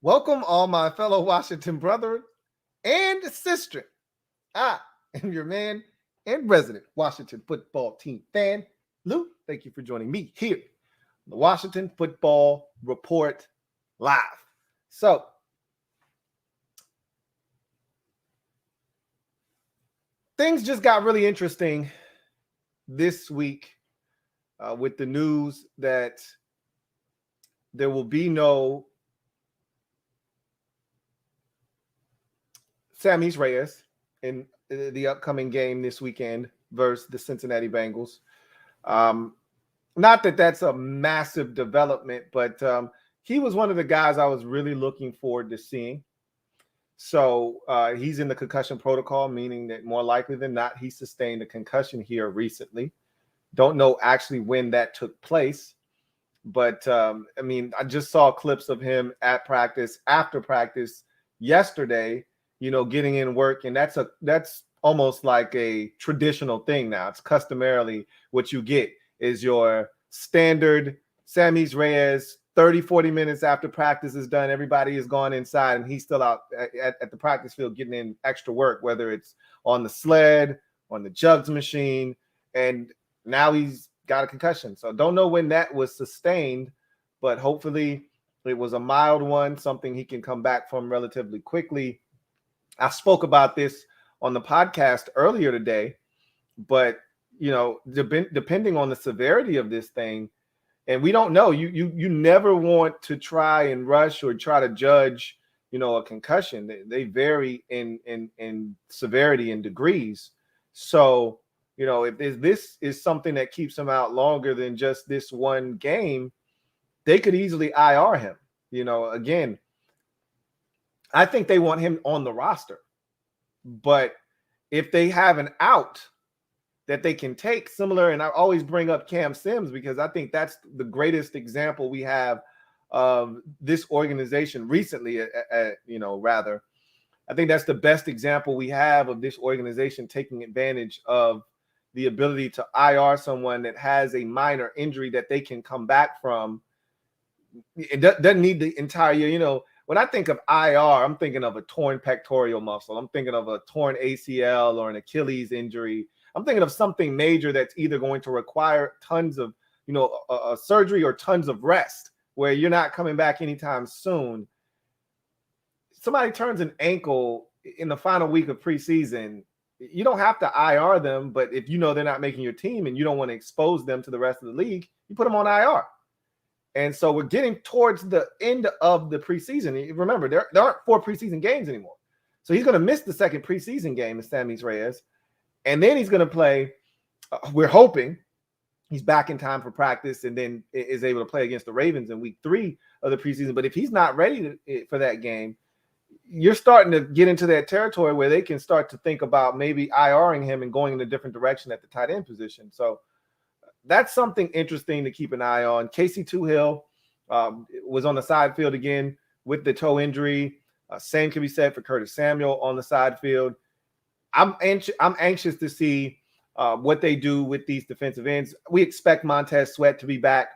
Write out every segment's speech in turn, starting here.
Welcome, all my fellow Washington brother and sister. I am your man and resident Washington football team fan, Lou. Thank you for joining me here on the Washington Football Report Live. So, things just got really interesting this week with the news that there will be no Sammis Reyes in the upcoming game this weekend versus the Cincinnati Bengals. Not that that's a massive development, but he was one of the guys I was really looking forward to seeing. So he's in the concussion protocol, meaning that more likely than not, he sustained a concussion here recently. Don't know actually when that took place. But, I just saw clips of him at practice, after practice yesterday, getting in work. And that's almost like a traditional thing now. It's customarily what you get is your standard Sammis Reyes 30, 40 minutes after practice is done. Everybody is gone inside and he's still out at the practice field getting in extra work, whether it's on the sled, on the jugs machine. And now he's got a concussion. So don't know when that was sustained, but hopefully it was a mild one, something he can come back from relatively quickly. I spoke about this on the podcast earlier today, but depending on the severity of this thing, and we don't know, you never want to try and rush or try to judge, a concussion. They vary in severity and degrees. So, if this is something that keeps him out longer than just this one game, they could easily IR him. Again, I think they want him on the roster. But if they have an out that they can take, similar, and I always bring up Cam Sims because I think that's the greatest example we have of this organization recently, rather. I think that's the best example we have of this organization taking advantage of the ability to IR someone that has a minor injury that they can come back from. It doesn't need the entire year. When I think of IR, I'm thinking of a torn pectoral muscle. I'm thinking of a torn ACL or an Achilles injury. I'm thinking of something major that's either going to require tons of, surgery or tons of rest where you're not coming back anytime soon. Somebody turns an ankle in the final week of preseason, you don't have to IR them, but if they're not making your team and you don't want to expose them to the rest of the league, you put them on IR. And so we're getting towards the end of the preseason. Remember, there aren't 4 preseason games anymore. So he's going to miss the second preseason game in Sammis Reyes. And then he's going to play, we're hoping he's back in time for practice and then is able to play against the Ravens in week 3 of the preseason. But if he's not ready for that game, you're starting to get into that territory where they can start to think about maybe IRing him and going in a different direction at the tight end position. So that's something interesting to keep an eye on. Casey Toohill was on the side field again with the toe injury. Same can be said for Curtis Samuel on the side field. I'm anxious to see what they do with these defensive ends. We expect Montez Sweat to be back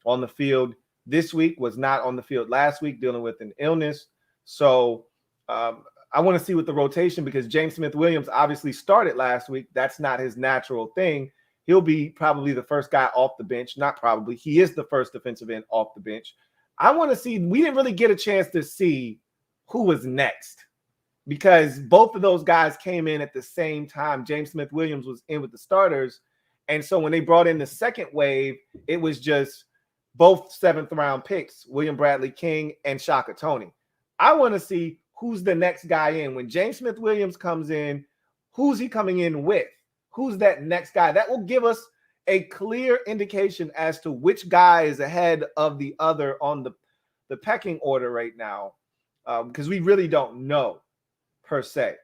on the field this week, was not on the field last week, dealing with an illness. So I want to see with the rotation because James Smith-Williams obviously started last week. That's not his natural thing. He'll be probably the first guy off the bench. Not probably. He is the first defensive end off the bench. I want to see. We didn't really get a chance to see who was next because both of those guys came in at the same time. James Smith-Williams was in with the starters. And so when they brought in the second wave, it was just both 7th-round picks, William Bradley King and Shaka Toney. I want to see who's the next guy in. When James Smith-Williams comes in, who's he coming in with? Who's that next guy? That will give us a clear indication as to which guy is ahead of the other on the pecking order right now, because we really don't know per se.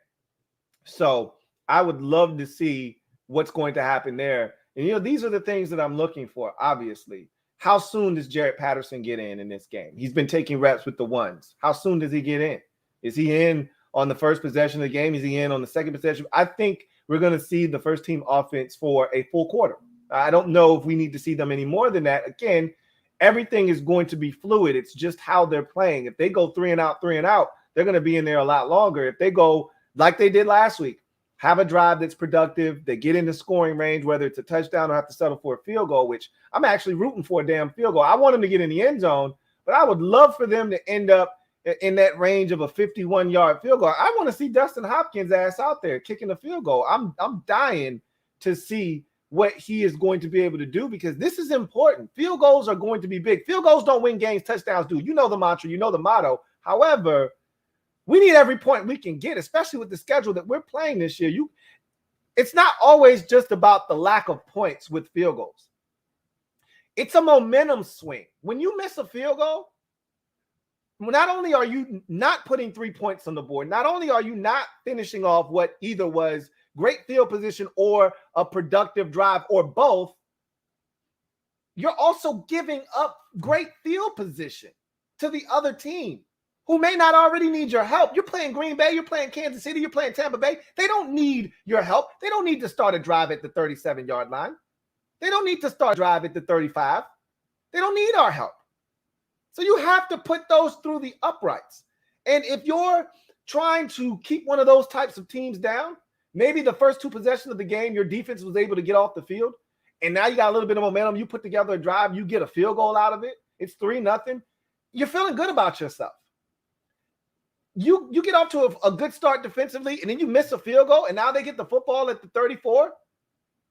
So I would love to see what's going to happen there. And, these are the things that I'm looking for, obviously. How soon does Jaret Patterson get in this game? He's been taking reps with the ones. How soon does he get in? Is he in on the first possession of the game? Is he in on the second possession? I think we're going to see the first team offense for a full quarter. I don't know if we need to see them any more than that. Again, everything is going to be fluid. It's just how they're playing. If they go 3 and out, they're going to be in there a lot longer. If they go like they did last week, have a drive that's productive, they get into scoring range, whether it's a touchdown or have to settle for a field goal, which I'm actually rooting for a damn field goal. I want them to get in the end zone, but I would love for them to end up in that range of a 51-yard field goal. I want to see Dustin Hopkins' ass out there kicking a field goal. I'm dying to see what he is going to be able to do, because this is important. Field goals are going to be big. Field goals don't win games, touchdowns do. You know the mantra, you know the motto. However, we need every point we can get, especially with the schedule that we're playing this year. It's not always just about the lack of points with field goals. It's a momentum swing. When you miss a field goal, not only are you not putting 3 points on the board, not only are you not finishing off what either was great field position or a productive drive or both, you're also giving up great field position to the other team who may not already need your help. You're playing Green Bay, you're playing Kansas City, you're playing Tampa Bay. They don't need your help. They don't need to start a drive at the 37-yard line. They don't need to start a drive at the 35. They don't need our help. So you have to put those through the uprights. And if you're trying to keep one of those types of teams down, maybe the first 2 possessions of the game, your defense was able to get off the field, and now you got a little bit of momentum. You put together a drive, you get a field goal out of it. It's 3-0. You're feeling good about yourself. You get off to a good start defensively, and then you miss a field goal, and now they get the football at the 34.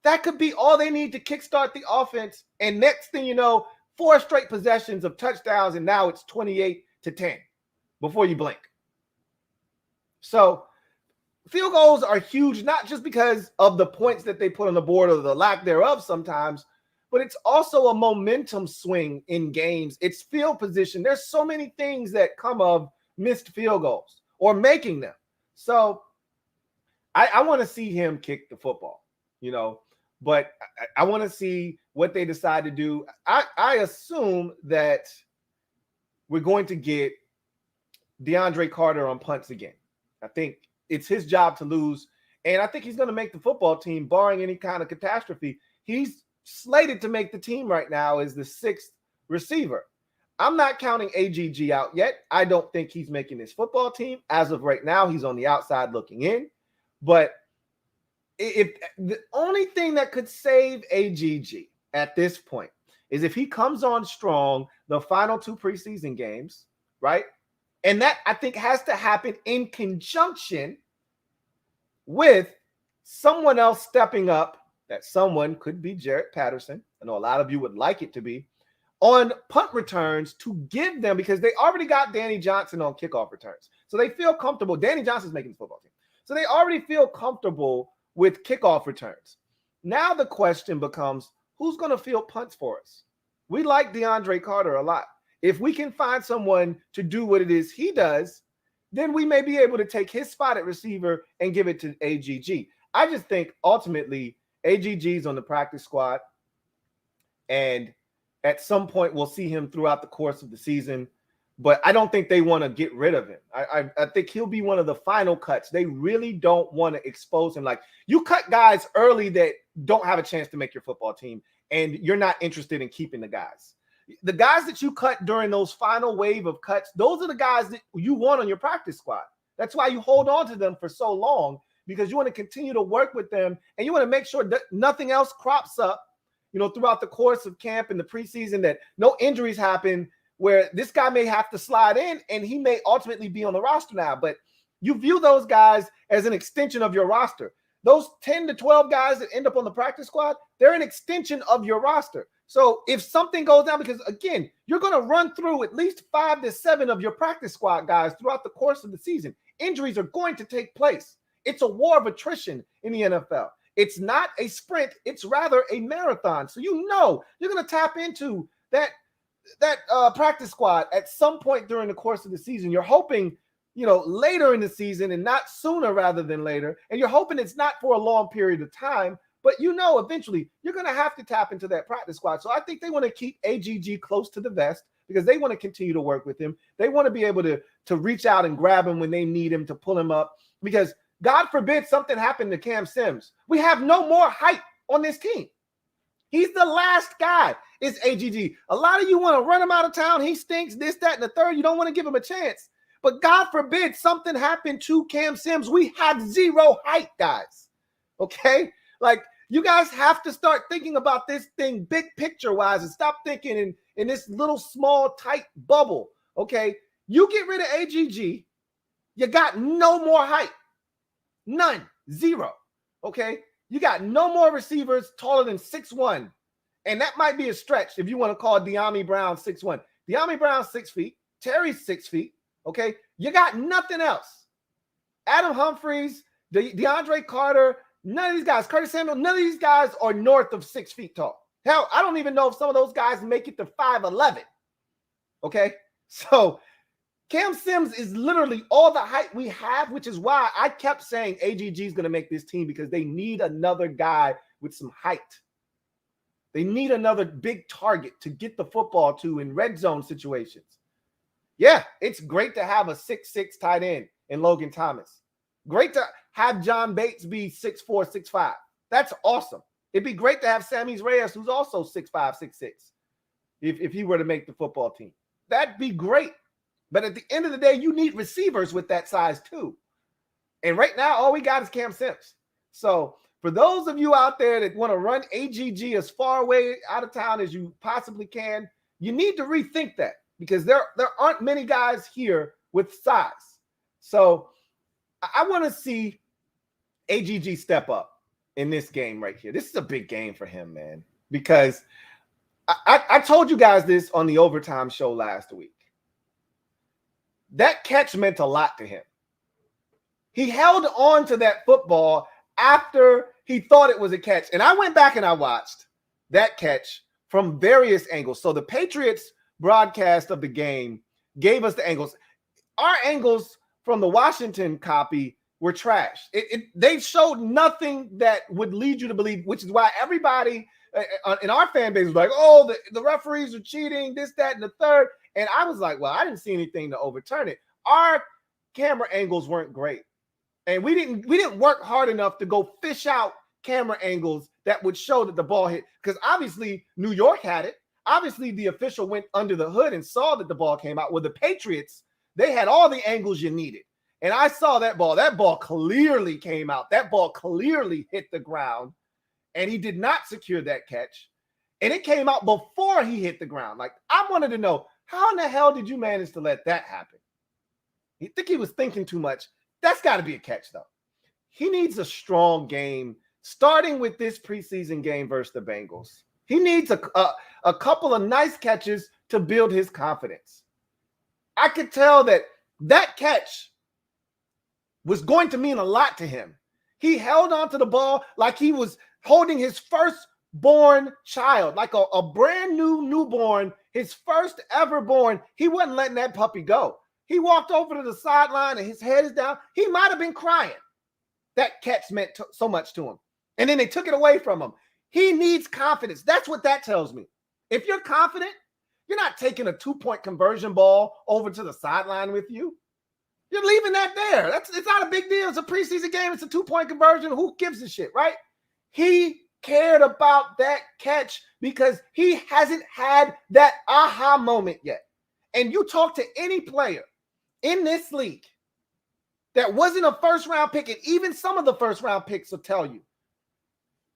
That could be all they need to kickstart the offense. And next thing you know, 4 straight possessions of touchdowns, and now it's 28-10 before you blink. So field goals are huge, not just because of the points that they put on the board or the lack thereof sometimes, but it's also a momentum swing in games. It's field position. There's so many things that come of missed field goals or making them. So I want to see him kick the football, but I want to see what they decide to do. I assume that we're going to get DeAndre Carter on punts again. I think it's his job to lose, and I think he's going to make the football team, barring any kind of catastrophe. He's slated to make the team right now as the 6th receiver. I'm not counting AGG out yet. I don't think he's making this football team. As of right now, he's on the outside looking in. But if the only thing that could save AGG at this point is if he comes on strong the final 2 preseason games, right? And that, I think, has to happen in conjunction with someone else stepping up. That someone could be Jarrett Patterson. I know a lot of you would like it to be, on punt returns, to give them, because they already got Danny Johnson on kickoff returns. So they feel comfortable. Danny Johnson's making the football team. So they already feel comfortable with kickoff returns. Now the question becomes, who's going to field punts for us? We like DeAndre Carter a lot. If we can find someone to do what it is he does, then we may be able to take his spot at receiver and give it to AGG. I just think ultimately AGG's on the practice squad, and at some point we'll see him throughout the course of the season, but I don't think they want to get rid of him. I think he'll be one of the final cuts. They really don't want to expose him. Like, you cut guys early that don't have a chance to make your football team, and you're not interested in keeping the guys. The guys that you cut during those final wave of cuts, those are the guys that you want on your practice squad. That's why you hold on to them for so long, because you want to continue to work with them, and you want to make sure that nothing else crops up, throughout the course of camp and the preseason, that no injuries happen where this guy may have to slide in and he may ultimately be on the roster now. But you view those guys as an extension of your roster. Those 10 to 12 guys that end up on the practice squad, they're an extension of your roster. So if something goes down, because again, you're going to run through at least 5 to 7 of your practice squad guys throughout the course of the season. Injuries are going to take place. It's a war of attrition in the NFL. It's not a sprint. It's rather a marathon. So you're going to tap into that practice squad at some point during the course of the season. You're hoping, later in the season and not sooner rather than later. And you're hoping it's not for a long period of time. But eventually you're going to have to tap into that practice squad. So I think they want to keep AGG close to the vest because they want to continue to work with him. They want to be able to reach out and grab him when they need him, to pull him up, because God forbid something happened to Cam Sims. We have no more hype on this team. He's the last guy. It's AGG. A lot of you want to run him out of town. He stinks, this, that, and the third. You don't want to give him a chance. But God forbid something happened to Cam Sims. We have zero height, guys. Okay? Like, you guys have to start thinking about this thing big picture-wise and stop thinking in this little, small, tight bubble. Okay? You get rid of AGG, you got no more height. None. Zero. Okay? You got no more receivers taller than 6'1". And that might be a stretch if you want to call De'Ami Brown 6'1". De'Ami Brown 6 feet. Terry's 6 feet. Okay? You got nothing else. Adam Humphries, DeAndre Carter, none of these guys, Curtis Samuel, none of these guys are north of 6 feet tall. Hell, I don't even know if some of those guys make it to 5'11". Okay? So Cam Sims is literally all the height we have, which is why I kept saying AGG is going to make this team because they need another guy with some height. They need another big target to get the football to in red zone situations. Yeah, it's great to have a 6'6" tight end in Logan Thomas. Great to have John Bates be 6'4", 6'5". That's awesome. It'd be great to have Sammis Reyes, who's also 6'5", 6'6", if he were to make the football team. That'd be great. But at the end of the day, you need receivers with that size too. And right now, all we got is Cam Sims. So for those of you out there that want to run AGG as far away out of town as you possibly can, you need to rethink that because there aren't many guys here with size. So I want to see AGG step up in this game right here. This is a big game for him, man, because I told you guys this on the overtime show last week. That catch meant a lot to him. He held on to that football after he thought it was a catch. And I went back and I watched that catch from various angles. So the Patriots broadcast of the game gave us the angles. Our angles from the Washington copy were trash. They showed nothing that would lead you to believe, which is why everybody in our fan base was like, oh, the referees are cheating, this, that, and the third. And I was like, well, I didn't see anything to overturn it. Our camera angles weren't great. And we didn't work hard enough to go fish out camera angles that would show that the ball hit. Because obviously New York had it. Obviously the official went under the hood and saw that the ball came out. Well, the Patriots, they had all the angles you needed. And I saw that ball. That ball clearly came out. That ball clearly hit the ground. And he did not secure that catch. And it came out before he hit the ground. Like, I wanted to know, how in the hell did you manage to let that happen? You think he was thinking too much? That's got to be a catch, though. He needs a strong game, starting with this preseason game versus the Bengals. He needs a couple of nice catches to build his confidence. I could tell that catch was going to mean a lot to him. He held on to the ball like he was holding his firstborn child, like a brand new newborn, his first ever born. He wasn't letting that puppy go. He walked over to the sideline and his head is down. He might have been crying. That catch meant so much to him. And then they took it away from him. He needs confidence. That's what that tells me. If you're confident, you're not taking a 2-point conversion ball over to the sideline with you. You're leaving that there. It's not a big deal. It's a preseason game. It's a 2-point conversion. Who gives a shit, right? He cared about that catch because he hasn't had that aha moment yet. And you talk to any player in this league that wasn't a first-round pick, and even some of the first-round picks will tell you,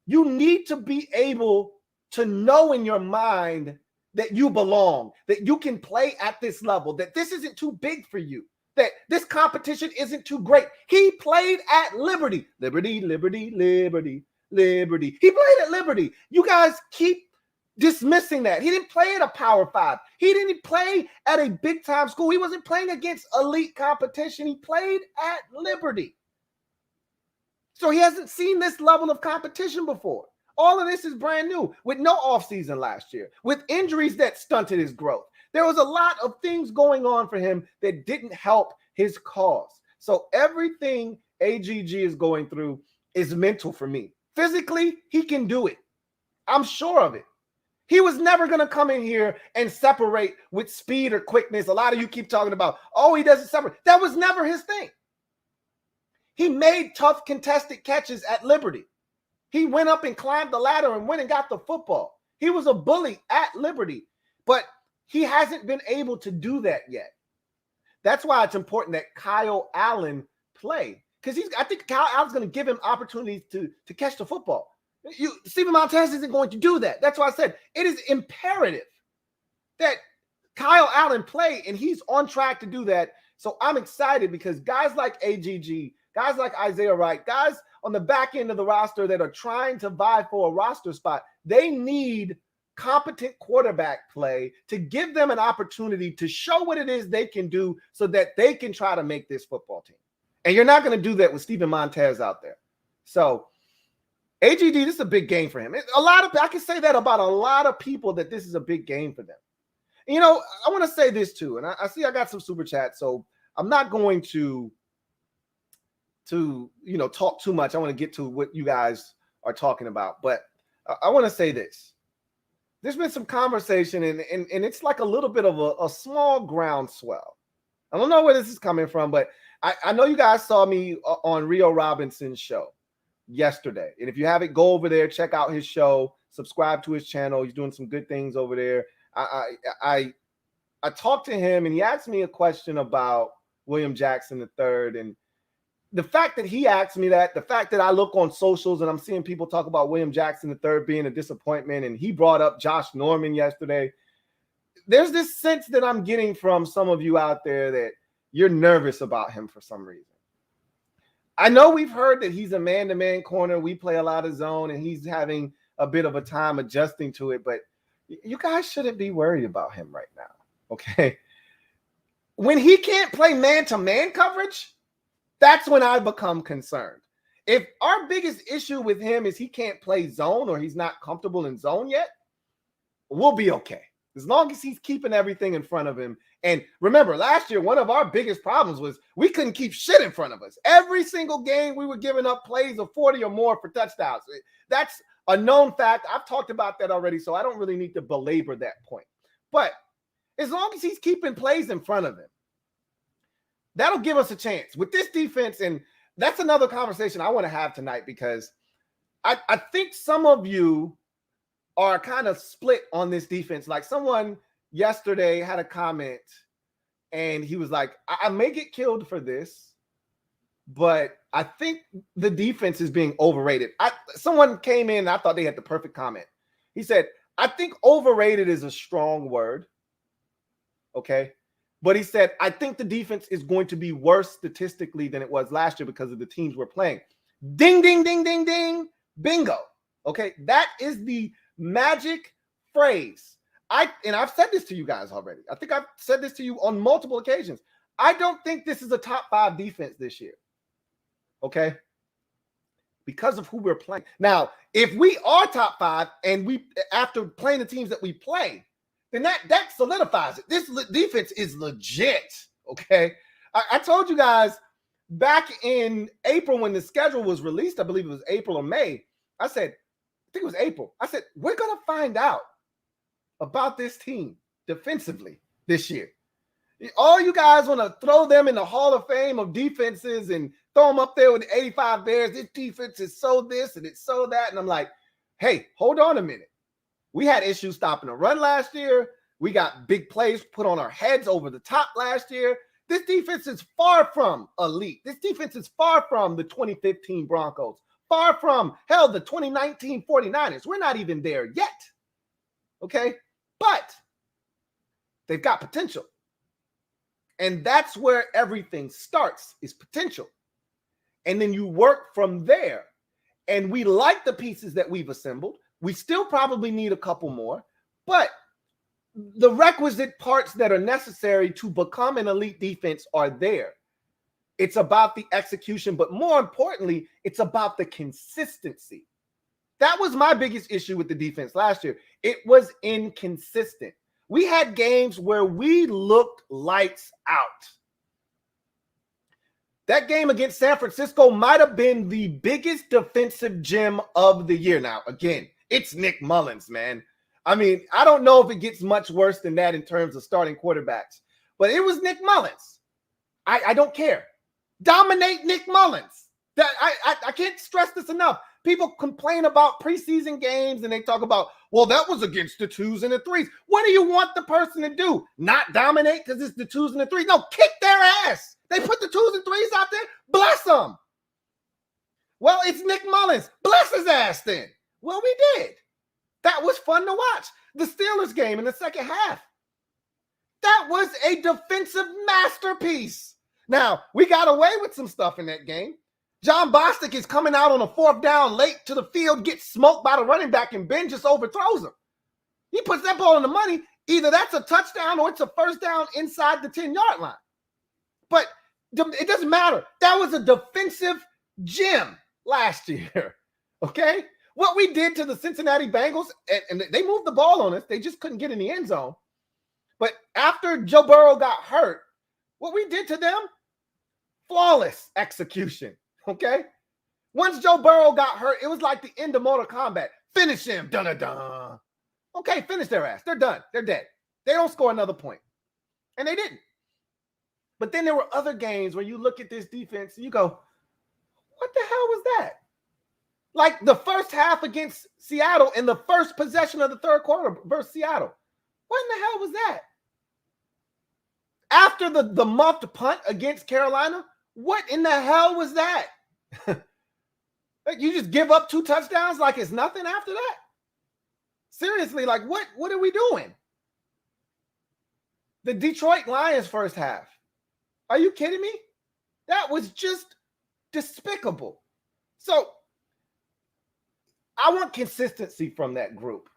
you need to be able to know in your mind that you belong, that you can play at this level, that this isn't too big for you, that this competition isn't too great. He played at Liberty. Liberty, Liberty, Liberty, Liberty. He played at Liberty. You guys keep dismissing that. He didn't play at a Power 5. He didn't play at a big-time school. He wasn't playing against elite competition. He played at Liberty. So he hasn't seen this level of competition before. All of this is brand new with no offseason last year, with injuries that stunted his growth. There was a lot of things going on for him that didn't help his cause. So everything AGG is going through is mental for me. Physically, he can do it. I'm sure of it. He was never going to come in here and separate with speed or quickness. A lot of you keep talking about, oh, he doesn't separate. That was never his thing. He made tough contested catches at Liberty. He went up and climbed the ladder and went and got the football. He was a bully at Liberty, but he hasn't been able to do that yet. That's why it's important that Kyle Allen play, because I think Kyle Allen's going to give him opportunities to catch the football. Steven Montez isn't going to do that. That's why I said it is imperative that Kyle Allen play, and he's on track to do that. So I'm excited because guys like AGG, guys like Isaiah Wright, guys on the back end of the roster that are trying to vie for a roster spot, they need competent quarterback play to give them an opportunity to show what it is they can do so that they can try to make this football team. And you're not going to do that with Steven Montez out there. So AGD, this is a big game for him. I can say that about a lot of people, that this is a big game for them. You know, I want to say this too, and I see I got some super chats, so I'm not going to talk too much. I want to get to what you guys are talking about, but I want to say this. There's been some conversation, and it's like a little bit of a small groundswell. I don't know where this is coming from, but I know you guys saw me on Rio Robinson's show yesterday. And if you haven't, go over there, check out his show, subscribe to his channel. He's doing some good things over there. I talked to him, and he asked me a question about William Jackson III. And the fact that he asked me that, the fact that I look on socials and I'm seeing people talk about William Jackson III being a disappointment, and he brought up Josh Norman yesterday, there's this sense that I'm getting from some of you out there that you're nervous about him for some reason. I know we've heard that he's a man-to-man corner. We play a lot of zone, and he's having a bit of a time adjusting to it, but you guys shouldn't be worried about him right now, okay? When he can't play man-to-man coverage, that's when I become concerned. If our biggest issue with him is he can't play zone, or he's not comfortable in zone yet, we'll be okay. As long as he's keeping everything in front of him. And remember, last year, one of our biggest problems was we couldn't keep shit in front of us. Every single game, we were giving up plays of 40 or more for touchdowns. That's a known fact. I've talked about that already, so I don't really need to belabor that point. But as long as he's keeping plays in front of him, that'll give us a chance. With this defense, and that's another conversation I want to have tonight, because I think some of you are kind of split on this defense. Like, someone yesterday had a comment, and he was like, I may get killed for this, but I think the defense is being overrated. Someone came in, and I thought they had the perfect comment. He said, I think overrated is a strong word, okay? But he said, I think the defense is going to be worse statistically than it was last year because of the teams we're playing. Ding, ding, ding, ding, ding, bingo, okay? That is the magic phrase. I've said this to you guys already. I think I've said this to you on multiple occasions. I don't think this is a top 5 defense this year. Okay? Because of who we're playing. Now, if we are top 5 and we, after playing the teams that we play, then that solidifies it. This defense is legit. Okay? I told you guys back in April when the schedule was released, I believe it was April or May, I think it was April. I said, we're going to find out about this team defensively this year. All you guys want to throw them in the Hall of Fame of defenses and throw them up there with the 85 Bears. This defense is so this and it's so that. And I'm like, hey, hold on a minute. We had issues stopping the run last year. We got big plays put on our heads over the top last year. This defense is far from elite. This defense is far from the 2015 Broncos. Far from, hell, the 2019 49ers. We're not even there yet. Okay? But they've got potential. And that's where everything starts, is potential. And then you work from there. And we like the pieces that we've assembled. We still probably need a couple more. But the requisite parts that are necessary to become an elite defense are there. It's about the execution, but more importantly, it's about the consistency. That was my biggest issue with the defense last year. It was inconsistent. We had games where we looked lights out. That game against San Francisco might have been the biggest defensive gem of the year. Now, again, it's Nick Mullins, man. I mean, I don't know if it gets much worse than that in terms of starting quarterbacks, but it was Nick Mullins. I don't care. Dominate Nick Mullins. That I can't stress this enough. People complain about preseason games and they talk about, well, that was against the 2s and the 3s. What do you want the person to do? Not dominate because it's the 2s and the 3s? No, kick their ass. They put the 2s and 3s out there. Bless them. Well, it's Nick Mullins. Bless his ass then. Well, we did. That was fun to watch. The Steelers game in the second half. That was a defensive masterpiece. Now, we got away with some stuff in that game. John Bostic is coming out on a 4th down late to the field, gets smoked by the running back, and Ben just overthrows him. He puts that ball in the money. Either that's a touchdown or it's a first down inside the 10-yard line. But it doesn't matter. That was a defensive gem last year, okay? What we did to the Cincinnati Bengals, and they moved the ball on us. They just couldn't get in the end zone. But after Joe Burrow got hurt, what we did to them, flawless execution. Okay? Once Joe Burrow got hurt, it was like the end of Mortal Kombat. Finish him. Dun-dun-dun. Okay, finish their ass. They're done. They're dead. They don't score another point. And they didn't. But then there were other games where you look at this defense and you go, what the hell was that? Like the first half against Seattle in the first possession of the third quarter versus Seattle. What in the hell was that? After the muffed punt against Carolina, what in the hell was that? You just give up 2 touchdowns like it's nothing after that? Seriously, like what are we doing? The Detroit Lions first half. Are you kidding me? That was just despicable. So I want consistency from that group.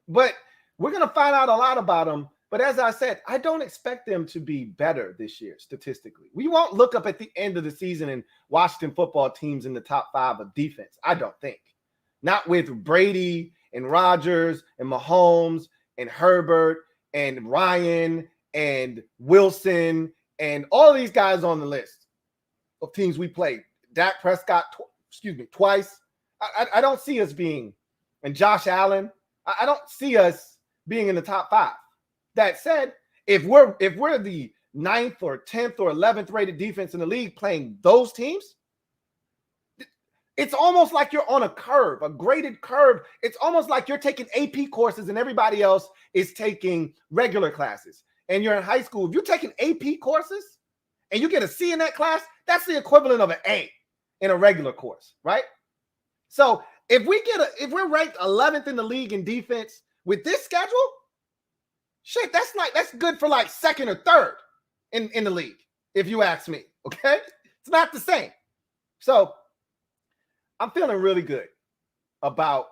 But we're going to find out a lot about them. But as I said, I don't expect them to be better this year statistically. We won't look up at the end of the season and Washington football teams in the top 5 of defense. I don't think. Not with Brady and Rodgers and Mahomes and Herbert and Ryan and Wilson and all of these guys on the list of teams we played. Dak Prescott, twice. I don't see us being, and Josh Allen, I don't see us being in the top 5. That said, if we're the 9th or 10th or 11th rated defense in the league playing those teams, it's almost like you're on a curve, a graded curve. It's almost like you're taking AP courses and everybody else is taking regular classes. And you're in high school. If you're taking AP courses and you get a C in that class, that's the equivalent of an A in a regular course, right? So if we're ranked 11th in the league in defense with this schedule, shit, that's good for like 2nd or 3rd in the league, if you ask me. Okay, it's not the same. So I'm feeling really good about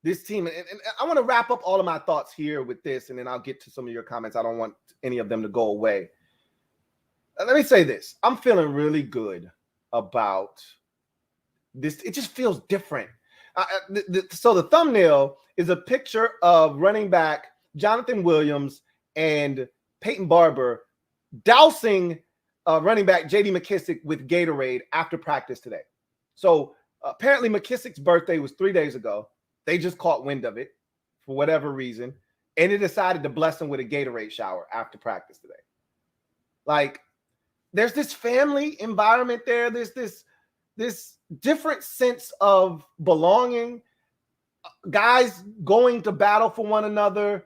this team, and I want to wrap up all of my thoughts here with this, and then I'll get to some of your comments. I don't want any of them to go away. Let me say this: I'm feeling really good about this. It just feels different. So the thumbnail is a picture of running back Jonathan Williams and Peyton Barber dousing running back J.D. McKissic with Gatorade after practice today. So apparently McKissic's birthday was 3 days ago. They just caught wind of it for whatever reason, and they decided to bless him with a Gatorade shower after practice today. Like, there's this family environment there. There's this different sense of belonging. Guys going to battle for one another.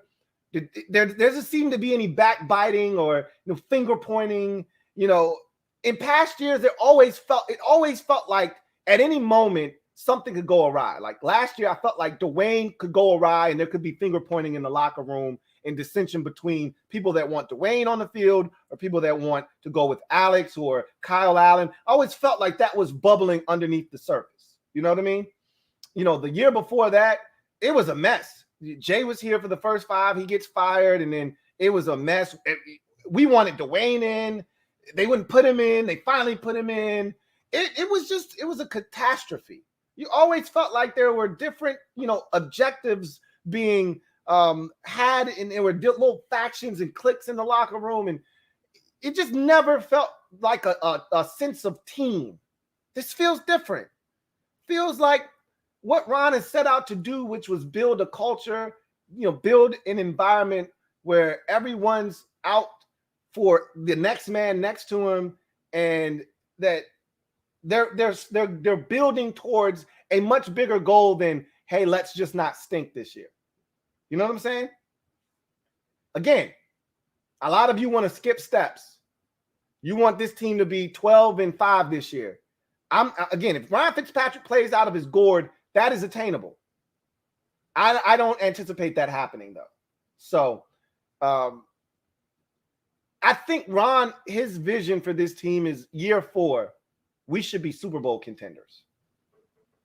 There doesn't seem to be any backbiting or finger pointing. In past years, it always felt like at any moment something could go awry. Like last year, I felt like Dwayne could go awry and there could be finger pointing in the locker room and dissension between people that want Dwayne on the field or people that want to go with Alex or Kyle Allen. I always felt like that was bubbling underneath the surface. You know what I mean? The year before that, it was a mess. Jay was here for the first 5. He gets fired, and then it was a mess. We wanted Dwayne in. They wouldn't put him in. They finally put him in. It was a catastrophe. You always felt like there were different, objectives being had, and there were little factions and cliques in the locker room, and it just never felt like a sense of team. This feels different. Feels like what Ron has set out to do, which was build a culture, build an environment where everyone's out for the next man next to him, and that they're building towards a much bigger goal than, hey, let's just not stink this year. You know what I'm saying? Again, a lot of you want to skip steps. You want this team to be 12-5 this year. Again, if Ryan Fitzpatrick plays out of his gourd, that is attainable. I don't anticipate that happening, though. So I think Ron, his vision for this team is year 4, we should be Super Bowl contenders.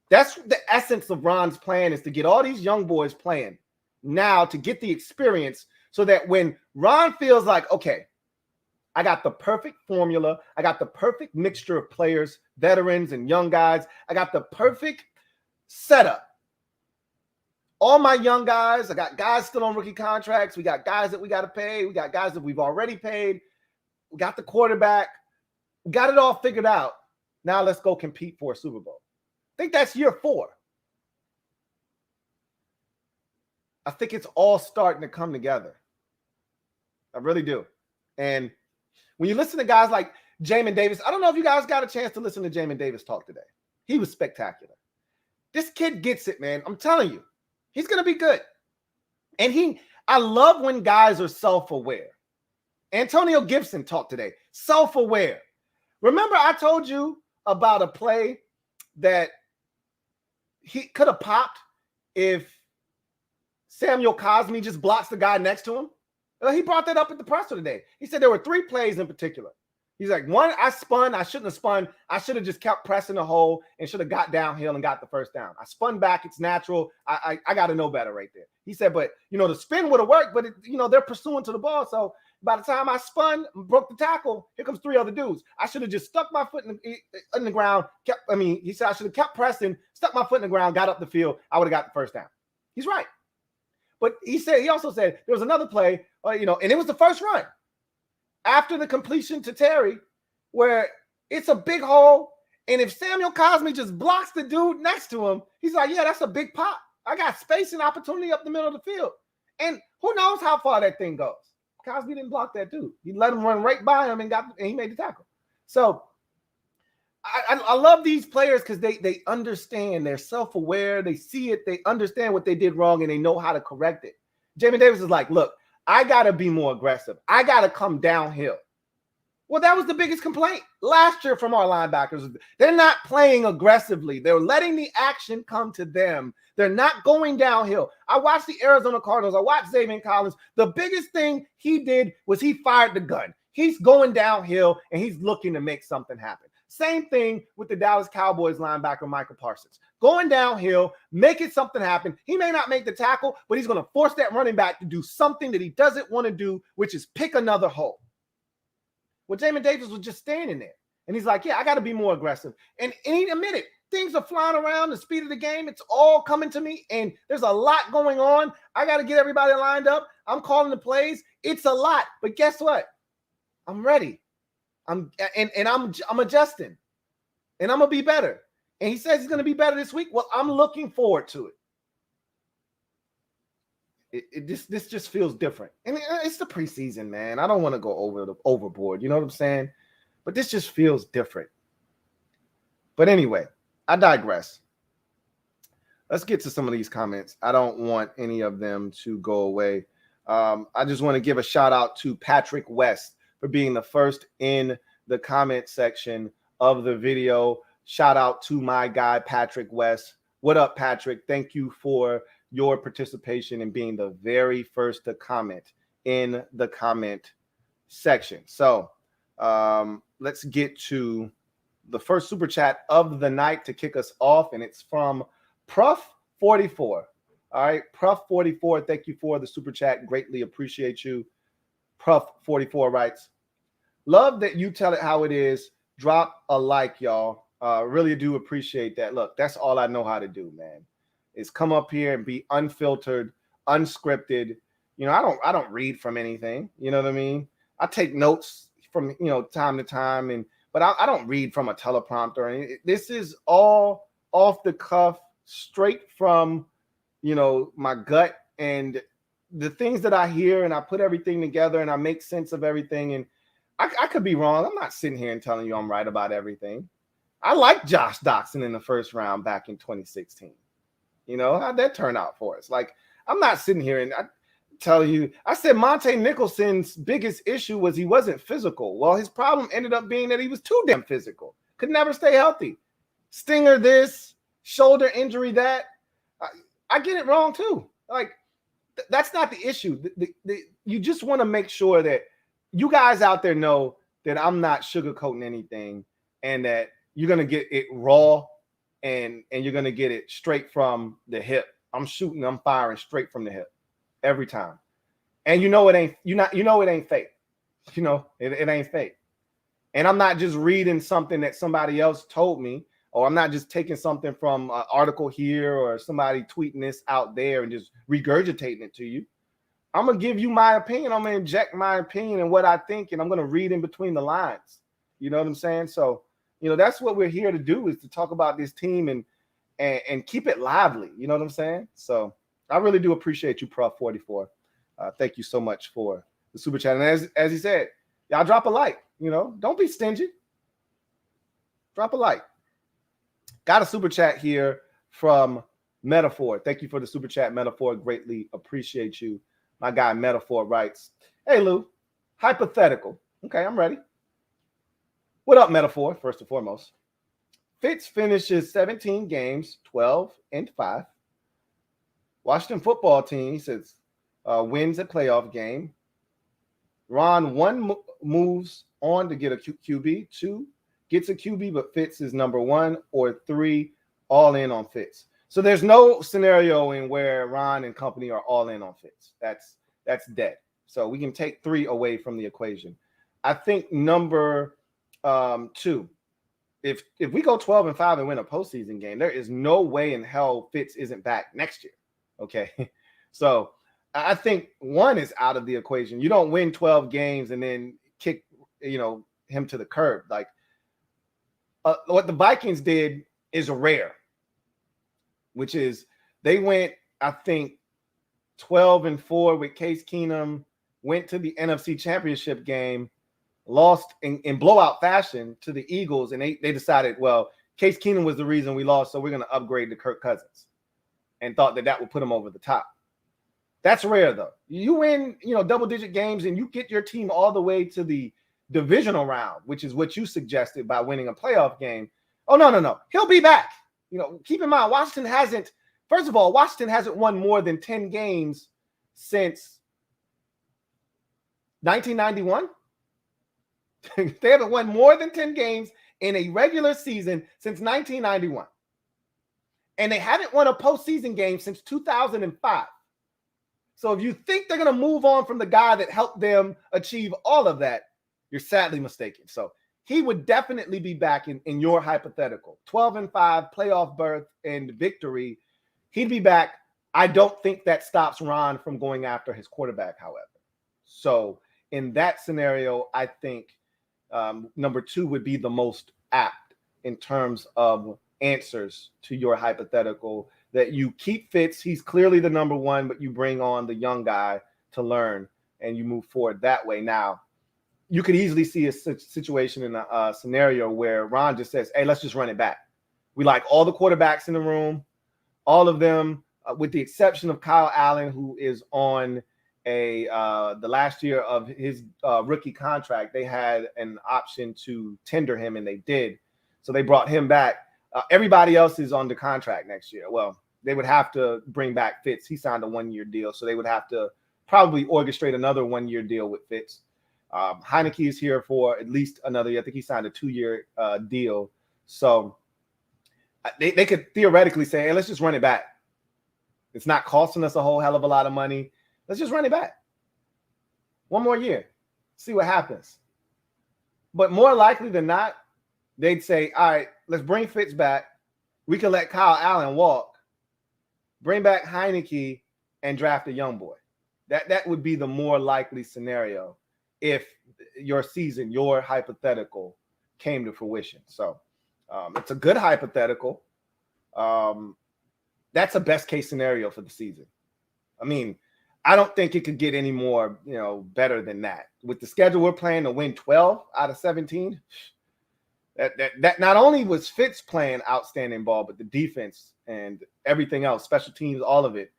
That's the essence of Ron's plan, is to get all these young boys playing now to get the experience so that when Ron feels like, okay, I got the perfect formula, I got the perfect mixture of players, veterans and young guys, I got the perfect setup. All my young guys, I got guys still on rookie contracts. We got guys that we got to pay. We got guys that we've already paid. We got the quarterback. We got it all figured out. Now let's go compete for a Super Bowl. I think that's year 4. I think it's all starting to come together. I really do. And when you listen to guys like Jamin Davis, I don't know if you guys got a chance to listen to Jamin Davis talk today. He was spectacular. This kid gets it, man. I'm telling you. He's going to be good. And I love when guys are self-aware. Antonio Gibson talked today. Self-aware. Remember I told you about a play that he could have popped if Samuel Cosmi just blocks the guy next to him? He brought that up at the presser today. He said there were 3 plays in particular. He's like, 1, I spun. I shouldn't have spun. I should have just kept pressing the hole and should have got downhill and got the first down. I spun back. It's natural. I got to know better right there. He said, but, the spin would have worked, but, they're pursuing to the ball. So by the time I spun, broke the tackle, here comes 3 other dudes. I should have just stuck my foot in the ground. He said I should have kept pressing, stuck my foot in the ground, got up the field. I would have got the first down. He's right. But he also said there was another play, and it was the first run. After the completion to Terry, where it's a big hole, and if Samuel Cosmi just blocks the dude next to him, he's like, yeah, that's a big pop. I got space and opportunity up the middle of the field. And who knows how far that thing goes. Cosmi didn't block that dude. He let him run right by him and he made the tackle. So I love these players because they understand. They're self-aware. They see it. They understand what they did wrong, and they know how to correct it. Jamin Davis is like, look, I got to be more aggressive. I got to come downhill. Well, that was the biggest complaint last year from our linebackers. They're not playing aggressively. They're letting the action come to them. They're not going downhill. I watched the Arizona Cardinals. I watched Zaven Collins. The biggest thing he did was he fired the gun. He's going downhill, and he's looking to make something happen. Same thing with the Dallas Cowboys linebacker, Michael Parsons. Going downhill, making something happen. He may not make the tackle, but he's going to force that running back to do something that he doesn't want to do, which is pick another hole. Well, Jamin Davis was just standing there. And he's like, yeah, I got to be more aggressive. And he admitted, things are flying around, the speed of the game. It's all coming to me. And there's a lot going on. I got to get everybody lined up. I'm calling the plays. It's a lot. But guess what? I'm ready. I'm adjusting, and I'm gonna be better. And he says he's gonna be better this week. Well, I'm looking forward to it. This just feels different, and it's the preseason, man. I don't want to go overboard. You know what I'm saying? But this just feels different. But anyway, I digress. Let's get to some of these comments. I don't want any of them to go away. I just want to give a shout out to Patrick West for being the first in the comment section of the video. Shout out to my guy, Patrick West. What up, Patrick? Thank you for your participation and being the very first to comment in the comment section. So let's get to the first super chat of the night to kick us off, and it's from Prof44. All right, Prof44, thank you for the super chat. Greatly appreciate you. Prof44 writes, love that you tell it how it is. Drop a like, y'all. Really do appreciate that. Look, that's all I know how to do, man, is come up here and be unfiltered, unscripted. I don't read from anything. You know what I mean? I take notes from, time to time, but I don't read from a teleprompter. This is all off the cuff, straight from, my gut and the things that I hear, and I put everything together and I make sense of everything. And I could be wrong. I'm not sitting here and telling you I'm right about everything. I like Josh Doxson in the first round back in 2016. How'd that turn out for us? Like, I'm not sitting here and I tell you, I said Monte Nicholson's biggest issue was he wasn't physical. Well, his problem ended up being that he was too damn physical. Could never stay healthy. Stinger this, shoulder injury that. I get it wrong too. Like, that's not the issue. You just want to make sure that you guys out there know that I'm not sugarcoating anything and that you're going to get it raw and you're going to get it straight from the hip. I'm firing straight from the hip every time. And it ain't fake. It ain't fake. And I'm not just reading something that somebody else told me, or I'm not just taking something from an article here or somebody tweeting this out there and just regurgitating it to you. I'm going to give you my opinion. I'm going to inject my opinion and what I think, and I'm going to read in between the lines. You know what I'm saying? So, that's what we're here to do, is to talk about this team and keep it lively. You know what I'm saying? So I really do appreciate you, Prof 44. Thank you so much for the super chat. And as he said, y'all drop a like. Don't be stingy. Drop a like. Got a super chat here from Metaphor. Thank you for the super chat, Metaphor. Greatly appreciate you. My guy Metaphor writes, "Hey Lou, hypothetical." Okay, I'm ready. What up, Metaphor? First and foremost, Fitz finishes 17 games, 12-5. Washington football team, he says, wins a playoff game. Ron, 1, moves on to get a QB. 2, gets a QB, but Fitz is number 1, or 3, all in on Fitz. So there's no scenario in where Ron and company are all in on Fitz. That's dead. So we can take 3 away from the equation. I think number 2, if we go 12-5 and win a postseason game, there is no way in hell Fitz isn't back next year. Okay, so I think 1 is out of the equation. You don't win 12 games and then kick him to the curb. Like what the Vikings did is rare, which is they went, I think, 12-4 with Case Keenum, went to the NFC Championship game, lost in blowout fashion to the Eagles, and they decided, well, Case Keenum was the reason we lost, so we're going to upgrade to Kirk Cousins, and thought that would put him over the top. That's rare, though. You win, double-digit games, and you get your team all the way to the divisional round, which is what you suggested by winning a playoff game. Oh, no. He'll be back. Keep in mind, Washington hasn't won more than 10 games since 1991. They haven't won more than 10 games in a regular season since 1991. And they haven't won a postseason game since 2005. So if you think they're going to move on from the guy that helped them achieve all of that, you're sadly mistaken. So he would definitely be back in your hypothetical. 12-5, playoff berth, and victory. He'd be back. I don't think that stops Ron from going after his quarterback, however. So in that scenario, I think number 2 would be the most apt in terms of answers to your hypothetical, that you keep Fitz. He's clearly the number 1, but you bring on the young guy to learn and you move forward that way. Now, you could easily see a situation in a scenario where Ron just says, hey, let's just run it back. We like all the quarterbacks in the room, all of them, with the exception of Kyle Allen, who is on the last year of his rookie contract. They had an option to tender him, and they did. So they brought him back. Everybody else is on the contract next year. Well, they would have to bring back Fitz. He signed a 1-year deal, so they would have to probably orchestrate another 1-year deal with Fitz. Heineke is here for at least another year. I think he signed a 2-year deal. So they could theoretically say, hey, let's just run it back. It's not costing us a whole hell of a lot of money. Let's just run it back. 1 more year. See what happens. But more likely than not, they'd say, all right, let's bring Fitz back. We can let Kyle Allen walk. Bring back Heineke and draft a young boy. That would be the more likely scenario if your season, your hypothetical, came to fruition. So it's a good hypothetical. That's a best case scenario for the season. I mean, I don't think it could get any more, better than that. With the schedule we're playing, to win 12 out of 17, That not only was Fitz playing outstanding ball, but the defense and everything else, special teams, all of it,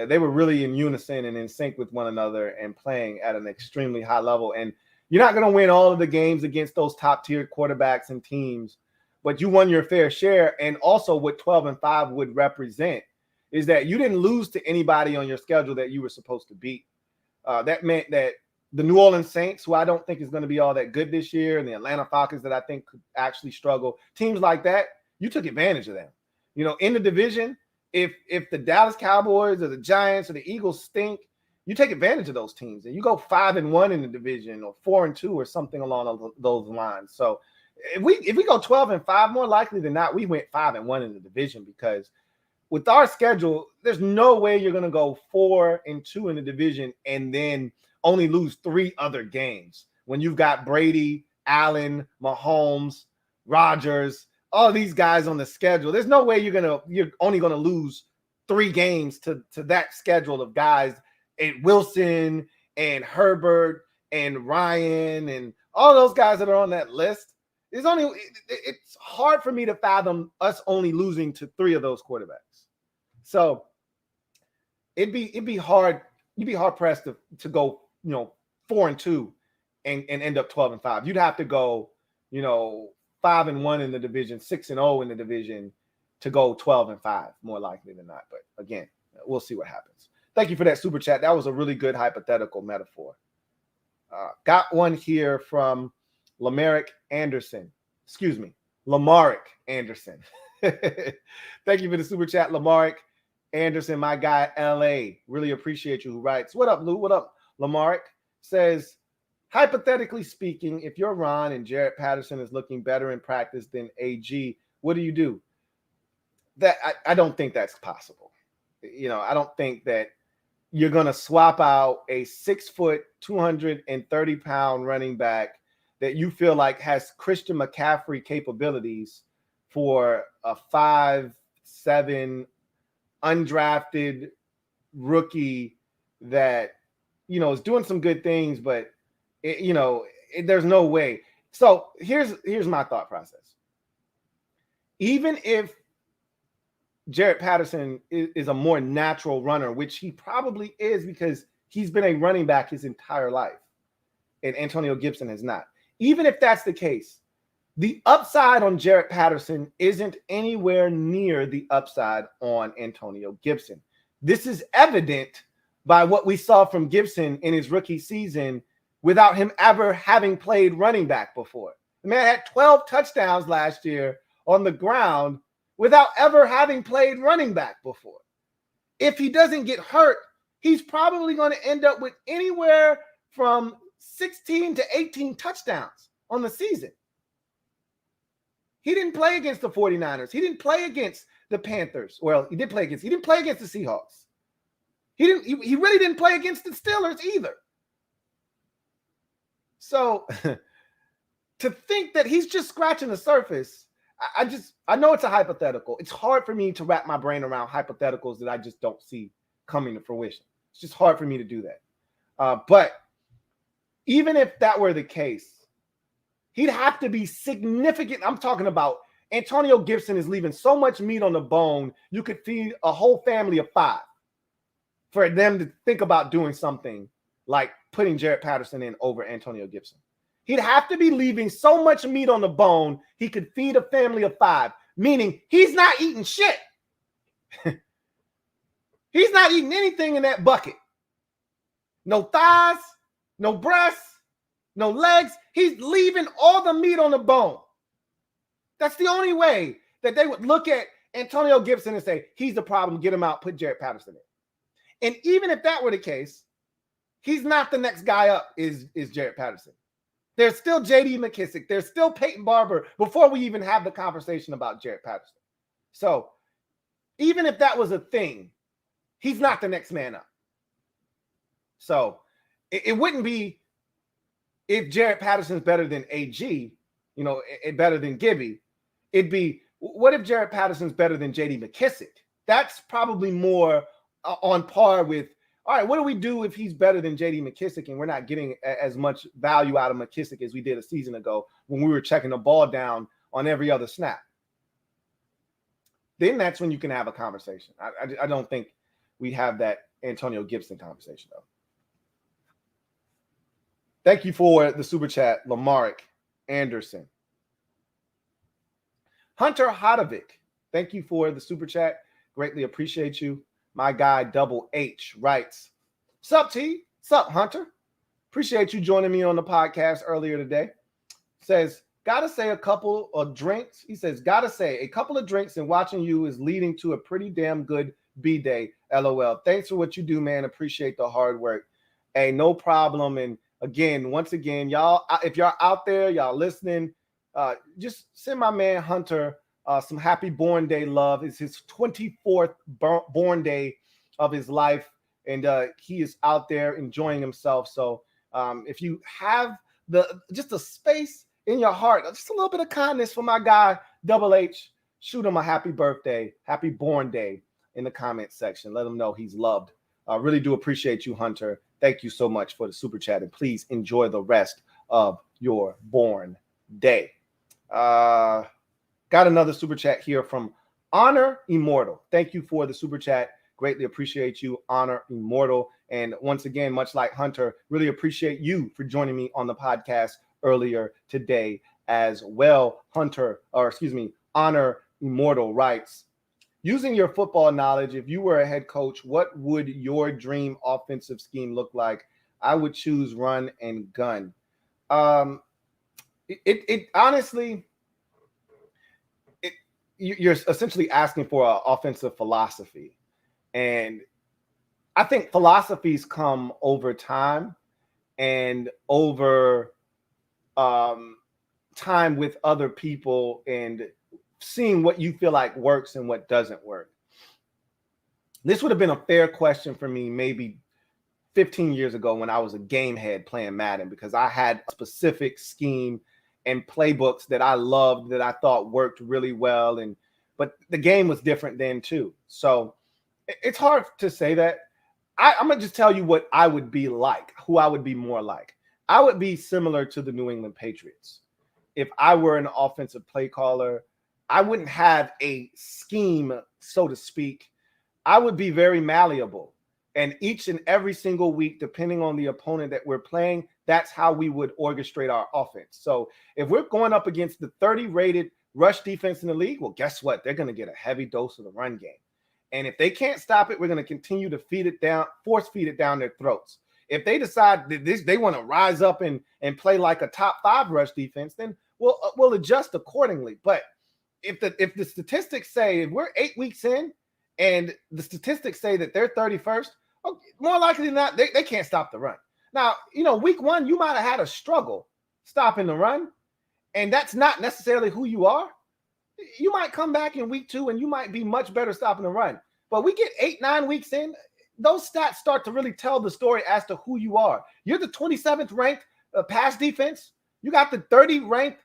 they were really in unison and in sync with one another and playing at an extremely high level. And you're not going to win all of the games against those top-tier quarterbacks and teams, but you won your fair share. And also what 12-5 would represent is that you didn't lose to anybody on your schedule that you were supposed to beat. That meant that the New Orleans Saints, who I don't think is going to be all that good this year, and the Atlanta Falcons that I think could actually struggle, teams like that, you took advantage of them. You know, in the division, if the Dallas Cowboys or the Giants or the Eagles stink, you take advantage of those teams and you go 5-1 in the division or 4-2 or something along those lines. So if we go 12-5, more likely than not, we went 5-1 in the division, because with our schedule, there's no way you're going to go 4-2 in the division and then only lose 3 other games when you've got Brady, Allen, Mahomes, Rodgers, all these guys on the schedule. There's no way you're only going to lose 3 games to that schedule of guys, and Wilson and Herbert and Ryan and all those guys that are on that list. It's hard for me to fathom us only losing to 3 of those quarterbacks. So it'd be hard. You'd be hard pressed to go, 4-2 and end up 12-5. You'd have to go, 5-1 in the division, 6-0 in the division to go 12-5, more likely than not. But again, we'll see what happens. Thank you for that super chat. That was a really good hypothetical metaphor. Got one here from Lamarick Anderson. Excuse me, Lamarick Anderson. Thank you for the super chat, Lamarick Anderson, my guy, LA. Really appreciate you. Who writes, what up, Lou? What up, Lamarick? Says, hypothetically speaking, if you're Ron and Jaret Patterson is looking better in practice than AG, what do you do? I don't think that's possible. I don't think that you're going to swap out a 6 foot, 230-pound running back that you feel like has Christian McCaffrey capabilities for a 5'7" undrafted rookie that, is doing some good things, but there's no way. So here's my thought process. Even if Jaret Patterson is a more natural runner, which he probably is because he's been a running back his entire life, and Antonio Gibson has not. Even if that's the case, the upside on Jaret Patterson isn't anywhere near the upside on Antonio Gibson. This is evident by what we saw from Gibson in his rookie season without him ever having played running back before. The man had 12 touchdowns last year on the ground without ever having played running back before. If he doesn't get hurt, he's probably going to end up with anywhere from 16 to 18 touchdowns on the season. He didn't play against the 49ers. He didn't play against the Panthers. Well, he didn't play against the Seahawks. He really didn't play against the Steelers either. So to think that he's just scratching the surface, I know it's a hypothetical. It's hard for me to wrap my brain around hypotheticals that I just don't see coming to fruition. It's just hard for me to do that. But even if that were the case, he'd have to be significant. I'm talking about Antonio Gibson is leaving so much meat on the bone, you could feed a whole family of 5 for them to think about doing something like putting Jaret Patterson in over Antonio Gibson. He'd have to be leaving so much meat on the bone, he could feed a family of 5, meaning he's not eating shit. He's not eating anything in that bucket. No thighs, no breasts, no legs. He's leaving all the meat on the bone. That's the only way that they would look at Antonio Gibson and say, he's the problem, get him out, put Jaret Patterson in. And even if that were the case, he's not the next guy up, is Jaret Patterson. There's still J.D. McKissic. There's still Peyton Barber before we even have the conversation about Jaret Patterson. So even if that was a thing, he's not the next man up. So it wouldn't be if Jaret Patterson's better than AG, better than Gibby. It'd be, what if Jaret Patterson's better than J.D. McKissic? That's probably more on par with, all right, what do we do if he's better than J.D. McKissic and we're not getting as much value out of McKissic as we did a season ago when we were checking the ball down on every other snap. Then that's when you can have a conversation. I don't think we have that Antonio Gibson conversation, though. Thank you for the super chat, Lamarick Anderson. Hunter Hodovic, thank you for the super chat. Greatly appreciate you. My guy, Double H, writes, Sup, T? Sup, Hunter? Appreciate you joining me on the podcast earlier today. Says, gotta say a couple of drinks. He says, gotta say a couple of drinks and watching you is leading to a pretty damn good B-day. LOL. Thanks for what you do, man. Appreciate the hard work. Hey, no problem. And again, once again, y'all, if y'all out there, y'all listening, just send my man Hunter some happy born day love. It's his 24th born day of his life, and he is out there enjoying himself. So if you have just a space in your heart, just a little bit of kindness for my guy, Double H, shoot him a happy birthday, happy born day in the comment section. Let him know he's loved. I really do appreciate you, Hunter. Thank you so much for the super chat, and please enjoy the rest of your born day. Got another super chat here from Honor Immortal. Thank you for the super chat. Greatly appreciate you, Honor Immortal. And once again, much like Hunter, really appreciate you for joining me on the podcast earlier today as well. Honor Immortal writes, using your football knowledge, if you were a head coach, what would your dream offensive scheme look like? I would choose run and gun. Honestly, you're essentially asking for an offensive philosophy. And I think philosophies come over time and over time with other people and seeing what you feel like works and what doesn't work. This would have been a fair question for me maybe 15 years ago when I was a game head playing Madden, because I had a specific scheme and playbooks that I loved, that I thought worked really well. But the game was different then too. So it's hard to say that. I'm going to just tell you what I would be like, who I would be more like. I would be similar to the New England Patriots. If I were an offensive play caller, I wouldn't have a scheme, so to speak. I would be very malleable. And each and every single week, depending on the opponent that we're playing, that's how we would orchestrate our offense. So if we're going up against the 30-rated rush defense in the league, well, guess what? They're going to get a heavy dose of the run game. And if they can't stop it, we're going to continue to force feed it down their throats. If they decide that they want to rise up and play like a top 5 rush defense, then we'll adjust accordingly. But if the statistics say, if we're 8 weeks in and the statistics say that they're 31st, more likely than not, they can't stop the run. Now, week 1, you might have had a struggle stopping the run, and that's not necessarily who you are. You might come back in week 2 and you might be much better stopping the run. But we get 8-9 weeks in, those stats start to really tell the story as to who you are. You're the 27th ranked pass defense. You got the 30th ranked,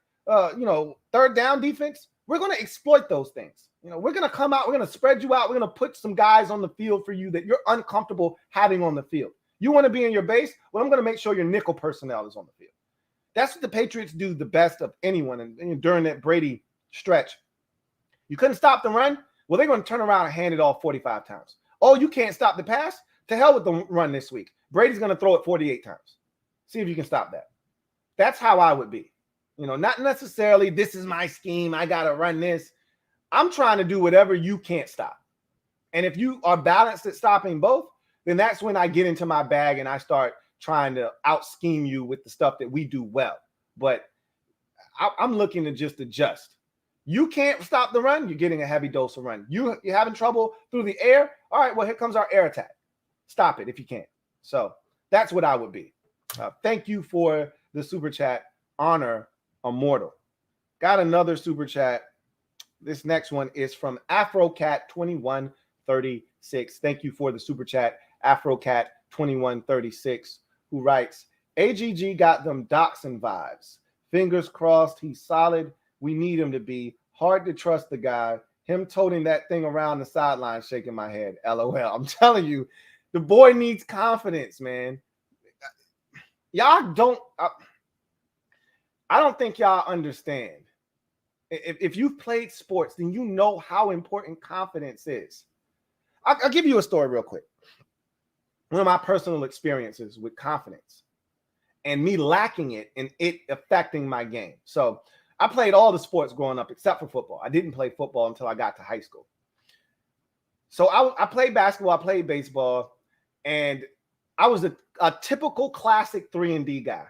third down defense. We're going to exploit those things. We're going to come out. We're going to spread you out. We're going to put some guys on the field for you that you're uncomfortable having on the field. You want to be in your base? Well, I'm going to make sure your nickel personnel is on the field. That's what the Patriots do the best of anyone. And during that Brady stretch, you couldn't stop the run. Well, they're going to turn around and hand it off 45 times. Oh, you can't stop the pass? To hell with the run this week. Brady's going to throw it 48 times. See if you can stop that. That's how I would be. Not necessarily this is my scheme, I got to run this. I'm trying to do whatever you can't stop. And if you are balanced at stopping both, then that's when I get into my bag and I start trying to out-scheme you with the stuff that we do well. But I'm looking to just adjust. You can't stop the run, you're getting a heavy dose of run. You're having trouble through the air. All right, well, here comes our air attack. Stop it if you can. So that's what I would be. Thank you for the super chat, Honor Immortal. Got another super chat. This next one is from AfroCat2136. Thank you for the super chat, AfroCat2136, who writes, AGG got them Dachshund vibes. Fingers crossed he's solid. We need him to be. Hard to trust the guy. Him toting that thing around the sideline, shaking my head. LOL. I'm telling you, the boy needs confidence, man. Y'all don't. I don't think y'all understand. If you've played sports, then you know how important confidence is. I'll give you a story real quick. One of my personal experiences with confidence and me lacking it and it affecting my game. So I played all the sports growing up except for football. I didn't play football until I got to high school. So I played basketball, I played baseball, and I was a typical classic 3-and-D guy.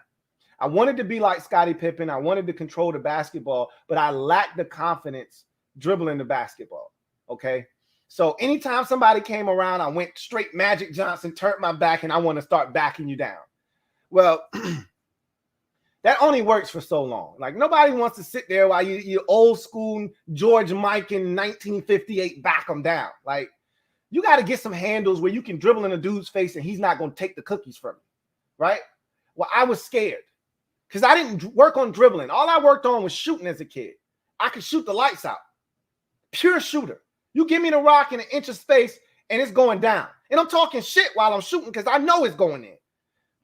I wanted to be like Scottie Pippen. I wanted to control the basketball, but I lacked the confidence dribbling the basketball, okay? So anytime somebody came around, I went straight Magic Johnson, turned my back, and I want to start backing you down. Well, that only works for so long. Like, nobody wants to sit there while you old school George Mike in 1958 back them down. Like, you got to get some handles where you can dribble in a dude's face and he's not going to take the cookies from you, right? Well, I was scared because I didn't work on dribbling. All I worked on was shooting as a kid. I could shoot the lights out. Pure shooter. You give me the rock in an inch of space and it's going down. And I'm talking shit while I'm shooting because I know it's going in.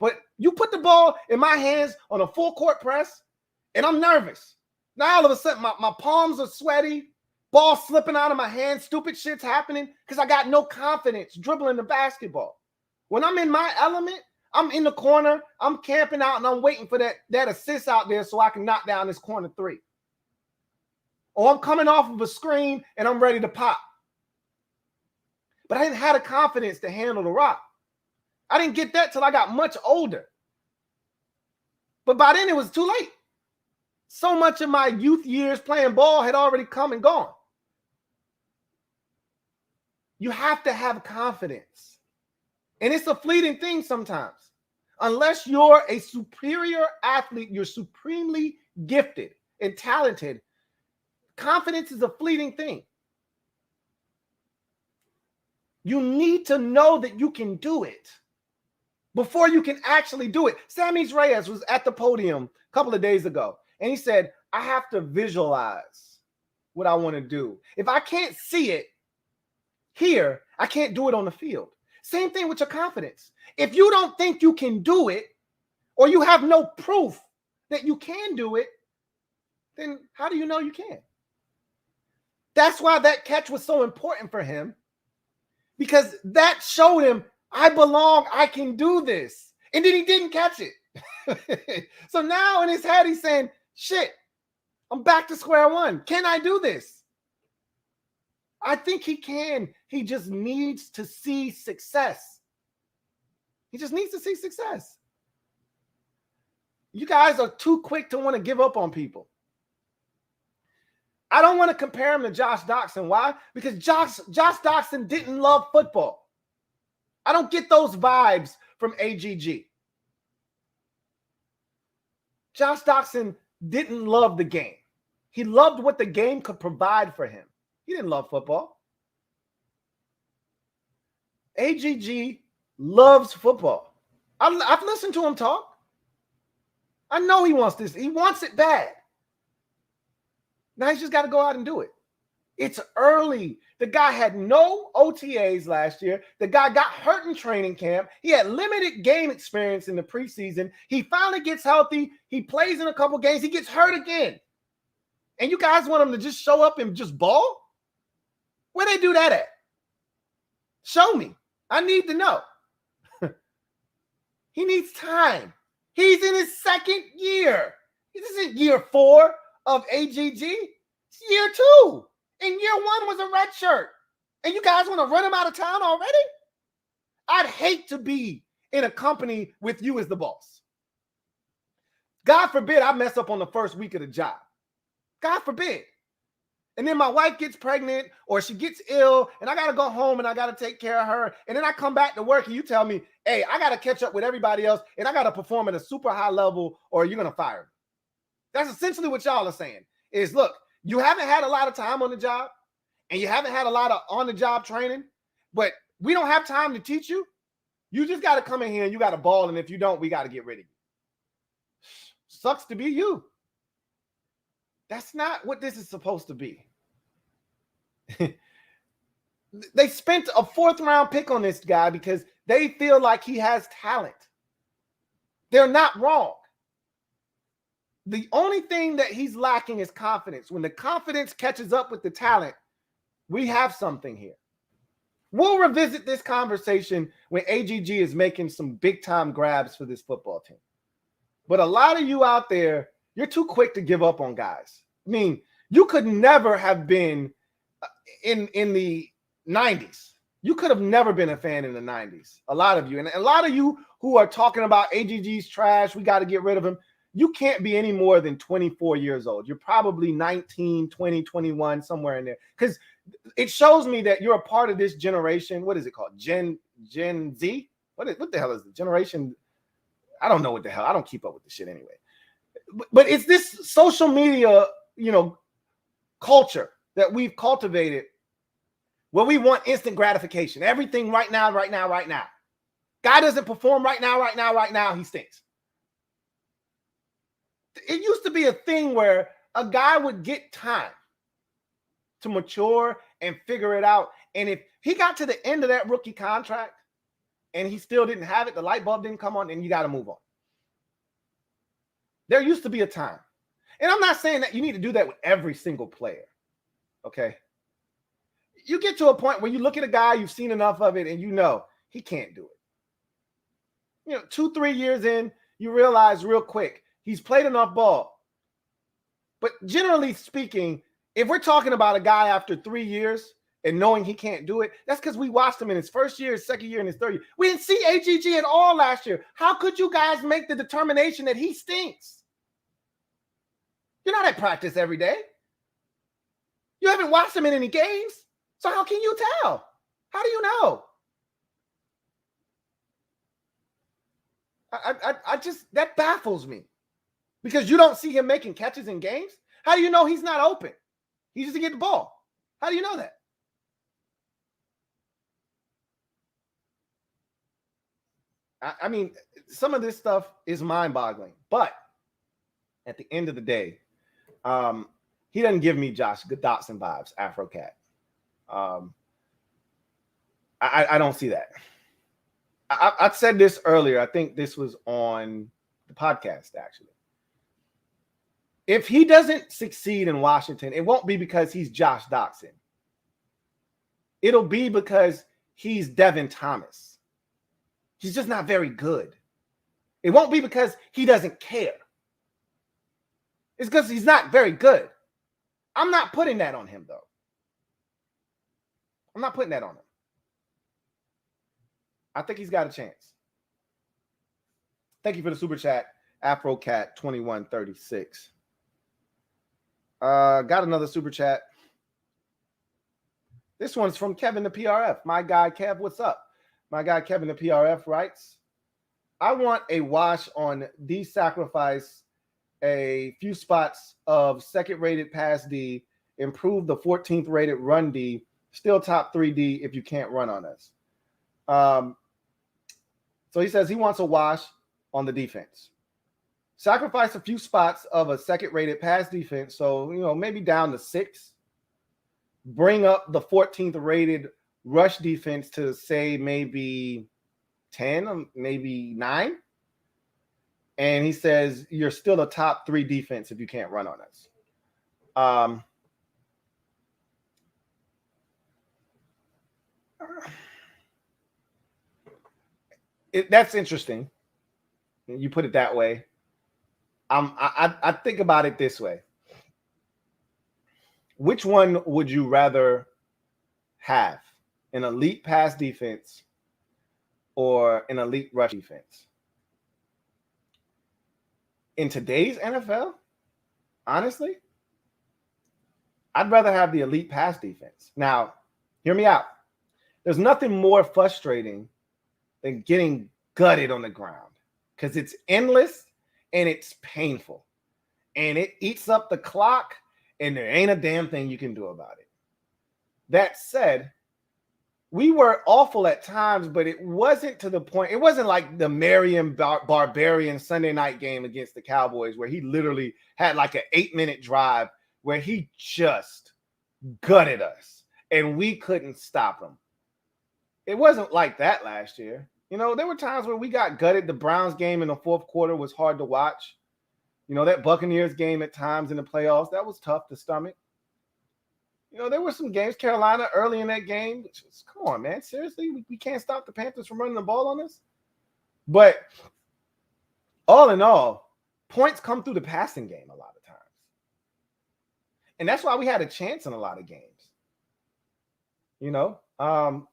But you put the ball in my hands on a full court press, and I'm nervous. Now all of a sudden, my palms are sweaty, ball slipping out of my hands, stupid shit's happening because I got no confidence dribbling the basketball. When I'm in my element, I'm in the corner, I'm camping out, and I'm waiting for that assist out there so I can knock down this corner three. Or I'm coming off of a screen, and I'm ready to pop. But I didn't have the confidence to handle the rock. I didn't get that till I got much older. But by then it was too late. So much of my youth years playing ball had already come and gone. You have to have confidence. And it's a fleeting thing sometimes. Unless you're a superior athlete, you're supremely gifted and talented, confidence is a fleeting thing. You need to know that you can do it before you can actually do it. Sammis Reyes was at the podium a couple of days ago, and he said, I have to visualize what I want to do. If I can't see it here, I can't do it on the field. Same thing with your confidence. If you don't think you can do it, or you have no proof that you can do it, then how do you know you can? That's why that catch was so important for him, because that showed him, I belong, I can do this. And then he didn't catch it. So now in his head, he's saying, shit, I'm back to square one. Can I do this? I think he can. He just needs to see success. He just needs to see success. You guys are too quick to want to give up on people. I don't want to compare him to Josh Doctson. Why? Because Josh Doctson didn't love football. I don't get those vibes from AGG. Josh Doctson didn't love the game. He loved what the game could provide for him. He didn't love football. AGG loves football. I've listened to him talk. I know he wants this. He wants it bad. Now he's just got to go out and do it. It's early. The guy had no OTAs last year. The guy got hurt in training camp. He had limited game experience in the preseason. He finally gets healthy. He plays in a couple games. He gets hurt again. And you guys want him to just show up and just ball? Where they do that at? Show me. I need to know. He needs time. He's in his second year. This isn't year 4 of AGG. It's year 2. And year 1 was a red shirt. And you guys want to run him out of town already? I'd hate to be in a company with you as the boss. God forbid I mess up on the first week of the job. God forbid. And then my wife gets pregnant or she gets ill and I got to go home and I got to take care of her. And then I come back to work and you tell me, hey, I got to catch up with everybody else and I got to perform at a super high level or you're going to fire me. That's essentially what y'all are saying is, look, you haven't had a lot of time on the job and you haven't had a lot of on-the-job training, but we don't have time to teach you. You just got to come in here and you got to ball. And if you don't, we got to get rid of you. Sucks to be you. That's not what this is supposed to be. They spent a 4th-round pick on this guy because they feel like he has talent. They're not wrong. The only thing that he's lacking is confidence. When the confidence catches up with the talent, we have something here. We'll revisit this conversation when AGG is making some big-time grabs for this football team. But a lot of you out there, you're too quick to give up on guys. I mean, you could never have been in the 90s. You could have never been a fan in the 90s. A lot of you. And a lot of you who are talking about AGG's trash, we got to get rid of him. You can't be any more than 24 years old. You're probably 19, 20, 21, somewhere in there. Because it shows me that you're a part of this generation. What is it called? Gen Z? What the hell is the generation? I don't know what the hell. I don't keep up with the shit anyway. But it's this social media, culture that we've cultivated where we want instant gratification. Everything right now, right now, right now. Guy doesn't perform right now, right now, right now. He stinks. It used to be a thing where a guy would get time to mature and figure it out. And if he got to the end of that rookie contract and he still didn't have it, the light bulb didn't come on, then you got to move on. There used to be a time. And I'm not saying that you need to do that with every single player. Okay. You get to a point where you look at a guy, you've seen enough of it, and you know he can't do it. 2-3 years in, you realize real quick, he's played enough ball. But generally speaking, if we're talking about a guy after 3 years and knowing he can't do it, that's because we watched him in his first year, his second year, and his third year. We didn't see AGG at all last year. How could you guys make the determination that he stinks? You're not at practice every day. You haven't watched him in any games. So how can you tell? How do you know? I just, that baffles me. Because you don't see him making catches in games. How do you know he's not open? He just get the ball. How do you know that? I mean, some of this stuff is mind-boggling. But at the end of the day, he doesn't give me Josh Dotson vibes, Afro Cat. I don't see that. I said this earlier. I think this was on the podcast, actually. If he doesn't succeed in Washington, it won't be because he's Josh Dotson. It'll be because he's Devin Thomas. He's just not very good. It won't be because he doesn't care. It's because he's not very good. I'm not putting that on him, though. I'm not putting that on him. I think he's got a chance. Thank you for the super chat, AfroCat2136. Got another super chat. This one's from Kevin the PRF. My guy Kev, what's up? My guy Kevin the PRF writes, I want a wash on de-sacrifice a few spots of second-rated pass D, improve the 14th rated run D, still top 3D if you can't run on us. So he says he wants a wash on the defense. Sacrifice a few spots of a second-rated pass defense, so, maybe down to 6. Bring up the 14th rated rush defense to, say, maybe 10 or maybe 9. And he says you're still a top 3 defense if you can't run on us. That's interesting. You put it that way. I think about it this way. Which one would you rather have? An elite pass defense or an elite rush defense? In today's NFL, honestly, I'd rather have the elite pass defense. Now, hear me out. There's nothing more frustrating than getting gutted on the ground because it's endless and it's painful and it eats up the clock and there ain't a damn thing you can do about it. That said, we were awful at times, but it wasn't to the point. It wasn't like the Marion Barbarian Sunday night game against the Cowboys where he literally had like an 8-minute drive where he just gutted us and we couldn't stop him. It wasn't like that last year. There were times where we got gutted. The Browns game in the fourth quarter was hard to watch. You know, that Buccaneers game at times in the playoffs, that was tough to stomach. You know, there were some games, Carolina early in that game, which was, come on, man, seriously? We can't stop the Panthers from running the ball on us? But all in all, points come through the passing game a lot of times. And that's why we had a chance in a lot of games. You know,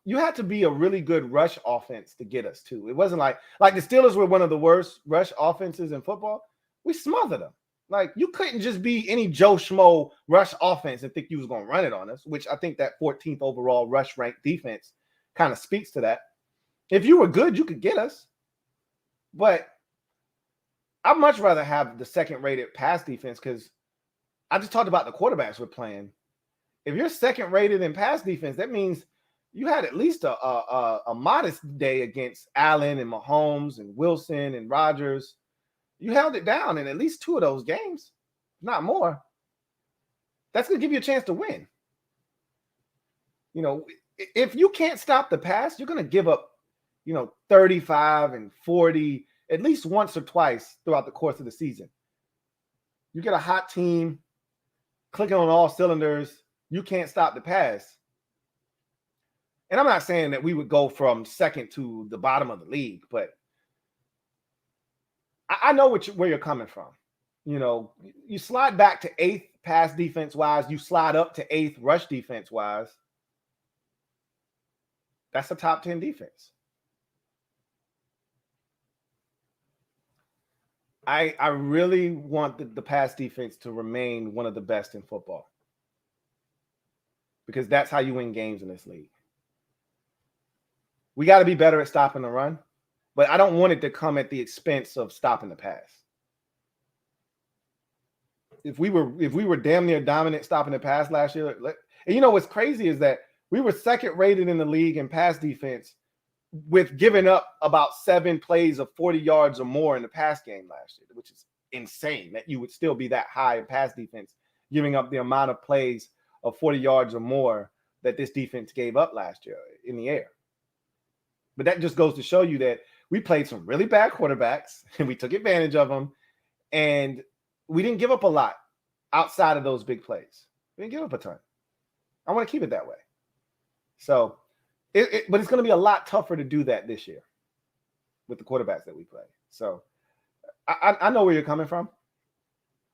you had to be a really good rush offense to get us too. It wasn't like the Steelers were one of the worst rush offenses in football. We smothered them. Like, you couldn't just be any Joe Schmo rush offense and think you was going to run it on us, which I think that 14th overall rush ranked defense kind of speaks to that. If you were good, you could get us. But I'd much rather have the second-rated pass defense, because I just talked about the quarterbacks we're playing. If you're second-rated in pass defense, that means you had at least a modest day against Allen and Mahomes and Wilson and Rodgers. You held it down in at least 2 of those games, not more. That's going to give you a chance to win. You know, if you can't stop the pass, you're going to give up, 35 and 40 at least once or twice throughout the course of the season. You get a hot team clicking on all cylinders, you can't stop the pass. And I'm not saying that we would go from second to the bottom of the league, but I know where you're coming from. You know, you slide back to 8th pass defense-wise, you slide up to 8th rush defense-wise. That's a top 10 defense. I really want the pass defense to remain one of the best in football, because that's how you win games in this league. We got to be better at stopping the run, but I don't want it to come at the expense of stopping the pass. If we were damn near dominant stopping the pass last year, and you know what's crazy is that we were second rated in the league in pass defense, with giving up about 7 plays of 40 yards or more in the pass game last year, which is insane that you would still be that high in pass defense, giving up the amount of plays of 40 yards or more that this defense gave up last year in the air. But that just goes to show you that we played some really bad quarterbacks and we took advantage of them, and we didn't give up a lot outside of those big plays. We didn't give up a ton. I want to keep it that way. So, but it's going to be a lot tougher to do that this year with the quarterbacks that we play. So I know where you're coming from.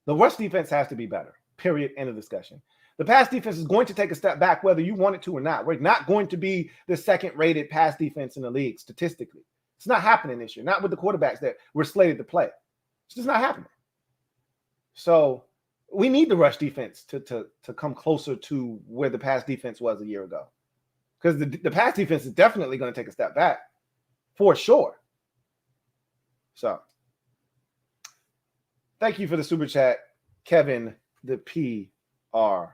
The rush defense has to be better, period, end of discussion. The pass defense is going to take a step back whether you want it to or not. We're not going to be the second-rated pass defense in the league statistically. It's not happening this year, not with the quarterbacks that we're slated to play. It's just not happening. So we need the rush defense to come closer to where the pass defense was a year ago. Because the pass defense is definitely going to take a step back, for sure. So, thank you for the super chat, Kevin, the PRF.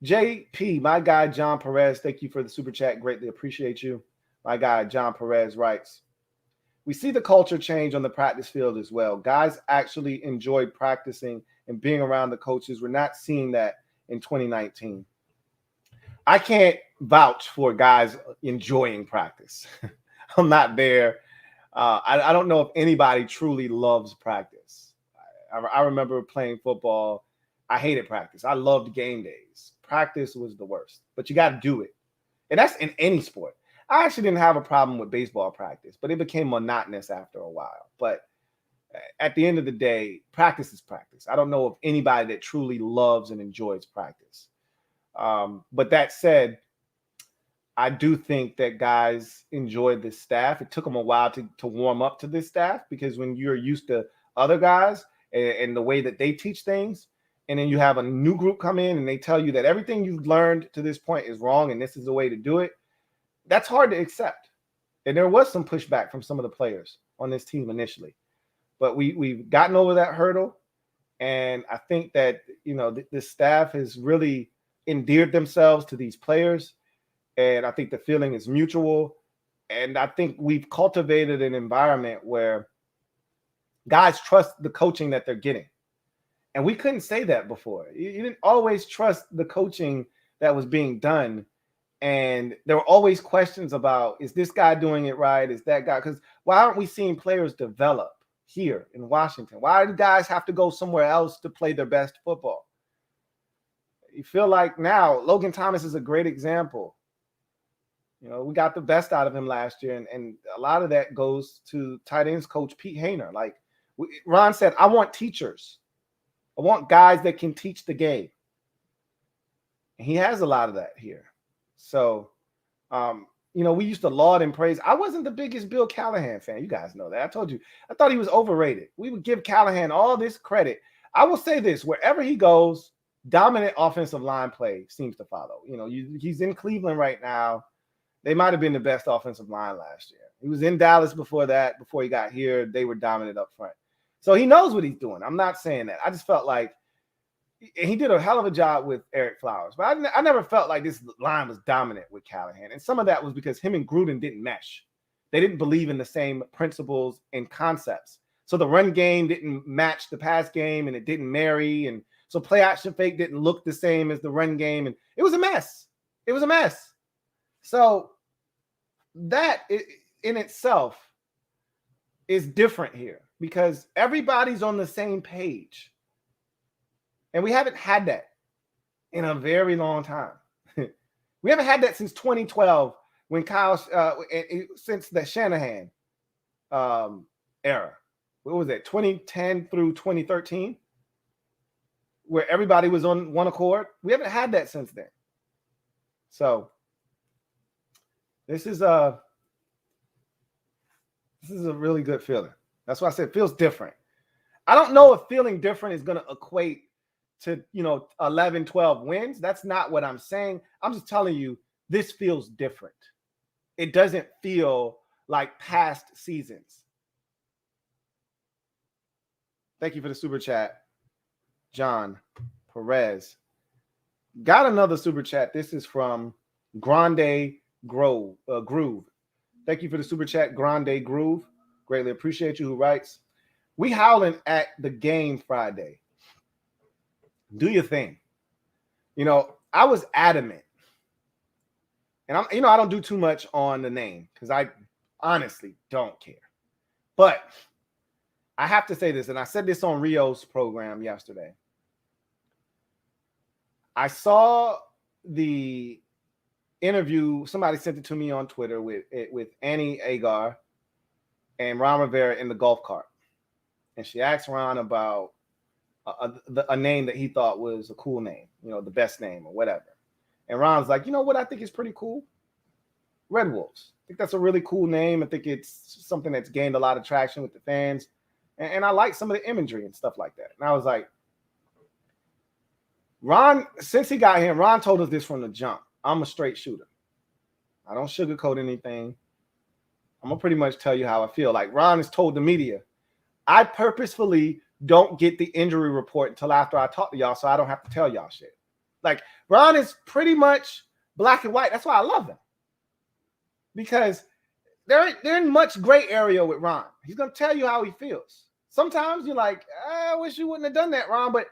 JP, my guy, John Perez, thank you for the super chat. Greatly appreciate you. My guy, John Perez, writes, we see the culture change on the practice field as well. Guys actually enjoyed practicing and being around the coaches. We're not seeing that in 2019. I can't vouch for guys enjoying practice. I'm not there. I don't know if anybody truly loves practice. I remember playing football. I hated practice. I loved game days. Practice was the worst, but you got to do it. And that's in any sport. I actually didn't have a problem with baseball practice, but it became monotonous after a while. But at the end of the day, practice is practice. I don't know of anybody that truly loves and enjoys practice. But that said, I do think that guys enjoyed this staff. It took them a while to warm up to this staff, because when you're used to other guys and the way that they teach things, and then you have a new group come in and they tell you that everything you've learned to this point is wrong and this is the way to do it, that's hard to accept. And there was some pushback from some of the players on this team initially. But we've gotten over that hurdle. And I think that, the staff has really endeared themselves to these players. And I think the feeling is mutual. And I think we've cultivated an environment where guys trust the coaching that they're getting. And we couldn't say that before. You didn't always trust the coaching that was being done. And there were always questions about, is this guy doing it right? Is that guy? Because why aren't we seeing players develop? here in Washington? Why do guys have to go somewhere else to play their best football? You feel like now Logan Thomas is a great example. You know, we got the best out of him last year, and a lot of that goes to tight ends coach Pete Hainer. Like Ron said, I want teachers. I want guys that can teach the game. And he has a lot of that here. So, you know, we used to laud and praise. I wasn't the biggest Bill Callahan fan. You guys know that. I told you. I thought he was overrated. We would give Callahan all this credit. I will say this, wherever he goes, dominant offensive line play seems to follow. You know, he's in Cleveland right now. They might have been the best offensive line last year. He was in Dallas before that. Before he got here, they were dominant up front. So he knows what he's doing. I'm not saying that. I just felt like he did a hell of a job with Eric Flowers. But I never felt like this line was dominant with Callahan. And some of that was because him and Gruden didn't mesh. They didn't believe in the same principles and concepts. So the run game didn't match the pass game, and it didn't marry. And so play action fake didn't look the same as the run game. And it was a mess. It was a mess. So that in itself is different here because everybody's on the same page. And we haven't had that in a very long time. We haven't had that since 2012 when since the Shanahan era. What was that, 2010 through 2013? Where everybody was on one accord. We haven't had that since then. So this is a really good feeling. That's why I said it feels different. I don't know if feeling different is going to equate to, 11, 12 wins. That's not what I'm saying. I'm just telling you, this feels different. It doesn't feel like past seasons. Thank you for the super chat, John Perez. Got another super chat. This is from Grande Groove. Thank you for the super chat, Grande Groove. Greatly appreciate you. Who writes, we howling at the game Friday. Do your thing. I was adamant. And I don't do too much on the name because I honestly don't care. But I have to say this, and I said this on Rio's program yesterday. I saw the interview, somebody sent it to me on Twitter with Annie Agar and Ron Rivera in the golf cart. And she asked Ron about a name that he thought was a cool name, the best name or whatever. And Ron's like, what I think is pretty cool? Red Wolves. I think that's a really cool name. I think it's something that's gained a lot of traction with the fans. And I like some of the imagery and stuff like that. And I was like, Ron, since he got here, Ron told us this from the jump. I'm a straight shooter. I don't sugarcoat anything. I'm going to pretty much tell you how I feel. Like Ron has told the media, I purposefully don't get the injury report until after I talk to y'all so I don't have to tell y'all shit. Like Ron is pretty much black and white. That's why I love him. Because they're in much gray area with Ron. He's going to tell you how he feels. Sometimes you're like, I wish you wouldn't have done that, Ron. But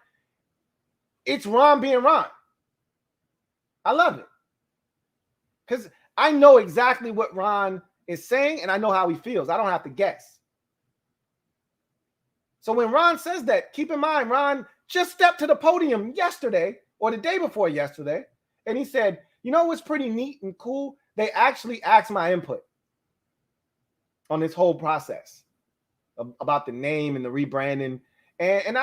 it's Ron being Ron. I love it. Because I know exactly what Ron is saying, and I know how he feels. I don't have to guess. So when Ron says that, keep in mind, Ron just stepped to the podium yesterday or the day before yesterday, and he said, what's pretty neat and cool? They actually asked my input on this whole process about the name and the rebranding. And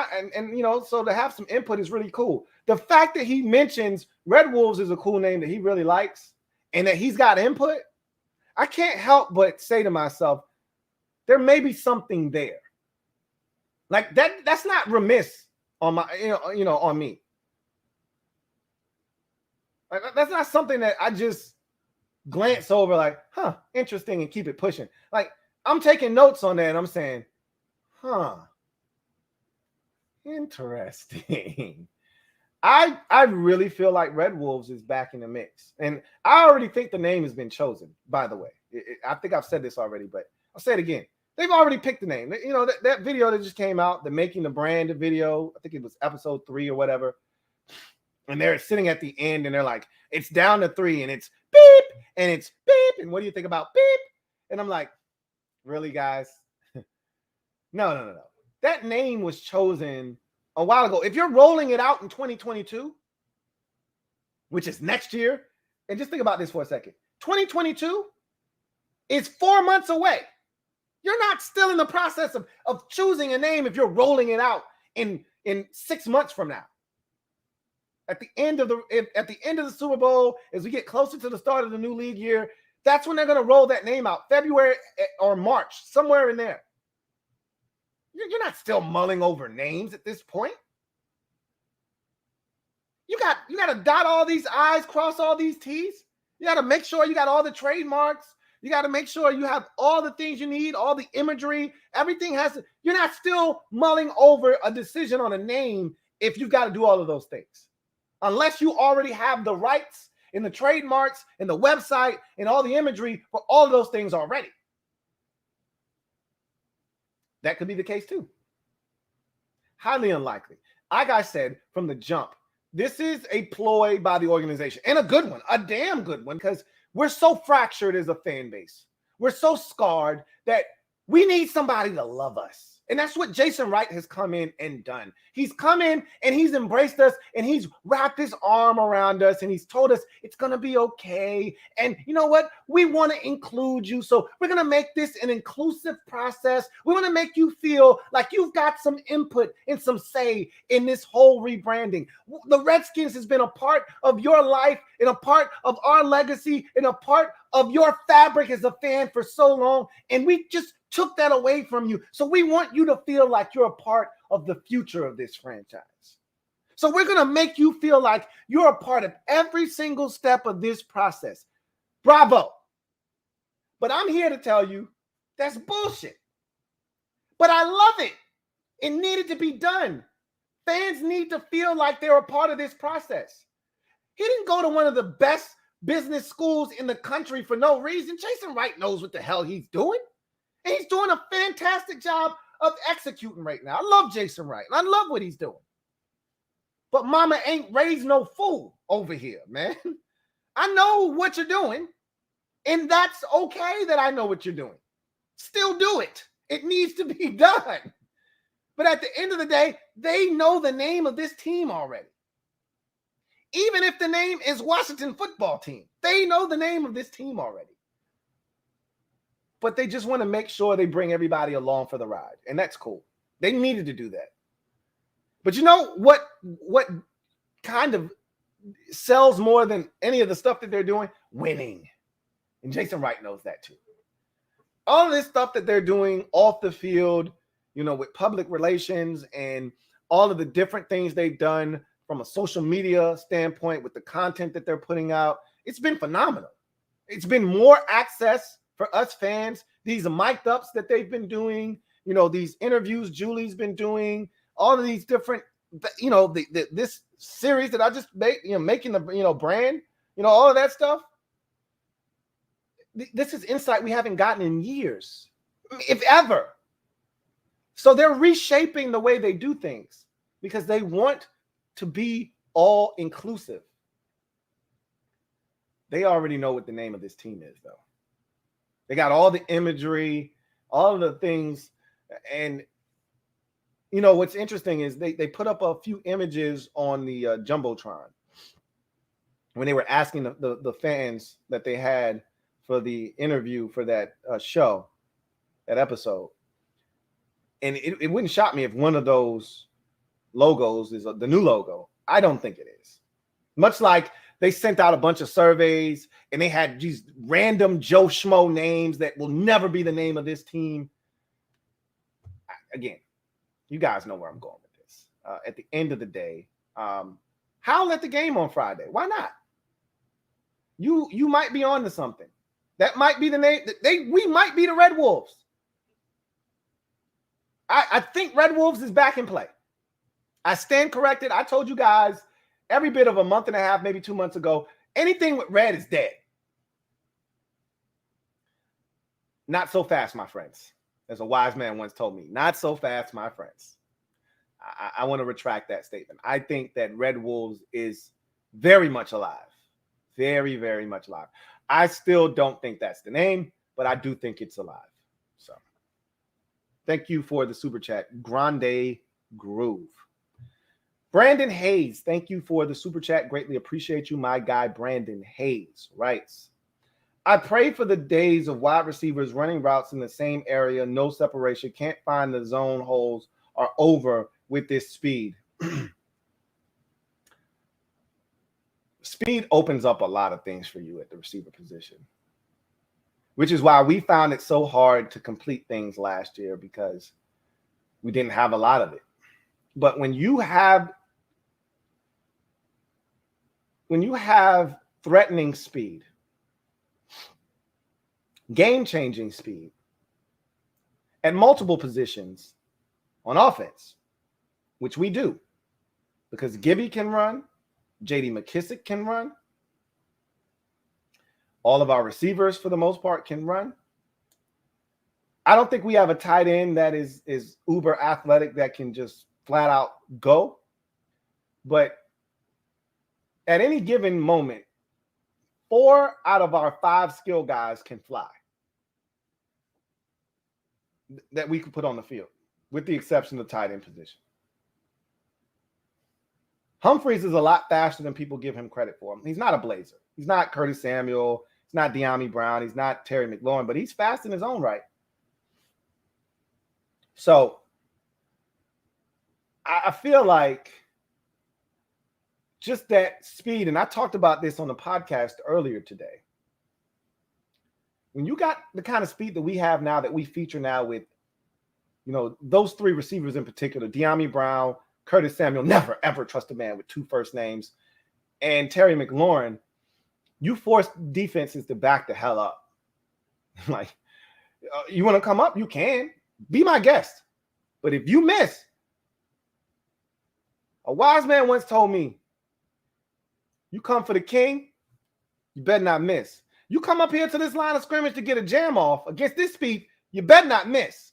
so to have some input is really cool. The fact that he mentions Red Wolves is a cool name that he really likes and that he's got input, I can't help but say to myself, there may be something there. Like that's not remiss on my, on me. Like, that's not something that I just glance over like, interesting, and keep it pushing. Like I'm taking notes on that and I'm saying, interesting. I really feel like Red Wolves is back in the mix. And I already think the name has been chosen, by the way. I think I've said this already, but I'll say it again. They've already picked the name. That video that just came out, the Making the Brand video, I think it was episode 3 or whatever. And they're sitting at the end and they're like, it's down to 3 and it's beep and it's beep. And what do you think about beep? And I'm like, really, guys? No. That name was chosen a while ago. If you're rolling it out in 2022, which is next year, and just think about this for a second. 2022 is 4 months away. You're not still in the process of choosing a name if you're rolling it out in 6 months from now. At the end of the Super Bowl, as we get closer to the start of the new league year, that's when they're going to roll that name out, February or March, somewhere in there. You're not still mulling over names at this point. You got to dot all these I's, cross all these T's. You got to make sure you got all the trademarks. You got to make sure you have all the things you need, all the imagery. Everything has to. You're not still mulling over a decision on a name if you've got to do all of those things. Unless you already have the rights and the trademarks and the website and all the imagery for all of those things already. That could be the case too. Highly unlikely. Like I said from the jump, this is a ploy by the organization, and a good one, a damn good one, because we're so fractured as a fan base. We're so scarred that we need somebody to love us. And that's what Jason Wright has come in and done. He's come in and he's embraced us and he's wrapped his arm around us and he's told us it's going to be okay. And you know what? We want to include you. So we're going to make this an inclusive process. We want to make you feel like you've got some input and some say in this whole rebranding. The Redskins has been a part of your life and a part of our legacy and a part of your fabric as a fan for so long. And we just took that away from you. So we want you to feel like you're a part of the future of this franchise. So we're going to make you feel like you're a part of every single step of this process. Bravo. But I'm here to tell you that's bullshit. But I love it. It needed to be done. Fans need to feel like they're a part of this process. He didn't go to one of the best business schools in the country for no reason. Jason Wright knows what the hell he's doing. And he's doing a fantastic job of executing right now. I love Jason Wright. I love what he's doing. But mama ain't raised no fool over here, man. I know what you're doing. And that's okay that I know what you're doing. Still do it. It needs to be done. But at the end of the day, they know the name of this team already. Even if the name is Washington Football Team, they know the name of this team already. But they just want to make sure they bring everybody along for the ride. And that's cool. They needed to do that. But you know what kind of sells more than any of the stuff that they're doing? Winning. And Jason Wright knows that too. All of this stuff that they're doing off the field, you know, with public relations and all of the different things they've done from a social media standpoint with the content that they're putting out, it's been phenomenal. It's been more access for us fans, these mic'd ups that they've been doing, you know, these interviews Julie's been doing, all of these different, you know, this series that I just made, you know, making the, you know, brand, you know, all of that stuff. This is insight we haven't gotten in years, if ever. So they're reshaping the way they do things because they want to be all inclusive. They already know what the name of this team is, though. They got all the imagery, all of the things. And, you know, what's interesting is they put up a few images on the Jumbotron when they were asking the fans that they had for the interview for that show, that episode. And it wouldn't shock me if one of those logos is the new logo. I don't think it is. Much like they sent out a bunch of surveys and they had these random Joe Schmo names that will never be the name of this team. Again, you guys know where I'm going with this. At the end of the day, howl at the game on Friday. Why not? You might be on to something. That might be the name. We might be the Red Wolves. I think Red Wolves is back in play. I stand corrected. I told you guys every bit of a month and a half, maybe 2 months ago, anything with red is dead. Not so fast, my friends. As a wise man once told me, not so fast, my friends. I want to retract that statement. I think that Red Wolves is very much alive. Very, very much alive. I still don't think that's the name, but I do think it's alive. So Thank you for the super chat. Grande Groove. Brandon Hayes, thank you for the super chat. Greatly appreciate you. My guy, Brandon Hayes, writes, I pray for the days of wide receivers running routes in the same area, no separation, can't find the zone holes, are over with this speed. Speed opens up a lot of things for you at the receiver position, which is why we found it so hard to complete things last year, because we didn't have a lot of it. But when you have threatening speed, game-changing speed at multiple positions on offense, which we do, because Gibby can run, J.D. McKissic can run, all of our receivers for the most part can run. I don't think we have a tight end that is uber athletic that can just flat out go. But at any given moment, 4 out of our 5 skill guys can fly that we could put on the field, with the exception of the tight end position. Humphreys is a lot faster than people give him credit for. He's not a blazer. He's not Curtis Samuel. He's not De'Ami Brown. He's not Terry McLaurin, but he's fast in his own right. So I feel like just that speed, and I talked about this on the podcast earlier today. When you got the kind of speed that we have now, that we feature now with, those 3 receivers in particular, De'Ami Brown, Curtis Samuel, never, ever trust a man with 2 first names, and Terry McLaurin, you force defenses to back the hell up. Like, you want to come up? You can. Be my guest. But if you miss, a wise man once told me, you come for the king, you better not miss. You come up here to this line of scrimmage to get a jam off against this speed, you better not miss.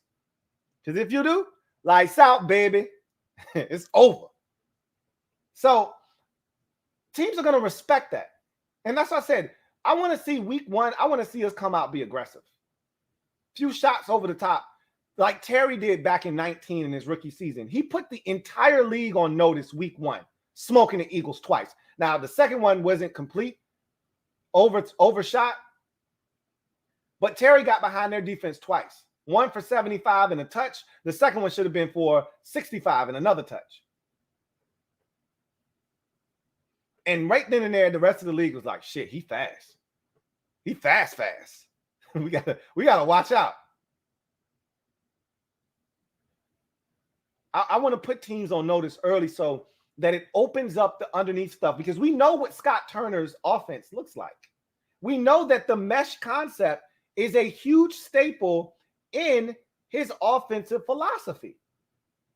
Because if you do, lights out, baby. It's over. So teams are going to respect that. And that's what I said. I want to see week 1. I want to see us come out, be aggressive. Few shots over the top, like Terry did back in 19 in his rookie season. He put the entire league on notice week 1, smoking the Eagles twice. Now, the second one wasn't complete, overshot, but Terry got behind their defense twice. One for 75 and a touch. The second one should have been for 65 and another touch. And right then and there, the rest of the league was like, shit, he fast. He fast. we gotta watch out. I want to put teams on notice early so that it opens up the underneath stuff, because we know what Scott Turner's offense looks like. We know that the mesh concept is a huge staple in his offensive philosophy.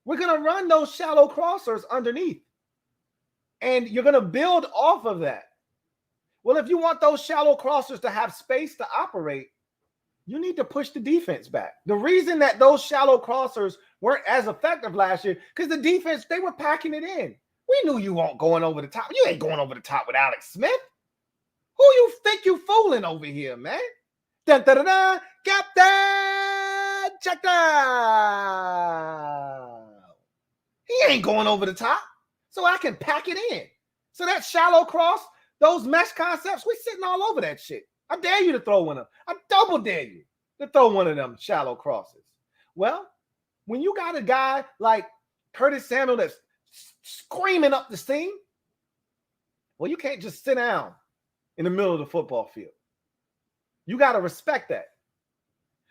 We're going to run those shallow crossers underneath, and you're going to build off of that. Well, if you want those shallow crossers to have space to operate, you need to push the defense back. The reason that those shallow crossers weren't as effective last year, because the defense, they were packing it in. We knew you weren't going over the top. You ain't going over the top with Alex Smith. Who you think you fooling over here, man? Dun, dun, dun, dun. Captain, check out. He ain't going over the top, so I can pack it in. So that shallow cross, those mesh concepts, we sitting all over that shit. I dare you to throw one of them. I double dare you to throw one of them shallow crosses. Well, when you got a guy like Curtis Samuel that's screaming up the seam, well, you can't just sit down in the middle of the football field. You got to respect that.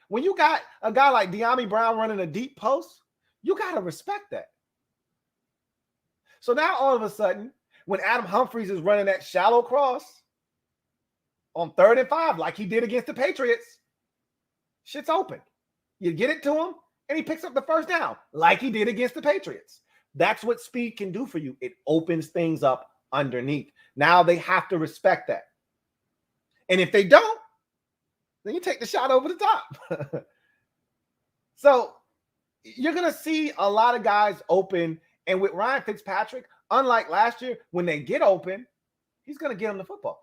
When you got a guy like De'Ami Brown running a deep post, you got to respect that. So now all of a sudden, when Adam Humphries is running that shallow cross on 3rd and 5, like he did against the Patriots, shit's open. You get it to him, and he picks up the first down, like he did against the Patriots. That's what speed can do for you. It opens things up underneath. Now they have to respect that. And if they don't, then you take the shot over the top. So you're going to see a lot of guys open. And with Ryan Fitzpatrick, unlike last year, when they get open, he's going to get them the football.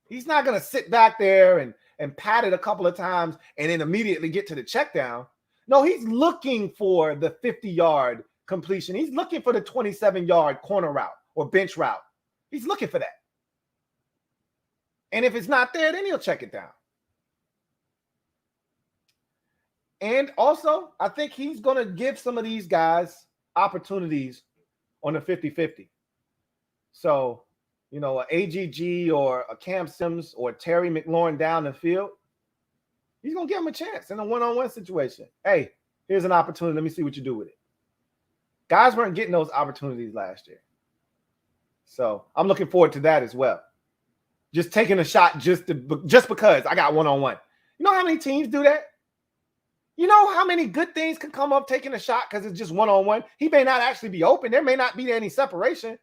He's not going to sit back there and pat it a couple of times and then immediately get to the check down. No, he's looking for the 50-yard completion. He's looking for the 27-yard corner route or bench route. He's looking for that. And if it's not there, then he'll check it down. And also, I think he's going to give some of these guys opportunities on the 50-50. So, you know, an AGG or a Cam Sims or Terry McLaurin down the field, he's going to give him a chance in a one-on-one situation. Hey, here's an opportunity. Let me see what you do with it. Guys weren't getting those opportunities last year. So I'm looking forward to that as well. Just taking a shot just because I got one-on-one. You know how many teams do that? You know how many good things can come up taking a shot because it's just one-on-one? He may not actually be open. There may not be any separation.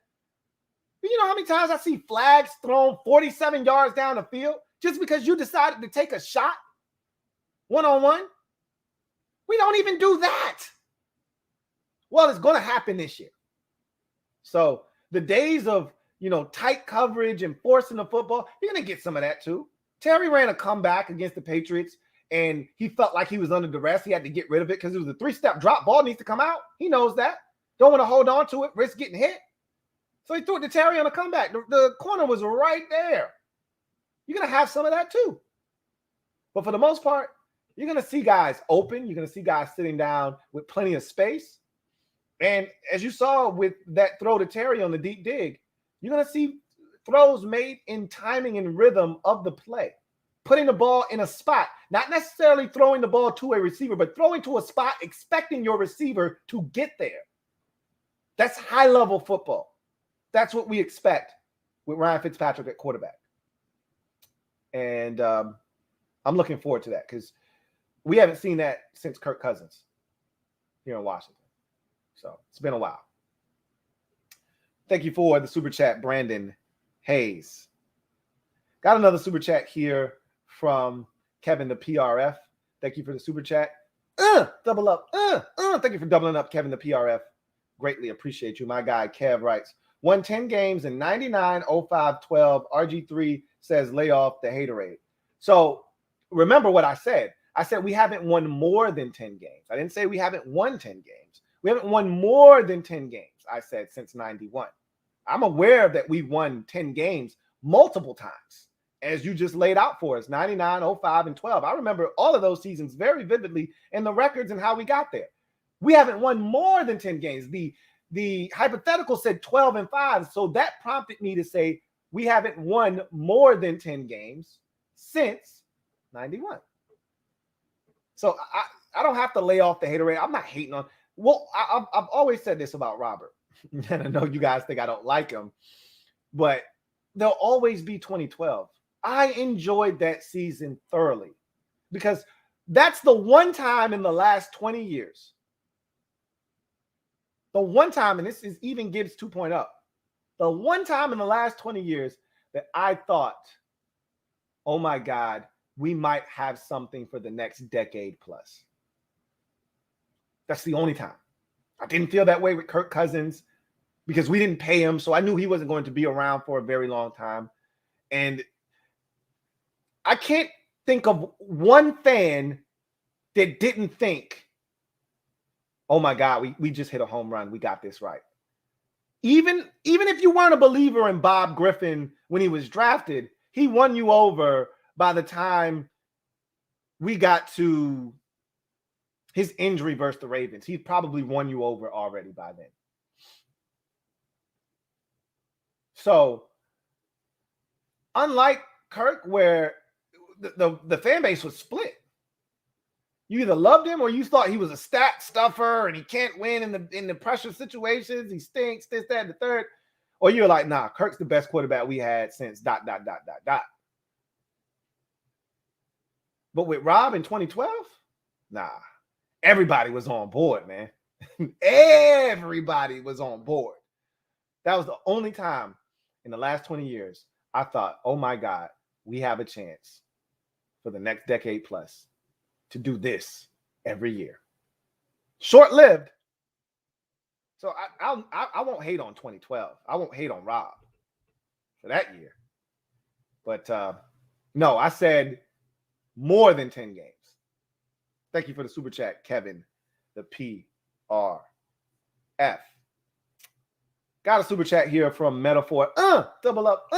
But you know how many times I see flags thrown 47 yards down the field just because you decided to take a shot one-on-one? We don't even do that. Well, it's going to happen this year. So the days of, you know, tight coverage and forcing the football, you're going to get some of that too. Terry ran a comeback against the Patriots, and he felt like he was under duress. He had to get rid of it because it was a 3-step drop. Ball needs to come out. He knows that. Don't want to hold on to it, risk getting hit. So he threw it to Terry on a comeback. The corner was right there. You're going to have some of that too. But for the most part, you're going to see guys open. You're going to see guys sitting down with plenty of space. And as you saw with that throw to Terry on the deep dig, you're going to see throws made in timing and rhythm of the play. Putting the ball in a spot, not necessarily throwing the ball to a receiver, but throwing to a spot, expecting your receiver to get there. That's high-level football. That's what we expect with Ryan Fitzpatrick at quarterback. And I'm looking forward to that because we haven't seen that since Kirk Cousins here in Washington. So it's been a while. Thank you for the super chat, Brandon Hayes. Got another super chat here from Kevin the PRF. Thank you for the super chat. Double up. Thank you for doubling up, Kevin the PRF. Greatly appreciate you. My guy Kev writes, won 10 games in 99, 05, 12. RG3 says lay off the haterade. So remember what I said. I said we haven't won more than 10 games. I didn't say we haven't won 10 games. We haven't won more than 10 games, I said, since 91. I'm aware that we've won 10 games multiple times, as you just laid out for us, 99, 05, and 12. I remember all of those seasons very vividly and the records and how we got there. We haven't won more than 10 games. The hypothetical said 12 and 5, so that prompted me to say we haven't won more than 10 games since 91. So I don't have to lay off the haterade. I'm not hating on. Well, I've always said this about Robert, and I know you guys think I don't like him, but there'll always be 2012. I enjoyed that season thoroughly because that's the one time in the last 20 years, the one time, and this is even Gibbs 2.0, the one time in the last 20 years that I thought, oh my God, we might have something for the next decade plus. That's the only time. I didn't feel that way with Kirk Cousins because we didn't pay him, so I knew he wasn't going to be around for a very long time. And I can't think of one fan that didn't think, oh my God, we just hit a home run. We got this right. Even if you weren't a believer in Bob Griffin when he was drafted, he won you over by the time we got to his injury versus the Ravens. He probably won you over already by then. So, unlike Kirk, where the fan base was split, you either loved him or you thought he was a stat stuffer and he can't win in the pressure situations. He stinks, this, that, and the third. Or you're like, nah, Kirk's the best quarterback we had since ... But with Rob in 2012, nah. Everybody was on board, man. Everybody was on board. That was the only time in the last 20 years I thought, oh my God, we have a chance for the next decade plus to do this every year. Short-lived. So I won't hate on 2012. I won't hate on Rob for that year. But no, I said more than 10 games. Thank you for the super chat, Kevin, the PRF. Got a super chat here from Metaphor. Double up.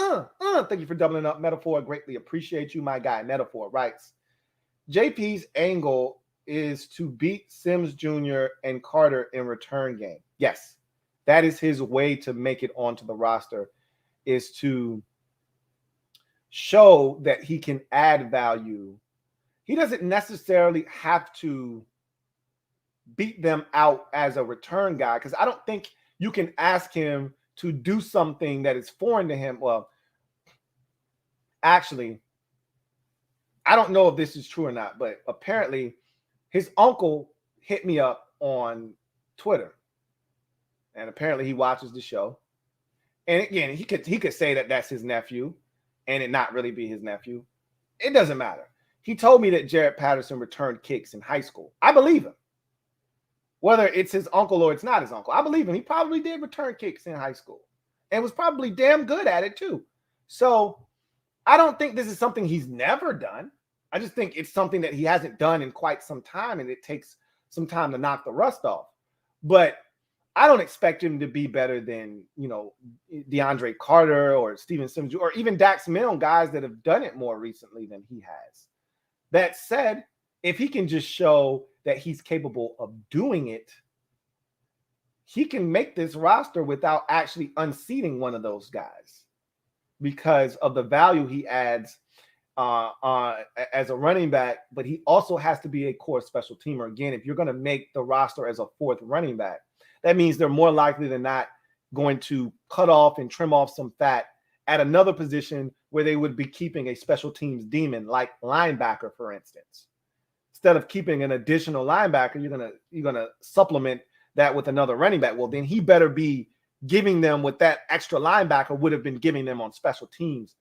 Thank you for doubling up, Metaphor. Greatly appreciate you, my guy. Metaphor writes, JP's angle is to beat Sims Jr. and Carter in return game. Yes, that is his way to make it onto the roster, is to show that he can add value. He doesn't necessarily have to beat them out as a return guy, because I don't think you can ask him to do something that is foreign to him. Well, actually, I don't know if this is true or not, but apparently his uncle hit me up on Twitter, and apparently he watches the show. And again, he could say that that's his nephew and it not really be his nephew. It doesn't matter. He told me that Jaret Patterson returned kicks in high school. I believe him. Whether it's his uncle or it's not his uncle, I believe him. He probably did return kicks in high school and was probably damn good at it too. So I don't think this is something he's never done. I just think it's something that he hasn't done in quite some time, and it takes some time to knock the rust off. But I don't expect him to be better than, DeAndre Carter or Steven Sims or even Dax Milne, guys that have done it more recently than he has. That said, if he can just show that he's capable of doing it, he can make this roster without actually unseating one of those guys because of the value he adds as a running back. But he also has to be a core special teamer. Again, if you're going to make the roster as a fourth running back, that means they're more likely than not going to cut off and trim off some fat at another position where they would be keeping a special teams demon, like linebacker, for instance. Instead of keeping an additional linebacker, you're gonna supplement that with another running back. Well, then he better be giving them what that extra linebacker would have been giving them on special teams,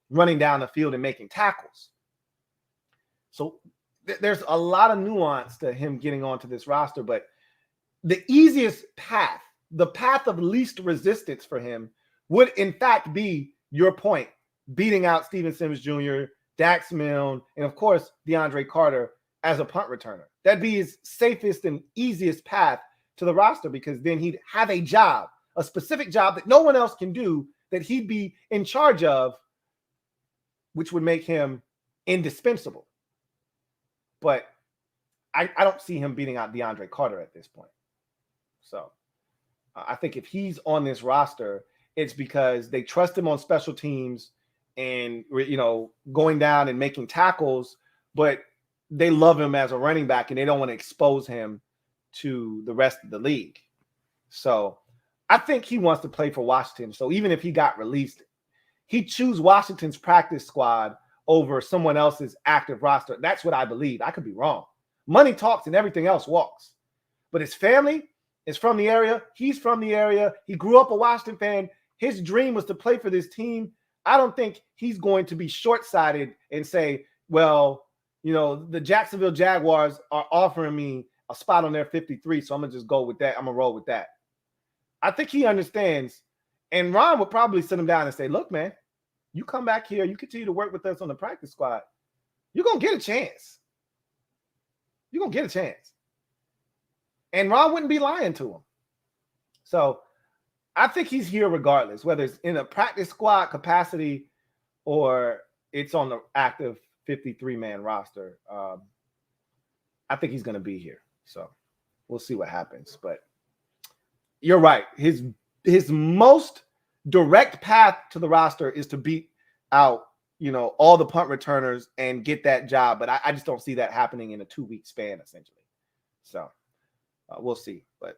running down the field and making tackles. So there's a lot of nuance to him getting onto this roster, but the easiest path, the path of least resistance for him would in fact be your point, beating out Steven Sims Jr., Dax Milne, and of course, DeAndre Carter as a punt returner. That'd be his safest and easiest path to the roster, because then he'd have a job, a specific job that no one else can do, that he'd be in charge of, which would make him indispensable. But I don't see him beating out DeAndre Carter at this point. So I think if he's on this roster, it's because they trust him on special teams and, going down and making tackles, but they love him as a running back and they don't want to expose him to the rest of the league. So I think he wants to play for Washington. So even if he got released, he'd choose Washington's practice squad over someone else's active roster. That's what I believe. I could be wrong. Money talks and everything else walks. But his family is from the area. He's from the area. He grew up a Washington fan. His dream was to play for this team. I don't think he's going to be short-sighted and say, well, the Jacksonville Jaguars are offering me a spot on their 53, so I'm going to just go with that. I'm going to roll with that. I think he understands. And Ron would probably sit him down and say, look, man, you come back here, you continue to work with us on the practice squad, you're going to get a chance. You're going to get a chance. And Ron wouldn't be lying to him. So I think he's here regardless, whether it's in a practice squad capacity or it's on the active 53-man roster. I think he's going to be here. So we'll see what happens. But you're right. His most direct path to the roster is to beat out, all the punt returners and get that job. But I just don't see that happening in a 2-week span, essentially. So we'll see. But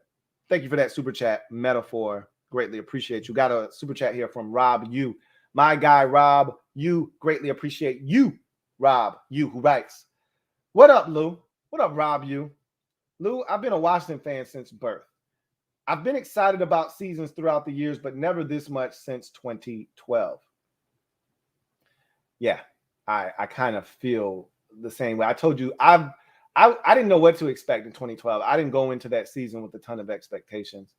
thank you for that super chat, Metaphor. Greatly appreciate you. Got a super chat here from Rob U. My guy, Rob U. Greatly appreciate you, Rob U, who writes, what up, Lou? What up, Rob U? Lou, I've been a Washington fan since birth. I've been excited about seasons throughout the years, but never this much since 2012. Yeah, I kind of feel the same way. I told you, I didn't know what to expect in 2012. I didn't go into that season with a ton of expectations.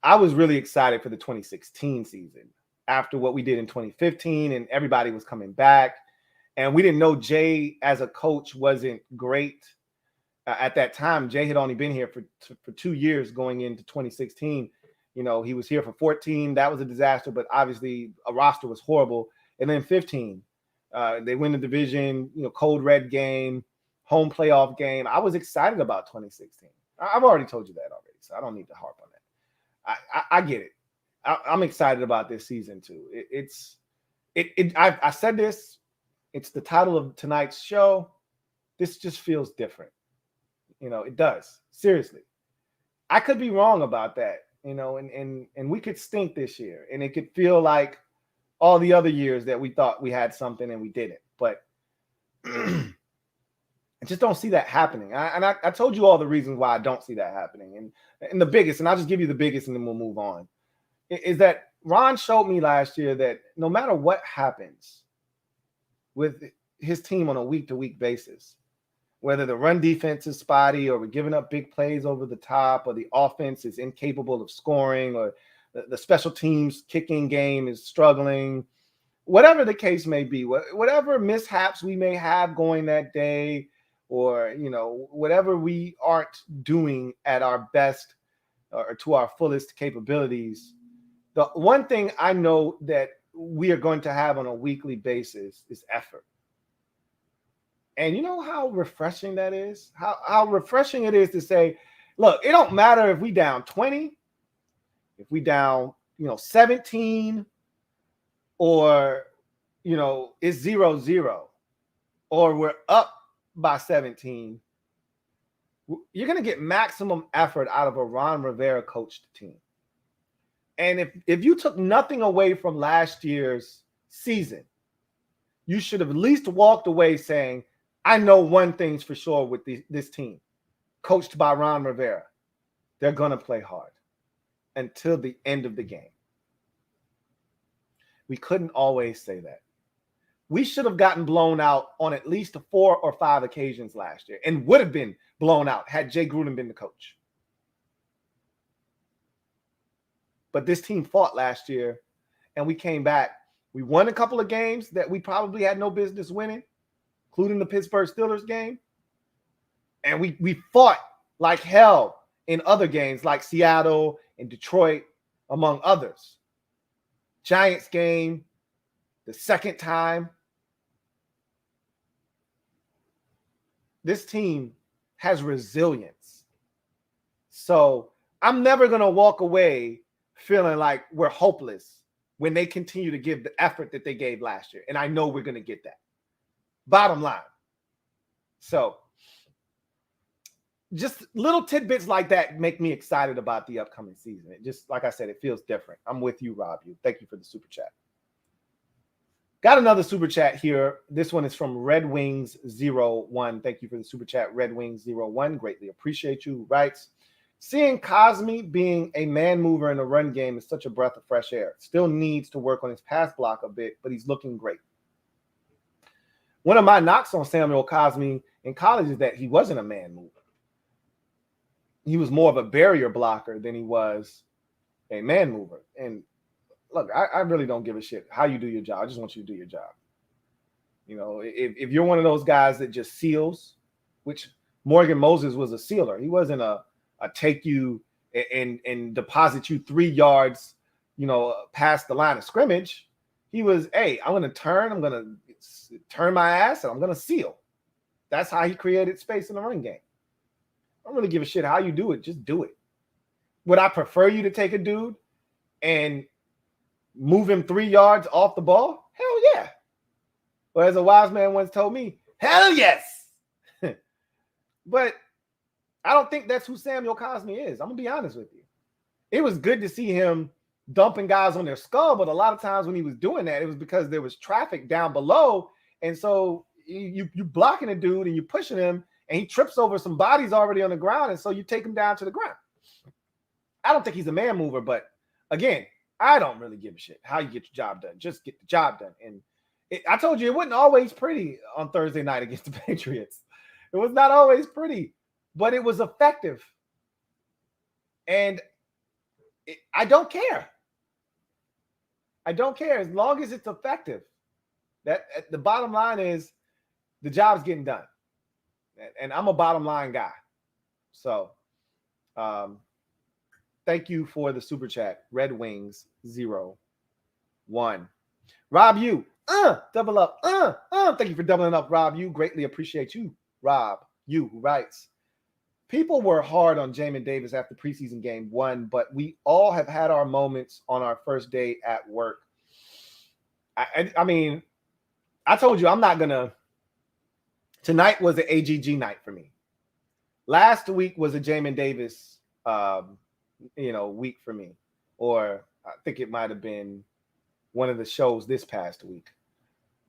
I was really excited for the 2016 season after what we did in 2015, and everybody was coming back. And we didn't know Jay as a coach wasn't great. At that time, Jay had only been here for 2 years going into 2016. You know, he was here for 14. That was a disaster, but obviously a roster was horrible. And then 15, they win the division, you know, cold red game, home playoff game. I was excited about 2016. I've already told you that already, so I don't need to harp on that. I get it. I'm excited about this season too. I said this. It's the title of tonight's show. This just feels different. You know, it does. Seriously. I could be wrong about that, you know, and we could stink this year, and it could feel like all the other years that we thought we had something and we didn't. But I just don't see that happening. I told you all the reasons why I don't see that happening. And the biggest, and I'll just give you the biggest and then we'll move on, is that Ron showed me last year that no matter what happens with his team on a week-to-week basis, whether the run defense is spotty or we're giving up big plays over the top or the offense is incapable of scoring or the special teams kicking game is struggling, whatever the case may be, whatever mishaps we may have going that day, or, you know, whatever we aren't doing at our best or to our fullest capabilities, the one thing I know that we are going to have on a weekly basis is effort. And you know how refreshing that is? How refreshing it is to say, look, it don't matter if we down 20, if we down, you know, 17, or, you know, it's 0-0, or we're up by 17. You're going to get maximum effort out of a Ron Rivera coached team. And if you took nothing away from last year's season, you should have at least walked away saying, I know one thing's for sure with this team, coached by Ron Rivera. They're going to play hard until the end of the game. We couldn't always say that. We should have gotten blown out on at least 4 or 5 occasions last year, and would have been blown out had Jay Gruden been the coach. But this team fought last year, and we came back. We won a couple of games that we probably had no business winning, including the Pittsburgh Steelers game. And we fought like hell in other games like Seattle and Detroit, among others. Giants game, the second time. This team has resilience. So I'm never going to walk away feeling like we're hopeless when they continue to give the effort that they gave last year. And I know we're going to get that. Bottom line. So just little tidbits like that make me excited about the upcoming season. It just, like I said, it feels different. I'm with you, Rob. Thank you for the super chat. Got another super chat here. This one is from Red Wings 01. Thank you for the super chat, Red Wings 01. Greatly appreciate you. Who writes, seeing Cosme being a man mover in the run game is such a breath of fresh air. Still needs to work on his pass block a bit, but he's looking great. One of my knocks on Samuel Cosme in college is that he wasn't a man mover. He was more of a barrier blocker than he was a man mover. And look, I really don't give a shit how you do your job. I just want you to do your job. You know, if you're one of those guys that just seals, which Morgan Moses was a sealer. He wasn't a take you and deposit you 3 yards, you know, past the line of scrimmage. He was, hey, I'm going to turn my ass and I'm going to seal. That's how he created space in the run game. I don't really give a shit how you do it. Just do it. Would I prefer you to take a dude and move him 3 yards off the ball? Hell yeah. But as a wise man once told me, hell yes. But I don't think that's who Samuel Cosme is. I'm going to be honest with you. It was good to see him dumping guys on their skull, but a lot of times when he was doing that, it was because there was traffic down below. And so you blocking a dude and you pushing him, and he trips over some bodies already on the ground, and so you take him down to the ground. I don't think he's a man mover, but again, I don't really give a shit how you get your job done. Just get the job done. And I told you it wasn't always pretty on Thursday night against the Patriots. It was not always pretty, but it was effective. And I don't care. I don't care as long as it's effective. That the bottom line is the job's getting done. And I'm a bottom line guy. So thank you for the super chat. Red Wings 01. Rob U. Double up. Thank you for doubling up, Rob U. Greatly appreciate you, Rob U, who writes, people were hard on Jamin Davis after preseason game 1, but we all have had our moments on our first day at work. I mean, I told you I'm not going to. Tonight was an AGG night for me. Last week was a Jamin Davis, week for me. Or I think it might have been one of the shows this past week.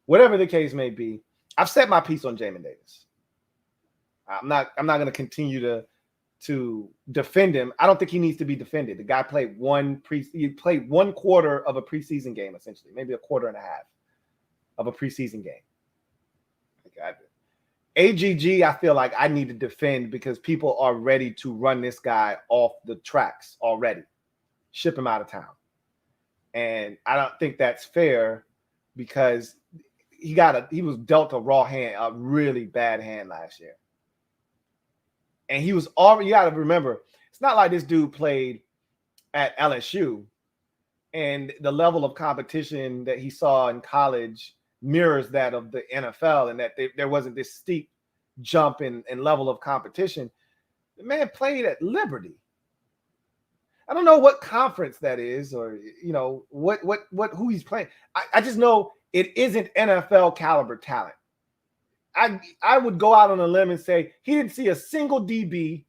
Whatever the case may be, I've set my piece on Jamin Davis. I'm not going to continue to defend him. I don't think he needs to be defended. The guy played one quarter of a preseason game, essentially, maybe a quarter and a half of a preseason game. AGG, I feel like I need to defend because people are ready to run this guy off the tracks already, ship him out of town. And I don't think that's fair because he was dealt a raw hand, a really bad hand last year. And he was already, you got to remember, it's not like this dude played at LSU and the level of competition that he saw in college mirrors that of the NFL, and that there wasn't this steep jump in level of competition. The man played at Liberty. I don't know what conference that is, or who he's playing. I just know it isn't NFL caliber talent. I would go out on a limb and say he didn't see a single DB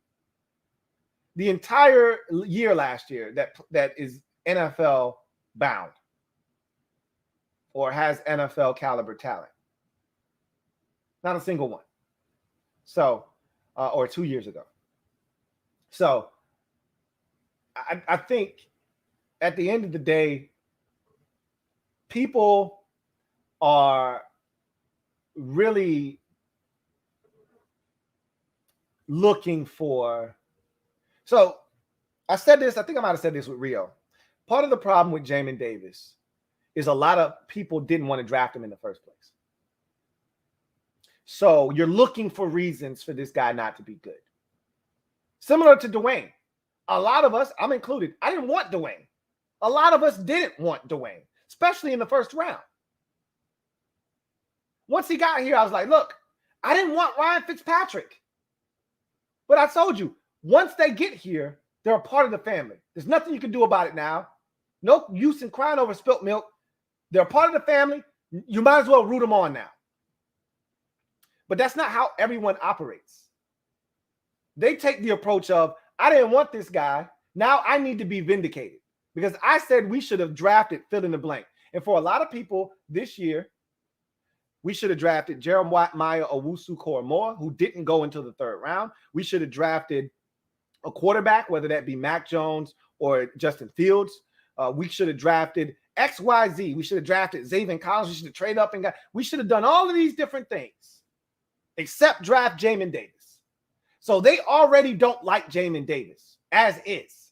the entire year last year that is NFL bound or has NFL caliber talent. Not a single one. So, or 2 years ago. So, I think at the end of the day, people are really looking for. So, I said this, I think I might have said this with Rio. Part of the problem with Jamin Davis is a lot of people didn't want to draft him in the first place. So you're looking for reasons for this guy not to be good. Similar to Dwayne. A lot of us, I'm included, I didn't want Dwayne. A lot of us didn't want Dwayne, especially in the first round. Once he got here, I was like, look, I didn't want Ryan Fitzpatrick. But I told you, once they get here, they're a part of the family. There's nothing you can do about it now. No use in crying over spilt milk. They're a part of the family. You might as well root them on now. But that's not how everyone operates. They take the approach of, I didn't want this guy. Now I need to be vindicated because I said we should have drafted fill in the blank. And for a lot of people this year, we should have drafted Jeremiah Owusu-Koramoah, who didn't go into the third round. We should have drafted a quarterback, whether that be Mac Jones or Justin Fields. We should have drafted XYZ. We should have drafted Xavier Collins. We should have traded up and we should have done all of these different things except draft Jamin Davis. So they already don't like Jamin Davis as is.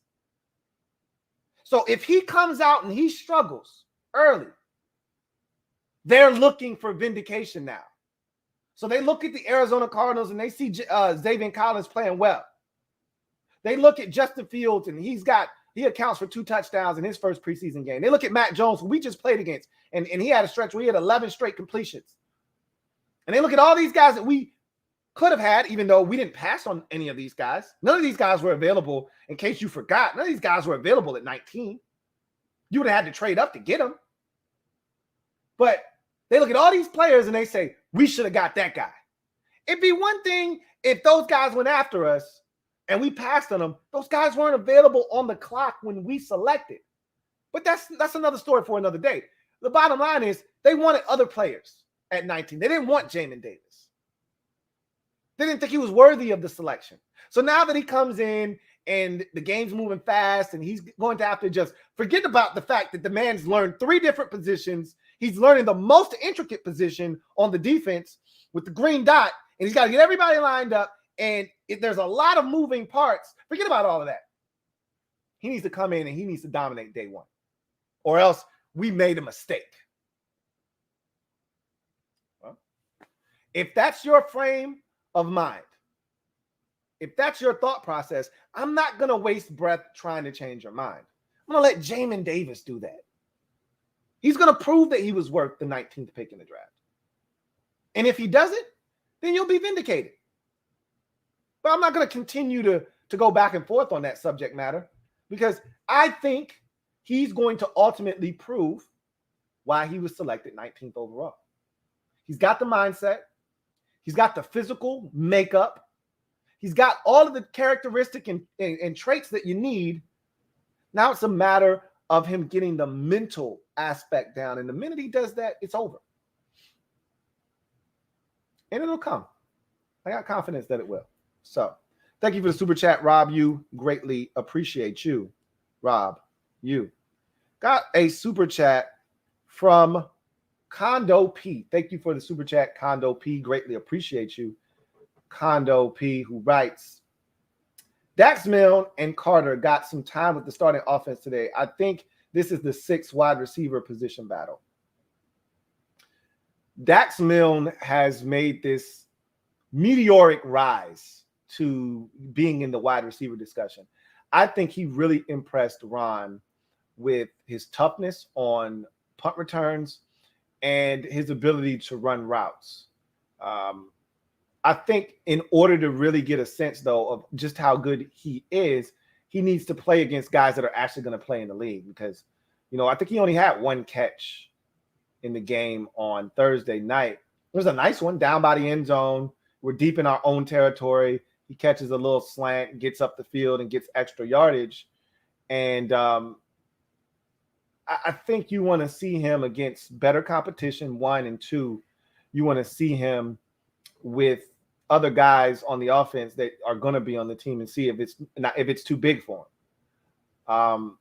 So if he comes out and he struggles early, they're looking for vindication now. So they look at the Arizona Cardinals and they see Xavier Collins playing well. They look at Justin Fields and he accounts for 2 touchdowns in his first preseason game. They look at Mac Jones, who we just played against, and he had a stretch where he had 11 straight completions. And they look at all these guys that we could have had, even though we didn't pass on any of these guys. None of these guys were available, in case you forgot. None of these guys were available at 19. You would have had to trade up to get them. But they look at all these players and they say, we should have got that guy. It'd be one thing if those guys went after us and we passed on them. Those guys weren't available on the clock when we selected. But that's another story for another day. The bottom line is they wanted other players at 19. They didn't want Jamin Davis. They didn't think he was worthy of the selection. So now that he comes in and the game's moving fast and he's going to have to just forget about the fact that the man's learned 3 different positions. He's learning the most intricate position on the defense with the green dot, and he's got to get everybody lined up. And if there's a lot of moving parts, forget about all of that. He needs to come in and he needs to dominate day one, or else we made a mistake. Well, if that's your frame of mind. If that's your thought process, I'm not going to waste breath trying to change your mind. I'm going to let Jamin Davis do that. He's going to prove that he was worth the 19th pick in the draft. And if he doesn't, then you'll be vindicated. But I'm not going to continue to go back and forth on that subject matter because I think he's going to ultimately prove why he was selected 19th overall. He's got the mindset. He's got the physical makeup. He's got all of the characteristic and traits that you need. Now it's a matter of him getting the mental aspect down. And the minute he does that, it's over. And it'll come. I got confidence that it will. So thank you for the super chat, Rob. You greatly appreciate you. Rob, you got a super chat from Condo P. Thank you for the super chat, Condo P. Greatly appreciate you. Condo P, who writes, Dax Milne and Carter got some time with the starting offense today. I think this is the 6th wide receiver position battle. Dax Milne has made this meteoric rise to being in the wide receiver discussion. I think he really impressed Ron with his toughness on punt returns and his ability to run routes. I think in order to really get a sense, though, of just how good he is, he needs to play against guys that are actually going to play in the league because, I think he only had one catch in the game on Thursday night. It was a nice one down by the end zone. We're deep in our own territory. He catches a little slant, gets up the field, and gets extra yardage. And I think you want to see him against better competition, 1, and 2. You want to see him with other guys on the offense that are going to be on the team and see if it's too big for him.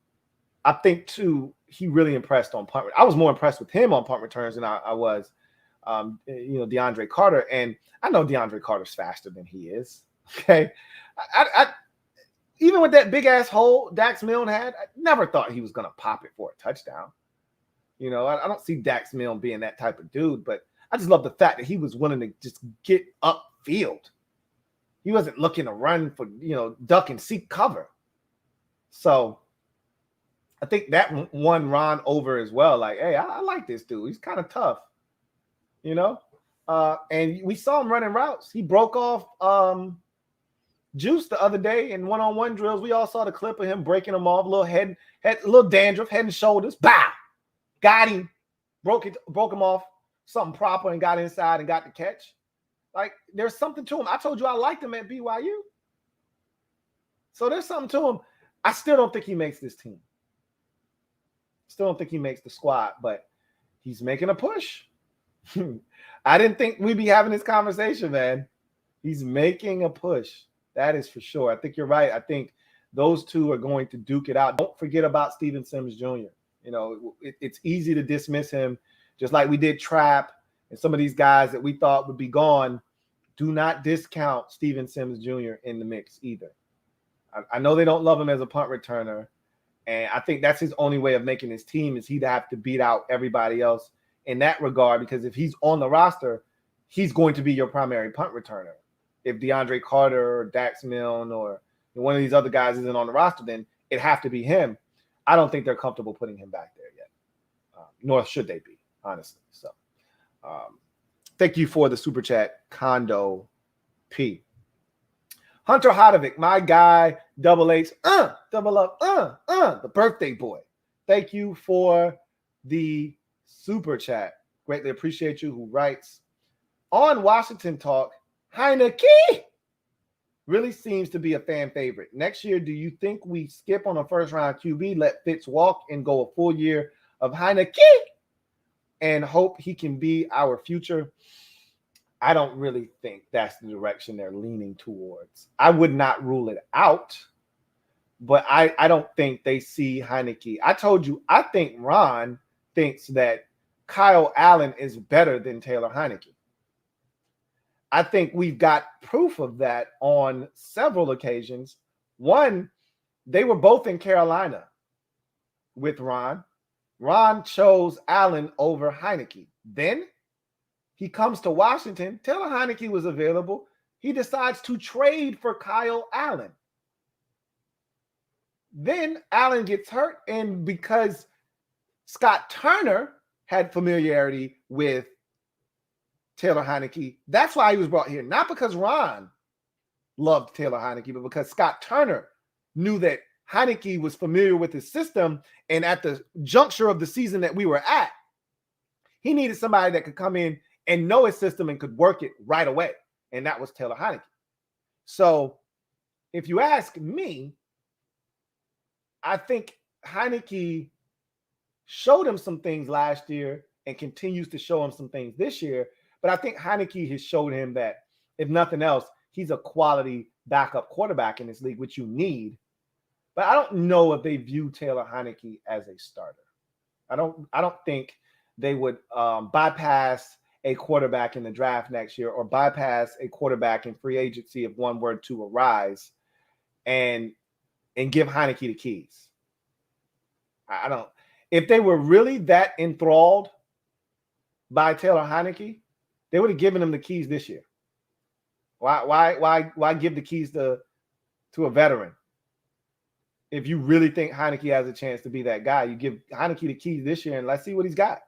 I think too, he really impressed on punt. I was more impressed with him on punt returns than I was, DeAndre Carter. And I know DeAndre Carter's faster than he is. Okay, I even with that big ass hole Dax Milne had, I never thought he was going to pop it for a touchdown. I don't see Dax Milne being that type of dude, but I just love the fact that he was willing to just get upfield. He wasn't looking to run for, duck and seek cover. So I think that won Ron over as well. Like, hey, I like this dude. He's kind of tough, and we saw him running routes. He broke off Juice the other day in one-on-one drills. We all saw the clip of him breaking him off, a little dandruff, head and shoulders. Bow! Got him. Broke him off. Something proper and got inside and got the catch. Like, there's something to him. I told you I liked him at BYU. So there's something to him. I still don't think he makes this team. Still don't think he makes the squad, but he's making a push. I didn't think we'd be having this conversation, man. He's making a push. That is for sure. I think you're right. I think those two are going to duke it out. Don't forget about Steven Sims Jr. It's easy to dismiss him, just like we did Trap and some of these guys that we thought would be gone. Do not discount Steven Sims Jr. in the mix either. I know they don't love him as a punt returner, and I think that's his only way of making his team is he'd have to beat out everybody else in that regard, because if he's on the roster, he's going to be your primary punt returner. If DeAndre Carter or Dax Milne or one of these other guys isn't on the roster, then it'd have to be him. I don't think they're comfortable putting him back there yet, nor should they be, honestly. So thank you for the super chat, Condo P. Hunter Hodovic, my guy, double H, double up, the birthday boy. Thank you for the super chat. Greatly appreciate you. Who writes, on Washington Talk, Heineke really seems to be a fan favorite. Next year, do you think we skip on a first-round QB, let Fitz walk, and go a full year of Heineke and hope he can be our future? I don't really think that's the direction they're leaning towards. I would not rule it out, but I don't think they see Heineke. I told you, I think Ron thinks that Kyle Allen is better than Taylor Heineke. I think we've got proof of that on several occasions. One, they were both in Carolina with Ron. Ron chose Allen over Heineke. Then he comes to Washington. Taylor Heineke was available. he decides to trade for Kyle Allen. Then Allen gets hurt, and because Scott Turner had familiarity with Taylor Heineke, that's why he was brought here. Not because Ron loved Taylor Heineke, but because Scott Turner knew that Heineke was familiar with his system, and at the juncture of the season that we were at, he needed somebody that could come in and know his system and could work it right away, and that was Taylor Heineke. So if you ask me, I think Heineke showed him some things last year and continues to show him some things this year, but I think Heineke has showed him that, if nothing else, he's a quality backup quarterback in this league, which you need. But I don't know if they view Taylor Heineke as a starter. I don't think they would bypass a quarterback in the draft next year or bypass a quarterback in free agency if one were to arise and give Heineke the keys. I don't. If they were really that enthralled by Taylor Heineke, they would have given him the keys this year. Why give the keys to a veteran? If you really think Heineke has a chance to be that guy, you give Heineke the keys this year and let's see what he's got.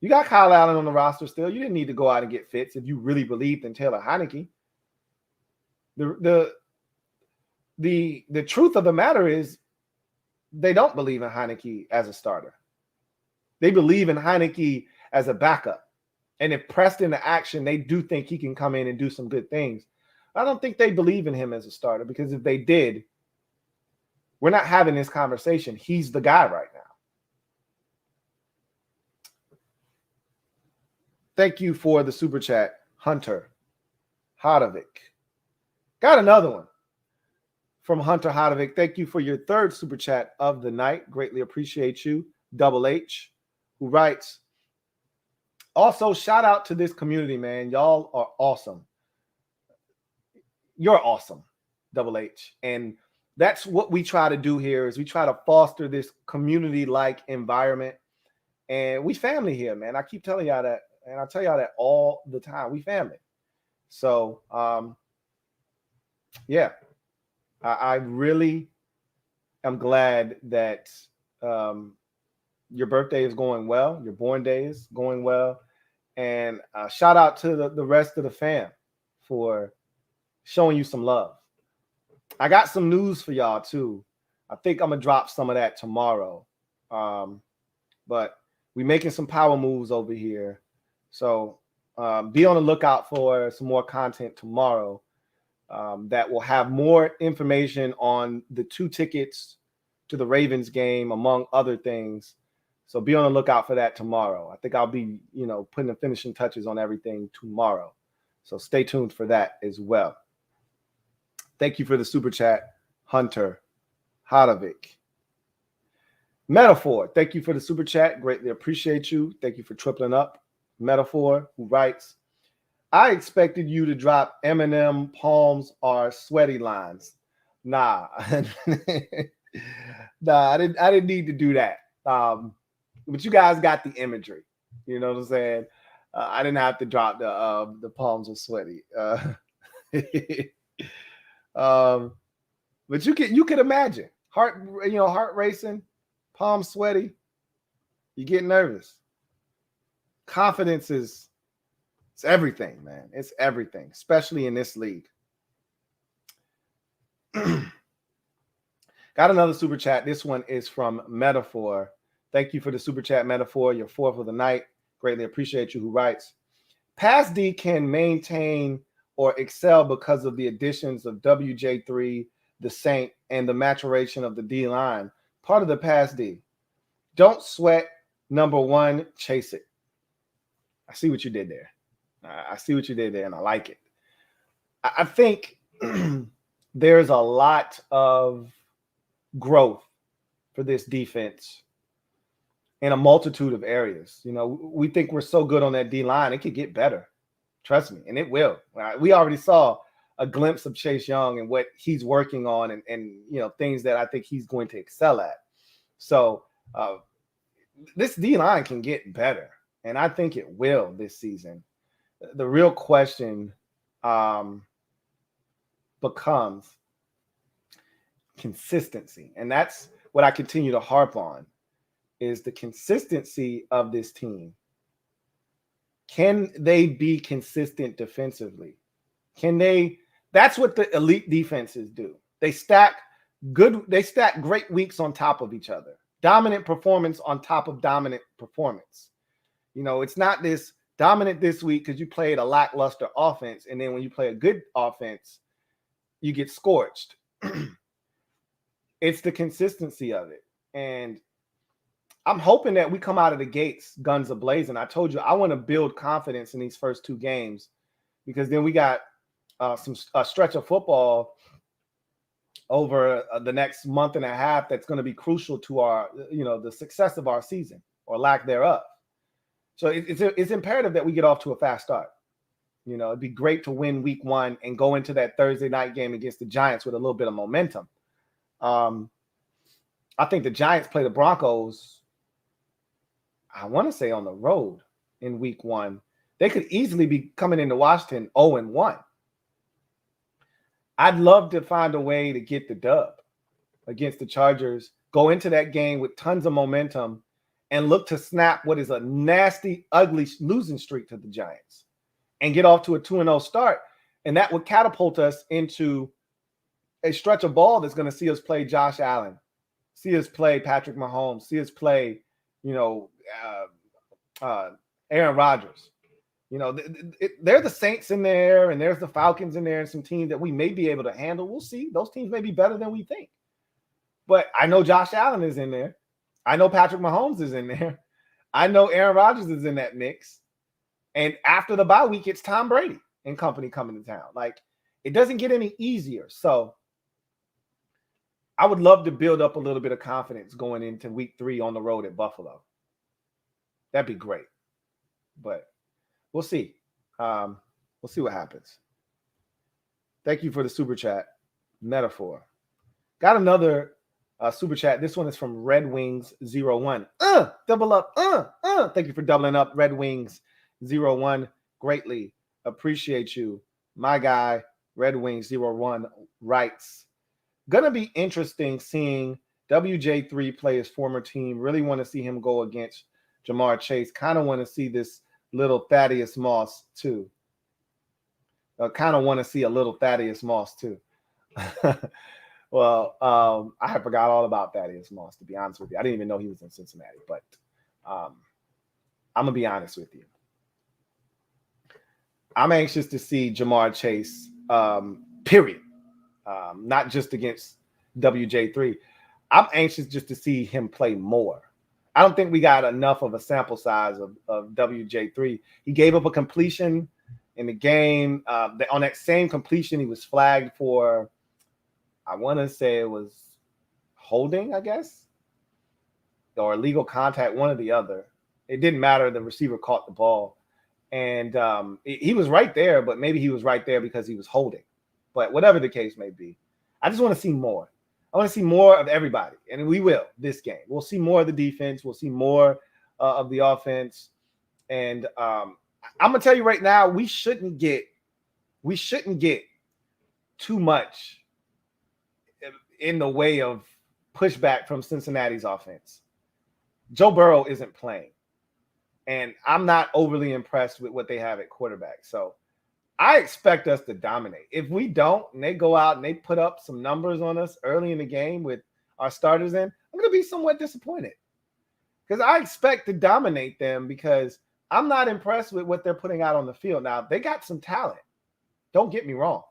You got Kyle Allen on the roster still. You didn't need to go out and get Fitz if you really believed in Taylor Heineke. The truth of the matter is they don't believe in Heineke as a starter. They believe in Heineke as a backup. And if pressed into action, they do think he can come in and do some good things. I don't think they believe in him as a starter, because if they did, we're not having this conversation. He's the guy right now. Thank you for the super chat, Hunter Hodovic. Got another one from Hunter Hodovic. Thank you for your third super chat of the night. Greatly appreciate you. Double H, who writes, also, shout out to this community, man. Y'all are awesome. You're awesome, Double H. And that's what we try to do here, is we try to foster this community-like environment. And we family here, man. I keep telling y'all that, and I tell y'all that all the time. We family. So, yeah. I really am glad that your birthday is going well. Your born day is going well. And shout out to the rest of the fam for showing you some love. I got some news for y'all too. I think I'm going to drop some of that tomorrow. But we're making some power moves over here. So be on the lookout for some more content tomorrow that will have more information on the 2 tickets to the Ravens game, among other things. So be on the lookout for that tomorrow. I think I'll be, putting the finishing touches on everything tomorrow. So stay tuned for that as well. Thank you for the super chat, Hunter Hodovic. Metaphor, thank you for the super chat. Greatly appreciate you. Thank you for tripling up. Metaphor, who writes, I expected you to drop Eminem palms are sweaty lines. Nah. Nah, I didn't need to do that. But you guys got the imagery. You know what I'm saying? I didn't have to drop the palms are sweaty. But you can imagine heart racing, palms sweaty. You get nervous. Confidence it's everything, man. It's everything, especially in this league. Got another super chat. This one is from Metaphor. Thank you for the super chat, Metaphor. Your 4th of the night. Greatly appreciate you. Who writes, Pass D can maintain or excel because of the additions of WJ3, the Saint, and the maturation of the D line. Part of the Pass D. Don't sweat. Number 1, chase it. I see what you did there. I see what you did there, and I like it. I think there's a lot of growth for this defense in a multitude of areas. We think we're so good on that D line. It could get better. Trust me, and it will. We already saw a glimpse of Chase Young and what he's working on and things that I think he's going to excel at. So this D line can get better, and I think it will this season. The real question becomes consistency. And that's what I continue to harp on, is the consistency of this team. Can they be consistent defensively? Can they? That's what the elite defenses do. They stack great weeks on top of each other. Dominant performance on top of dominant performance. You know, it's not this dominant this week because you played a lackluster offense, and then when you play a good offense, you get scorched. It's the consistency of it. And I'm hoping that we come out of the gates guns a-blazing. I told you I want to build confidence in these first 2 games, because then we got a stretch of football over the next month and a half that's going to be crucial to our, the success of our season or lack thereof. So it's imperative that we get off to a fast start. You know, it'd be great to win week 1 and go into that Thursday night game against the Giants with a little bit of momentum. I think the Giants play the Broncos, I want to say, on the road in week 1. They could easily be coming into Washington 0-1. I'd love to find a way to get the dub against the Chargers, go into that game with tons of momentum, and look to snap what is a nasty, ugly losing streak to the Giants and get off to a 2-0 start. And that would catapult us into a stretch of ball that's going to see us play Josh Allen, see us play Patrick Mahomes, see us play, Aaron Rodgers. You know, they're the Saints in there, and there's the Falcons in there, and some teams that we may be able to handle. We'll see. Those teams may be better than we think. But I know Josh Allen is in there. I know Patrick Mahomes is in there. I know Aaron Rodgers is in that mix. And after the bye week, it's Tom Brady and company coming to town. Like, it doesn't get any easier. So I would love to build up a little bit of confidence going into week 3 on the road at Buffalo. That'd be great. But we'll see. We'll see what happens. Thank you for the super chat. Metaphor. Got another super chat. This one is from Red Wings 01. Double up. Thank you for doubling up, Red Wings 01. Greatly appreciate you. My guy, Red Wings 01, writes, gonna be interesting seeing WJ3 play his former team. Really want to see him go against Jamar Chase. Kind of want to see this little Thaddeus Moss too. Kind of want to see a little Thaddeus Moss too. Well, I forgot all about Thaddeus Moss, to be honest with you. I didn't even know he was in Cincinnati, but I'm going to be honest with you. I'm anxious to see Jamar Chase, period. Not just against WJ3. I'm anxious just to see him play more. I don't think we got enough of a sample size of WJ3. He gave up a completion in the game. On that same completion, he was flagged for, I want to say it was holding, I guess, or illegal contact, one or the other. It didn't matter. The receiver caught the ball. And he was right there, but maybe he was right there because he was holding. But whatever the case may be, I just want to see more. I want to see more of everybody, and we will this game. We'll see more of the defense. We'll see more of the offense. And I'm gonna tell you right now, we shouldn't get too much in the way of pushback from Cincinnati's offense. Joe Burrow isn't playing, and I'm not overly impressed with what they have at quarterback. So I expect us to dominate. If we don't, and they go out and they put up some numbers on us early in the game with our starters in, I'm going to be somewhat disappointed because I expect to dominate them because I'm not impressed with what they're putting out on the field. Now, they got some talent. Don't get me wrong.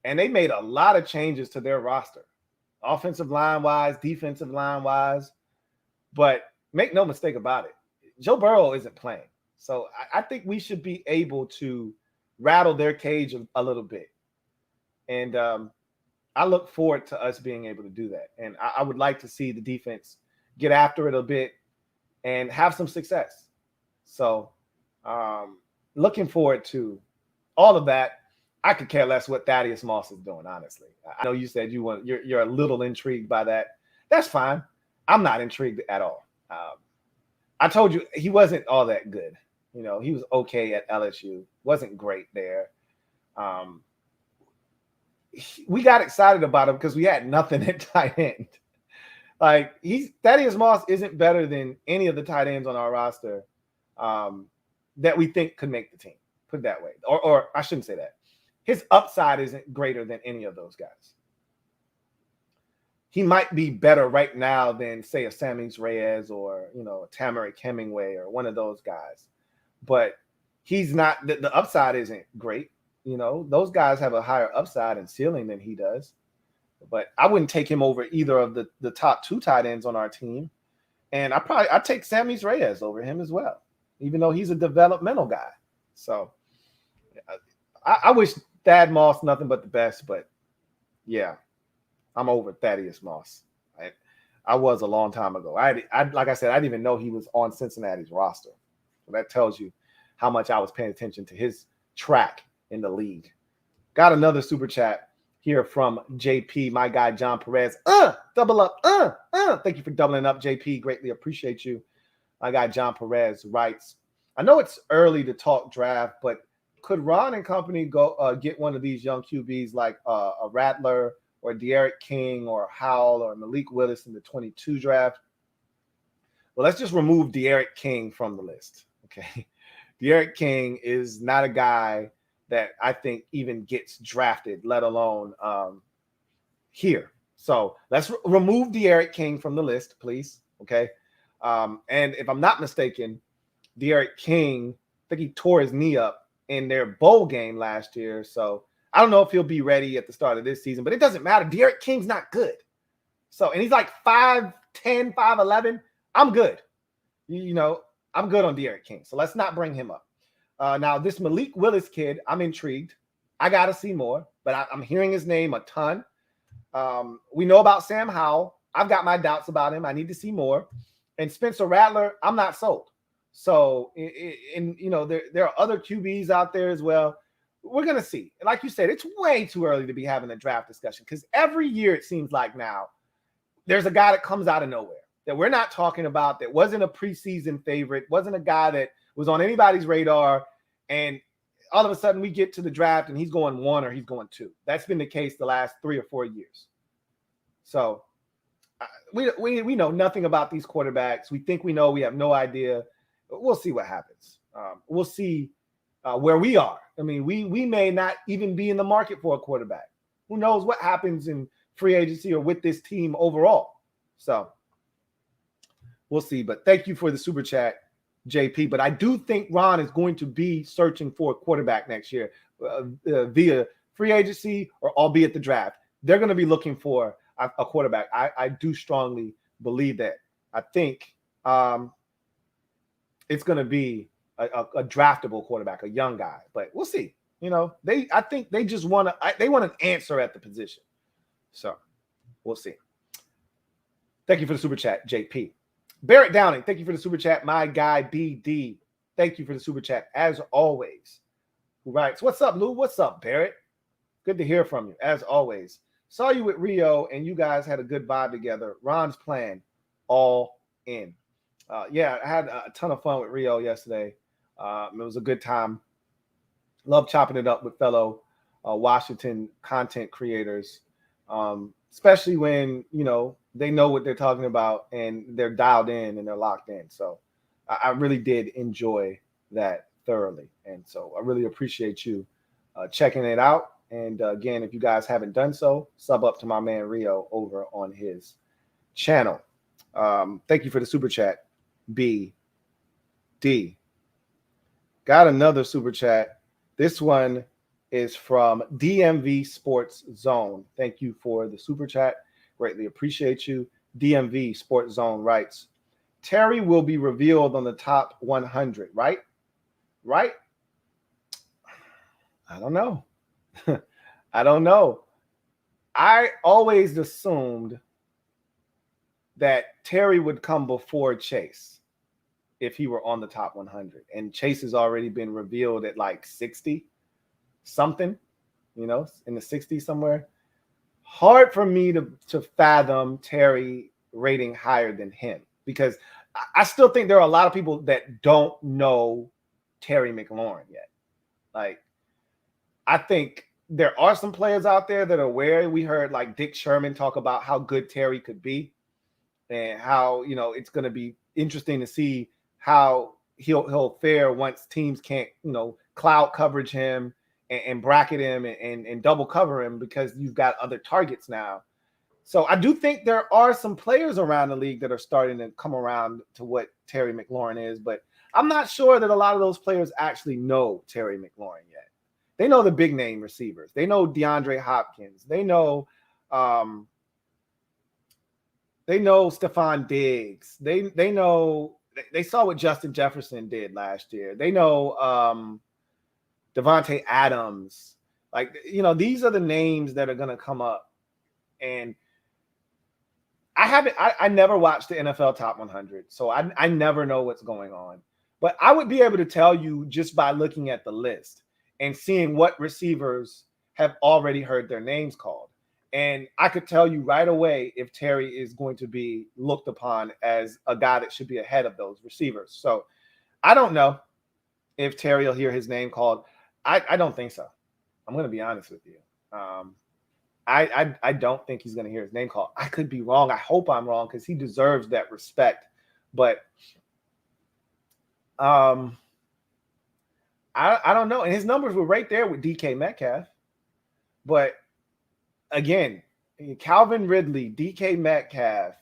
And they made a lot of changes to their roster, offensive line-wise, defensive line-wise. But make no mistake about it, Joe Burrow isn't playing. So I think we should be able to rattle their cage a little bit. And I look forward to us being able to do that. And I would like to see the defense get after it a bit and have some success. So looking forward to all of that. I could care less what Thaddeus Moss is doing, honestly. I know you said you're a little intrigued by that. That's fine. I'm not intrigued at all. I told you he wasn't all that good. You know, he was okay at LSU. Wasn't great there. We got excited about him because we had nothing at tight end. Like Thaddeus Moss isn't better than any of the tight ends on our roster that we think could make the team. Put it that way. Or I shouldn't say that. His upside isn't greater than any of those guys. He might be better right now than, say, a Sammis Reyes or, you know, a Tamarick Hemingway or one of those guys. But he's not, the upside isn't great. You know, those guys have a higher upside and ceiling than he does. But I wouldn't take him over either of the top two tight ends on our team. And I'd take Sammis Reyes over him as well, even though he's a developmental guy. So I wish Thad Moss nothing but the best, but yeah, I'm over Thaddeus Moss. I was a long time ago. I like I said, I didn't even know he was on Cincinnati's roster. So that tells you how much I was paying attention to his track in the league. Got another super chat here from JP, my guy John Perez. Double up. Thank you for doubling up, JP. Greatly appreciate you. My guy John Perez writes, I know it's early to talk draft, but could Ron and company go get one of these young QBs like a Rattler or De'Aaron King or Howell or Malik Willis in the 22 draft? Well, let's just remove De'Aaron King from the list. Okay. De'Aaron King is not a guy that I think even gets drafted, let alone here. So let's remove De'Aaron King from the list, please. Okay. And if I'm not mistaken, De'Aaron King, I think he tore his knee up in their bowl game last year. So I don't know if he'll be ready at the start of this season, but it doesn't matter. De'Aaron King's not good. So, and he's like 5'10", 5'11". I'm good. You know, I'm good on De'Aaron King. So let's not bring him up. Now, this Malik Willis kid, I'm intrigued. I got to see more, but I'm hearing his name a ton. We know about Sam Howell. I've got my doubts about him. I need to see more. And Spencer Rattler, I'm not sold. So, you know, there are other QBs out there as well. We're going to see. Like you said, it's way too early to be having a draft discussion because every year it seems like now there's a guy that comes out of nowhere that we're not talking about, that wasn't a preseason favorite, wasn't a guy that was on anybody's radar, and all of a sudden we get to the draft and he's going 1 or he's going 2. That's been the case the last 3 or 4 years. So we know nothing about these quarterbacks. We think we know. We have no idea. We'll see what happens. We'll see where we are. I mean, we may not even be in the market for a quarterback. Who knows what happens in free agency or with this team overall. So we'll see. But thank you for the super chat, JP. But I do think Ron is going to be searching for a quarterback next year via free agency or albeit the draft. They're going to be looking for a quarterback. I do strongly believe that. I think it's going to be a draftable quarterback, a young guy. But we'll see. You know, I think they just want an answer at the position. So we'll see. Thank you for the super chat, JP. Barrett Downing, thank you for the super chat. My guy, BD, thank you for the super chat, as always. Who writes, what's up, Lou? What's up, Barrett? Good to hear from you, as always. Saw you with Rio, and you guys had a good vibe together. Ron's plan, all in. Yeah, I had a ton of fun with Rio yesterday. It was a good time. Love chopping it up with fellow Washington content creators, especially when, you know, they know what they're talking about and they're dialed in and they're locked in. So I really did enjoy that thoroughly. And so I really appreciate you checking it out. And again, if you guys haven't done so, sub up to my man Rio over on his channel. Thank you for the super chat, BD. Got another super chat. This one is from DMV Sports Zone. Thank you for the super chat. Greatly appreciate you. DMV Sports Zone writes, Terry will be revealed on the top 100, right? Right? I don't know. I don't know. I always assumed that Terry would come before Chase if he were on the top 100. And Chase has already been revealed at like 60 something, you know, in the 60s somewhere. Hard for me to fathom Terry rating higher than him because I still think there are a lot of people that don't know Terry McLaurin yet. Like, I think there are some players out there that are aware. We heard like Dick Sherman talk about how good Terry could be and how, it's going to be interesting to see how he'll fare once teams can't, cloud coverage him and bracket him and double cover him because you've got other targets now. So I do think there are some players around the league that are starting to come around to what Terry McLaurin is, but I'm not sure that a lot of those players actually know Terry McLaurin yet. They know the big name receivers. They know DeAndre Hopkins. They know Stephon Diggs. They know, they saw what Justin Jefferson did last year. They know Devontae Adams. Like, these are the names that are going to come up. And I never watched the NFL Top 100, so I never know what's going on. But I would be able to tell you just by looking at the list and seeing what receivers have already heard their names called. And I could tell you right away if Terry is going to be looked upon as a guy that should be ahead of those receivers. So I don't know if Terry will hear his name called. I don't think so. I'm going to be honest with you. I don't think he's going to hear his name called. I could be wrong. I hope I'm wrong because he deserves that respect. But I don't know. And his numbers were right there with DK Metcalf. But again, Calvin Ridley, DK Metcalf,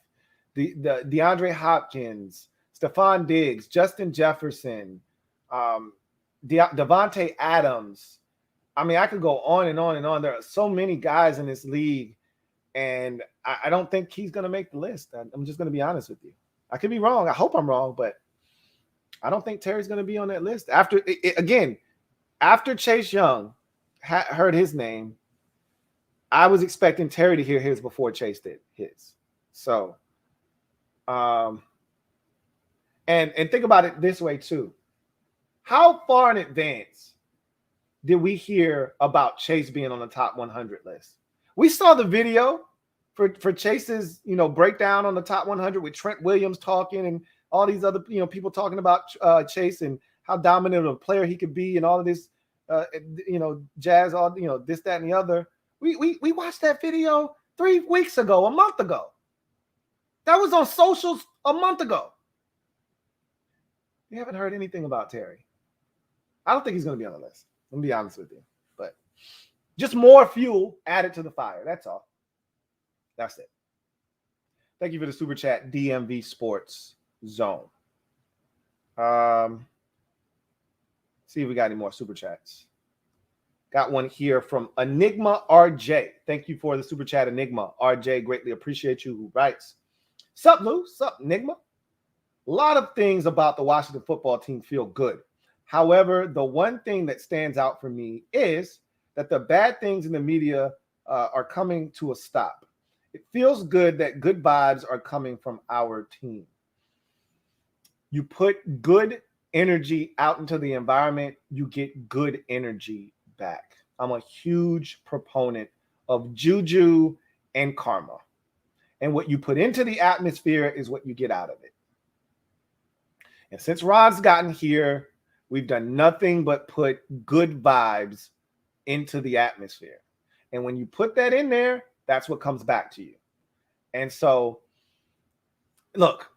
the DeAndre Hopkins, Stephon Diggs, Justin Jefferson, Devontae Adams. I mean, I could go on and on and on. There are so many guys in this league, and I don't think he's going to make the list. I'm just going to be honest with you. I could be wrong. I hope I'm wrong, but I don't think Terry's going to be on that list. After Chase Young heard his name, I was expecting Terry to hear his before Chase did his. So, and think about it this way too. How far in advance did we hear about Chase being on the top 100 list? We saw the video for Chase's, breakdown on the top 100 with Trent Williams talking and all these other, people talking about Chase and how dominant of a player he could be and all of this, jazz, all, this, that, and the other. We watched that video 3 weeks ago, a month ago. That was on socials a month ago. We haven't heard anything about Terry. I don't think he's going to be on the list. I'm going to be honest with you. But just more fuel added to the fire. That's all. That's it. Thank you for the super chat, DMV Sports Zone. See if we got any more super chats. Got one here from Enigma RJ. Thank you for the super chat, Enigma RJ. Greatly appreciate you. Who writes, "Sup, Lou? Sup, Enigma? A lot of things about the Washington football team feel good. However, the one thing that stands out for me is that the bad things in the media are coming to a stop. It feels good that good vibes are coming from our team. You put good energy out into the environment, you get good energy back. I'm a huge proponent of juju and karma. And what you put into the atmosphere is what you get out of it. And since Ron's gotten here, we've done nothing but put good vibes into the atmosphere. And when you put that in there, that's what comes back to you. And so, look,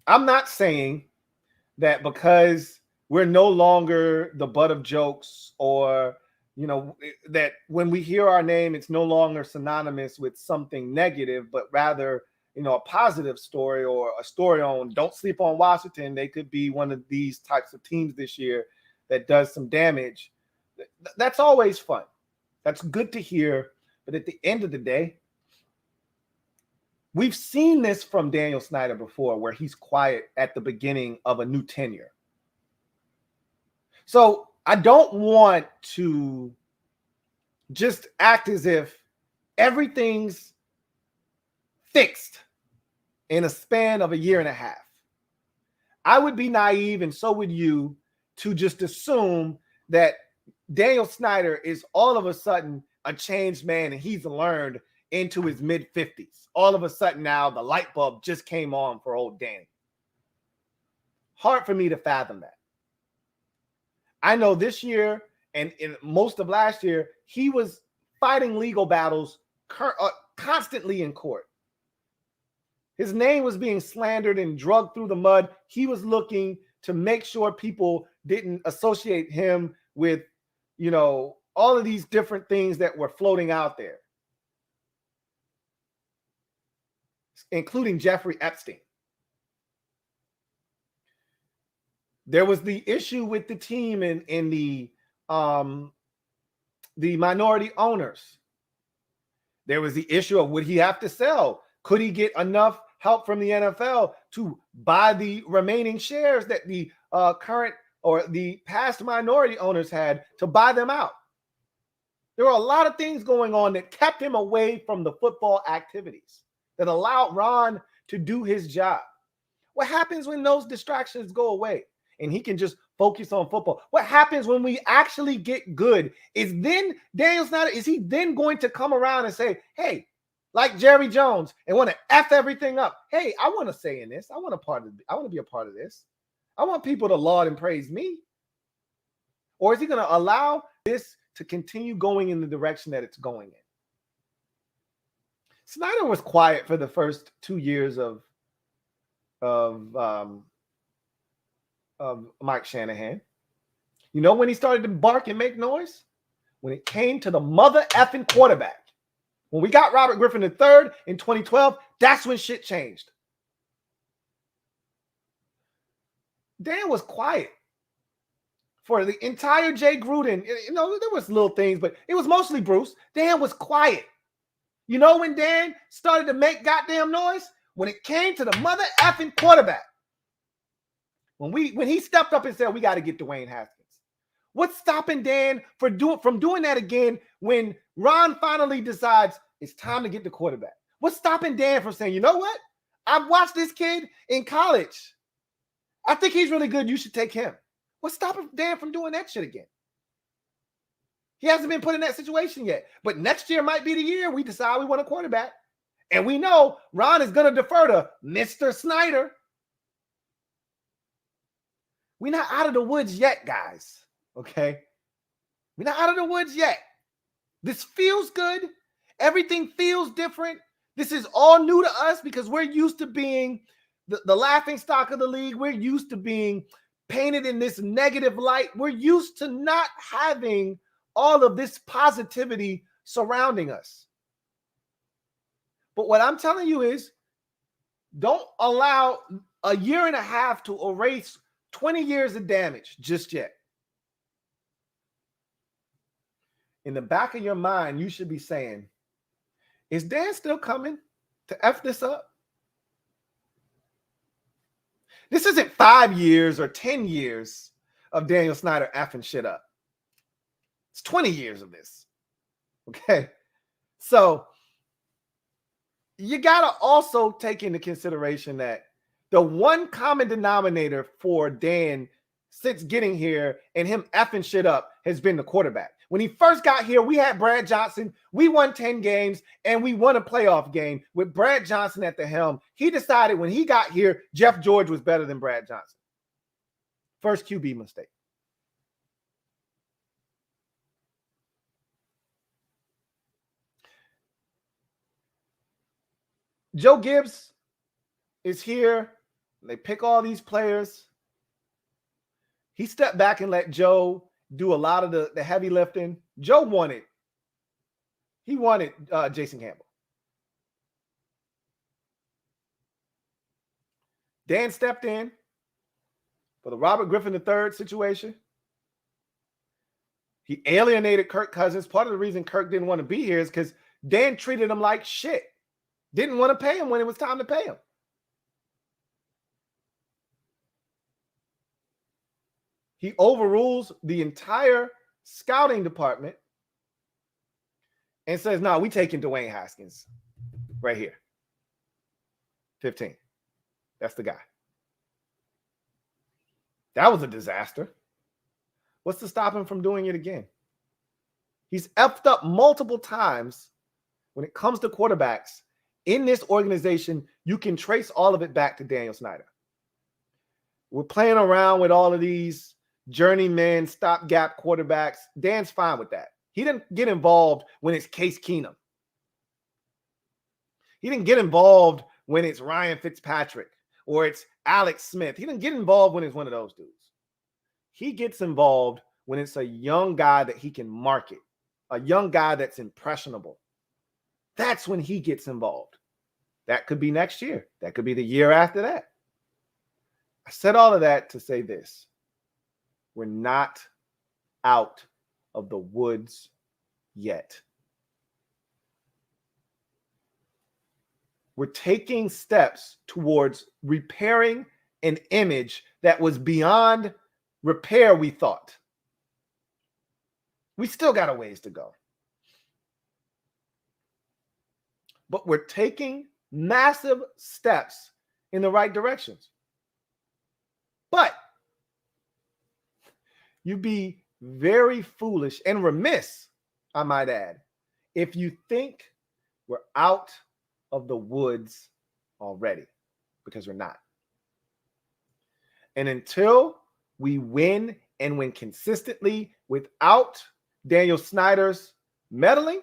I'm not saying that because we're no longer the butt of jokes or, that when we hear our name, it's no longer synonymous with something negative, but rather, a positive story or a story on don't sleep on Washington. They could be one of these types of teams this year that does some damage. That's always fun. That's good to hear. But at the end of the day, we've seen this from Daniel Snyder before, where he's quiet at the beginning of a new tenure. So I don't want to just act as if everything's fixed in a span of a year and a half. I would be naive, and so would you, to just assume that Daniel Snyder is all of a sudden a changed man and he's learned into his mid-50s. All of a sudden now the light bulb just came on for old Danny. Hard for me to fathom that. I know this year and in most of last year, he was fighting legal battles constantly in court. His name was being slandered and drugged through the mud. He was looking to make sure people didn't associate him with, all of these different things that were floating out there, including Jeffrey Epstein. There was the issue with the team in the minority owners. There was the issue of, would he have to sell? Could he get enough help from the NFL to buy the remaining shares that the current or the past minority owners had to buy them out? There were a lot of things going on that kept him away from the football activities, that allowed Ron to do his job. What happens when those distractions go away and he can just focus on football? What happens when we actually get good? Is then Daniel Snyder, is he then going to come around and say, hey, like Jerry Jones, and want to F everything up? Hey, I want to say in this. I want to be a part of this. I want people to laud and praise me. Or is he going to allow this to continue going in the direction that it's going in? Snyder was quiet for the first 2 years of Mike Shanahan. You know when he started to bark and make noise? When it came to the mother effing quarterback. When we got Robert Griffin III in 2012, that's when shit changed. Dan was quiet for the entire Jay Gruden. There was little things, but it was mostly Bruce. Dan was quiet. You know when Dan started to make goddamn noise? When it came to the mother effing quarterback. When he stepped up and said, we got to get Dwayne Haskins. What's stopping Dan from doing that again when Ron finally decides it's time to get the quarterback? What's stopping Dan from saying, you know what? I've watched this kid in college. I think he's really good. You should take him. What's stopping Dan from doing that shit again? He hasn't been put in that situation yet. But next year might be the year we decide we want a quarterback. And we know Ron is going to defer to Mr. Snyder. We're not out of the woods yet, guys. Okay? We're not out of the woods yet. This feels good. Everything feels different. This is all new to us because we're used to being the laughing stock of the league. We're used to being painted in this negative light. We're used to not having all of this positivity surrounding us. But what I'm telling you is, don't allow a year and a half to erase 20 years of damage just yet. In the back of your mind, you should be saying, is Dan still coming to F this up? This isn't 5 years or 10 years of Daniel Snyder effing shit up. It's 20 years of this. Okay? So you got to also take into consideration that the one common denominator for Dan since getting here and him effing shit up has been the quarterback. When he first got here, we had Brad Johnson. We won 10 games, and we won a playoff game with Brad Johnson at the helm. He decided when he got here, Jeff George was better than Brad Johnson. First QB mistake. Joe Gibbs is here. They pick all these players. He stepped back and let Joe do a lot of the heavy lifting. Joe wanted. He wanted Jason Campbell. Dan stepped in for the Robert Griffin III situation. He alienated Kirk Cousins. Part of the reason Kirk didn't want to be here is because Dan treated him like shit. Didn't want to pay him when it was time to pay him. He overrules the entire scouting department and says, no, we taking Dwayne Haskins right here. 15. That's the guy. That was a disaster. What's to stop him from doing it again? He's effed up multiple times when it comes to quarterbacks in this organization. You can trace all of it back to Daniel Snyder. We're playing around with all of these journeyman, stopgap quarterbacks. Dan's fine with that. He didn't get involved when it's Case Keenum. He didn't get involved when it's Ryan Fitzpatrick or it's Alex Smith. He didn't get involved when it's one of those dudes. He gets involved when it's a young guy that he can market, a young guy that's impressionable. That's when he gets involved. That could be next year. That could be the year after that. I said all of that to say this. We're not out of the woods yet. We're taking steps towards repairing an image that was beyond repair, we thought. We still got a ways to go. But we're taking massive steps in the right directions. But you'd be very foolish and remiss, I might add, if you think we're out of the woods already, because we're not. And until we win and win consistently without Daniel Snyder's meddling,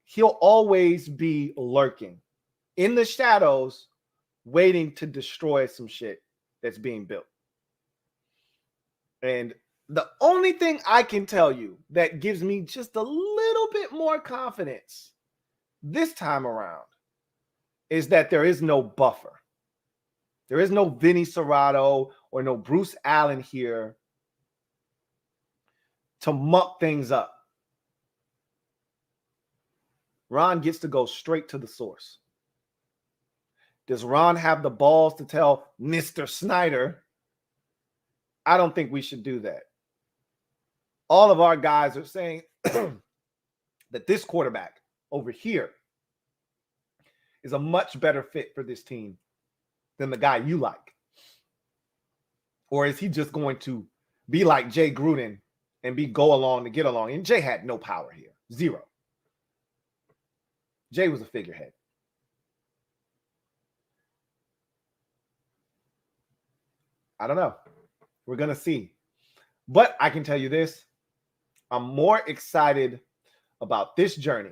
he'll always be lurking in the shadows, waiting to destroy some shit that's being built. And the only thing I can tell you that gives me just a little bit more confidence this time around is that there is no buffer. There is no Vinny Serrato or no Bruce Allen here to muck things up. Ron gets to go straight to the source. Does Ron have the balls to tell Mr. Snyder, I don't think we should do that? All of our guys are saying that this quarterback over here is a much better fit for this team than the guy you like. Or is he just going to be like Jay Gruden and be go along to get along? And Jay had no power here. Zero. Jay was a figurehead. I don't know. We're going to see. But I can tell you this. I'm more excited about this journey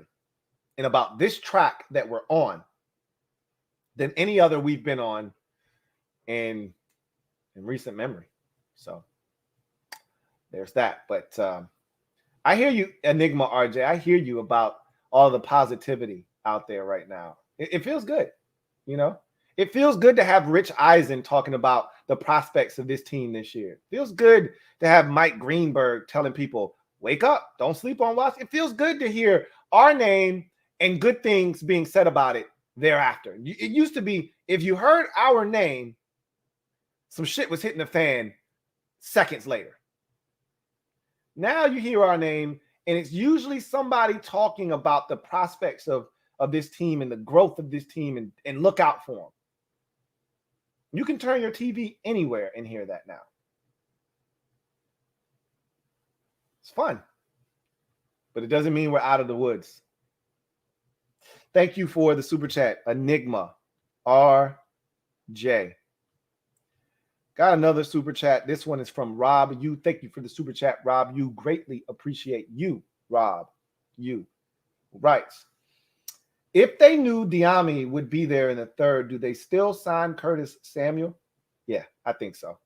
and about this track that we're on than any other we've been on in recent memory. So there's that. But I hear you, Enigma RJ. I hear you about all the positivity out there right now. It feels good, you know? It feels good to have Rich Eisen talking about the prospects of this team this year. It feels good to have Mike Greenberg telling people, wake up, don't sleep on Watson. It feels good to hear our name and good things being said about it thereafter. It used to be, if you heard our name, some shit was hitting the fan seconds later. Now you hear our name, and it's usually somebody talking about the prospects of this team and the growth of this team and look out for them. You can turn your TV anywhere and hear that now. It's fun. But it doesn't mean we're out of the woods. Thank you for the super chat, Enigma RJ. Got another super chat. This one is from Rob. You, thank you for the super chat, Rob. You, greatly appreciate you, Rob. You writes, if they knew Diami would be there in the third, do they still sign Curtis Samuel? Yeah, I think so.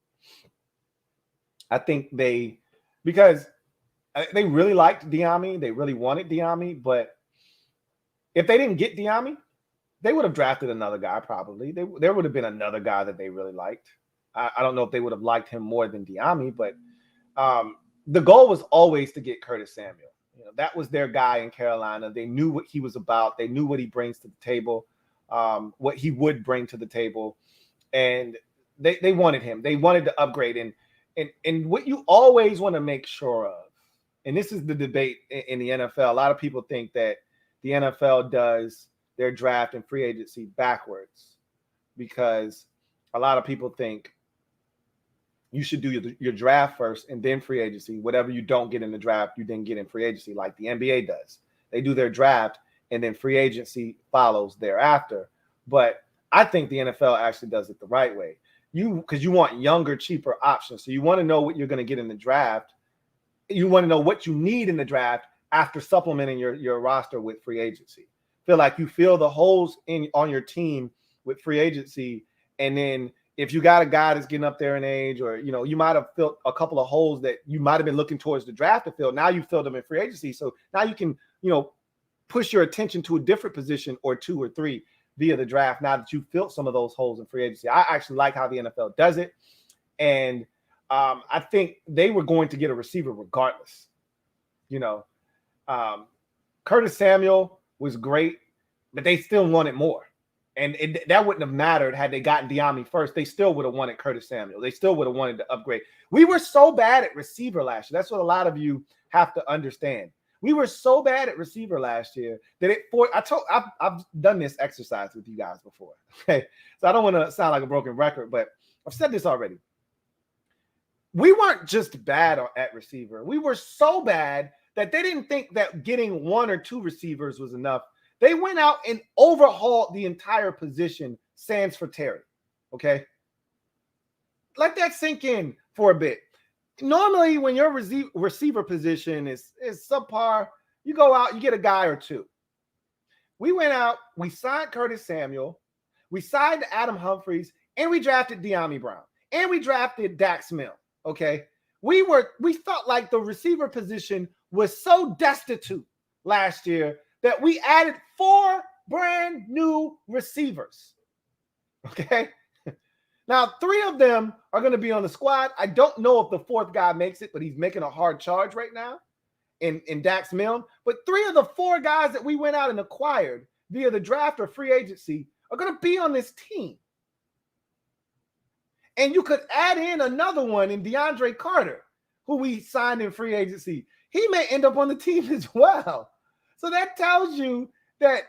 I think because they really liked Diami. They really wanted Diami, but if they didn't get Diami, they would have drafted another guy probably. There would have been another guy that they really liked. I don't know if they would have liked him more than Diami, but the goal was always to get Curtis Samuel. You know, that was their guy in Carolina. They knew what he was about. They knew what he brings to the table, what he would bring to the table. And they wanted him. They wanted to upgrade. And what you always want to make sure of, and this is the debate in the NFL, a lot of people think that the NFL does their draft and free agency backwards because a lot of people think you should do your draft first and then free agency. Whatever you don't get in the draft, you then get in free agency like the NBA does. They do their draft and then free agency follows thereafter. But I think the NFL actually does it the right way. because you want younger, cheaper options. So you want to know what you're going to get in the draft. You want to know what you need in the draft after supplementing your roster with free agency. Feel like you fill the holes on your team with free agency, and then if you got a guy that's getting up there in age, or you might have filled a couple of holes that you might have been looking towards the draft to fill. Now you filled them in free agency, so now you can push your attention to a different position or 2 or 3 via the draft. Now that you filled some of those holes in free agency, I actually like how the NFL does it, and I think they were going to get a receiver regardless. Curtis Samuel was great, but they still wanted more. And that wouldn't have mattered had they gotten Diami first. They still would have wanted Curtis Samuel. They still would have wanted to upgrade. We were so bad at receiver last year. That's what a lot of you have to understand. We were so bad at receiver last year that I've done this exercise with you guys before. Okay, so I don't want to sound like a broken record, but I've said this already. We weren't just bad at receiver. We were so bad that they didn't think that getting 1 or 2 receivers was enough. They went out and overhauled the entire position, sans for Terry. Okay? Let that sink in for a bit. Normally, when your receiver position is subpar, you go out, you get a guy or 2. We went out, we signed Curtis Samuel, we signed Adam Humphries, and we drafted Diami Brown, and we drafted Dax Milne. Okay? We felt like the receiver position was so destitute last year that we added 4 brand new receivers. Okay? Now, 3 of them are going to be on the squad. I don't know if the 4th guy makes it, but he's making a hard charge right now in Dax Milne. But 3 of the 4 guys that we went out and acquired via the draft or free agency are going to be on this team. And you could add in another one in DeAndre Carter, who we signed in free agency. He may end up on the team as well. So that tells you that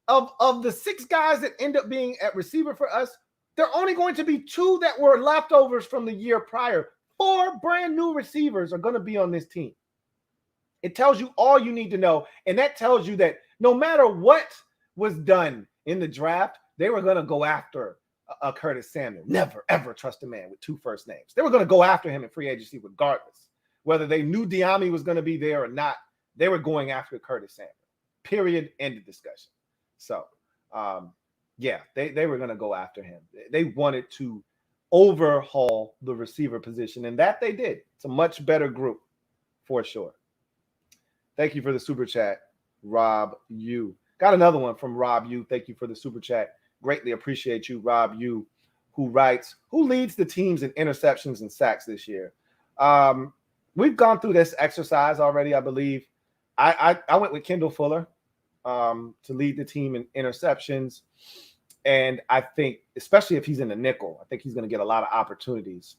of the 6 guys that end up being at receiver for us, there are only going to be 2 that were leftovers from the year prior. 4 brand new receivers are going to be on this team. It tells you all you need to know. And that tells you that no matter what was done in the draft, they were going to go after a Curtis Samuel. Never, ever trust a man with 2 first names. They were going to go after him in free agency regardless. Whether they knew Diami was going to be there or not, they were going after Curtis Samuel. Period. End of discussion. So, yeah, they were going to go after him. They wanted to overhaul the receiver position, and that they did. It's a much better group for sure. Thank you for the super chat, Rob U. Got another one from Rob U. Thank you for the super chat. Greatly appreciate you, Rob U, who writes, who leads the teams in interceptions and sacks this year? We've gone through this exercise already, I believe. I went with Kendall Fuller to lead the team in interceptions. And I think, especially if he's in the nickel, I think he's going to get a lot of opportunities.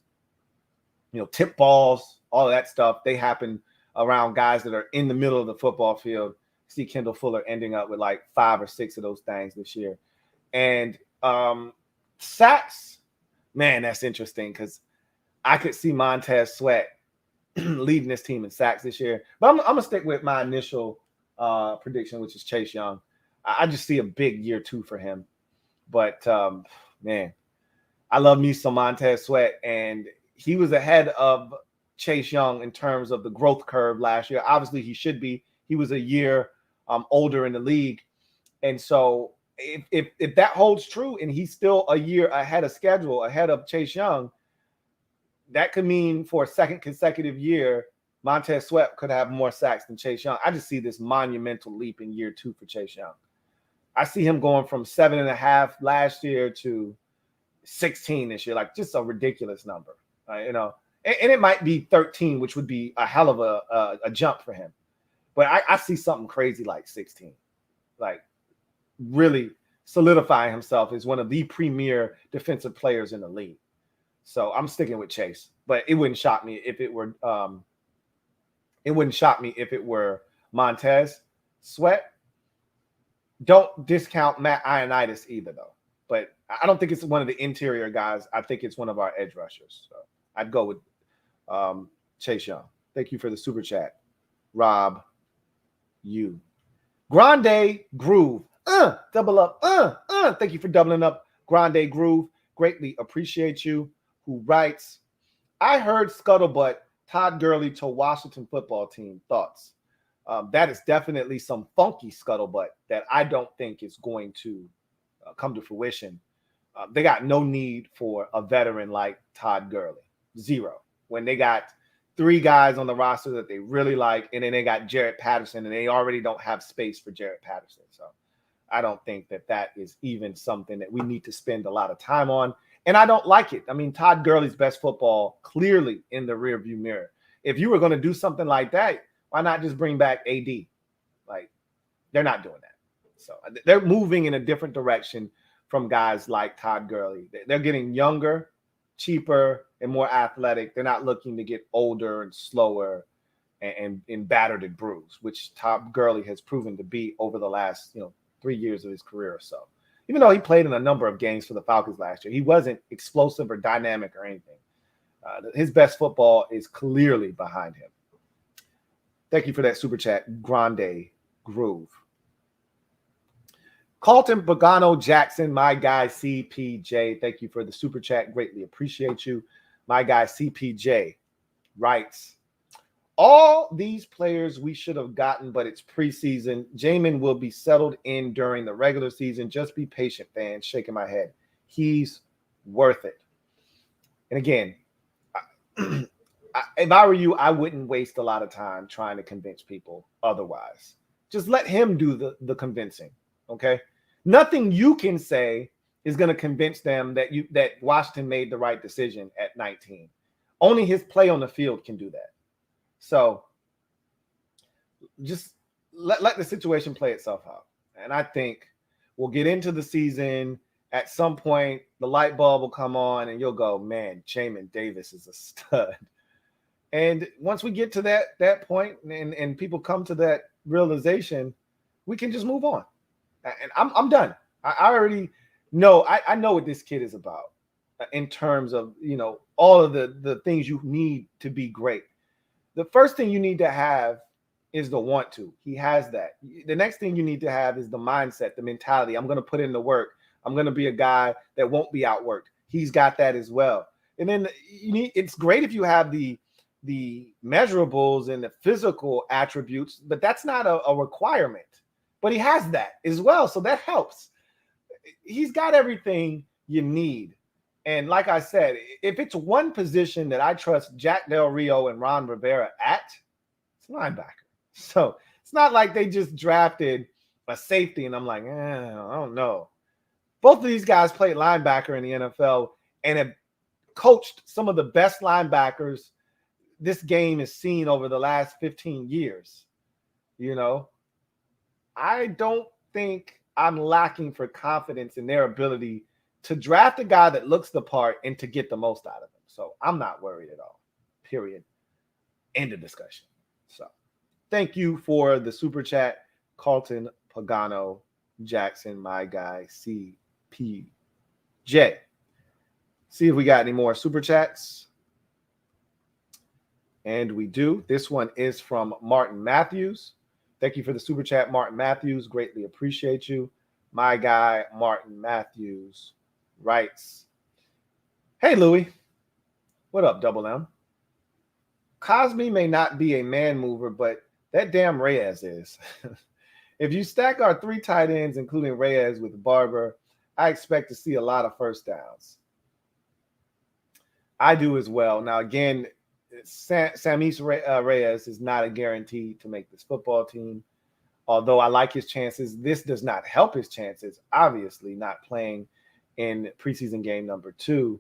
Tip balls, all of that stuff, they happen around guys that are in the middle of the football field. See Kendall Fuller ending up with like 5 or 6 of those things this year. And sacks, man, that's interesting because I could see Montez Sweat leading this team in sacks this year. But I'm going to stick with my initial prediction, which is Chase Young. I just see a big year 2 for him. But, man, I love me some Montez Sweat. And he was ahead of Chase Young in terms of the growth curve last year. Obviously, he should be. He was a year older in the league. And so if that holds true and he's still a year ahead of schedule, ahead of Chase Young, that could mean for a second consecutive year, Montez Sweat could have more sacks than Chase Young. I just see this monumental leap in year 2 for Chase Young. I see him going from 7.5 last year to 16 this year, like just a ridiculous number, and it might be 13, which would be a hell of a jump for him. But I see something crazy like 16, like really solidifying himself as one of the premier defensive players in the league. So I'm sticking with Chase, but it wouldn't shock me if it were. It wouldn't shock me if it were Montez Sweat. Don't discount Matt Ioannidis either, though. But I don't think it's one of the interior guys. I think it's one of our edge rushers. So I'd go with Chase Young. Thank you for the super chat, Rob U. Grande Groove. Double up. Thank you for doubling up, Grande Groove. Greatly appreciate you. who writes, I heard scuttlebutt Todd Gurley to Washington football team. Thoughts? That is definitely some funky scuttlebutt that I don't think is going to come to fruition. They got no need for a veteran like Todd Gurley. Zero. When they got 3 guys on the roster that they really like, and then they got Jared Patterson, and they already don't have space for Jared Patterson. So I don't think that that is even something that we need to spend a lot of time on. And I don't like it. I mean, Todd Gurley's best football clearly in the rearview mirror. If you were going to do something like that, why not just bring back AD? Like, they're not doing that. So they're moving in a different direction from guys like Todd Gurley. They're getting younger, cheaper, and more athletic. They're not looking to get older and slower and battered and bruised, which Todd Gurley has proven to be over the last 3 years of his career or so. Even though he played in a number of games for the Falcons last year, he wasn't explosive or dynamic or anything. His best football is clearly behind him. Thank you for that super chat, Grande Groove. Carlton Pagano Jackson, my guy CPJ. Thank you for the super chat. Greatly appreciate you. My guy CPJ writes, all these players we should have gotten, but it's preseason. Jamin will be settled in during the regular season. Just be patient, fans. Shaking my head. He's worth it. And again, if I were you, I wouldn't waste a lot of time trying to convince people otherwise. Just let him do the convincing, okay? Nothing you can say is going to convince them that Washington made the right decision at 19. Only his play on the field can do that. So just let the situation play itself out. And I think we'll get into the season. At some point, the light bulb will come on and you'll go, man, Jamin Davis is a stud. And once we get to that point and people come to that realization, we can just move on. And I'm done. I already know. I know what this kid is about in terms of, all of the things you need to be great. The first thing you need to have is the want to. He has that. The next thing you need to have is the mindset, the mentality. I'm going to put in the work. I'm going to be a guy that won't be outworked. He's got that as well. And then it's great if you have the measurables and the physical attributes, but that's not a requirement. But he has that as well, so that helps. He's got everything you need. And like I said, if it's one position that I trust Jack Del Rio and Ron Rivera at, it's linebacker. So it's not like they just drafted a safety and I'm like, I don't know. Both of these guys played linebacker in the NFL and have coached some of the best linebackers this game has seen over the last 15 years. I don't think I'm lacking for confidence in their ability to draft a guy that looks the part and to get the most out of him. So I'm not worried at all. Period. End of discussion. So thank you for the super chat, Carlton Pagano Jackson, my guy, CPJ. See if we got any more super chats. And we do. This one is from Martin Matthews. Thank you for the super chat, Martin Matthews. Greatly appreciate you. My guy, Martin Matthews, writes, hey, Louie. What up, Double M? Cosme may not be a man mover, but that damn Reyes is. If you stack our 3 tight ends, including Reyes with Barber, I expect to see a lot of first downs. I do as well. Now, again, Sammis Reyes is not a guarantee to make this football team. Although I like his chances, this does not help his chances, obviously, not playing in preseason game number 2.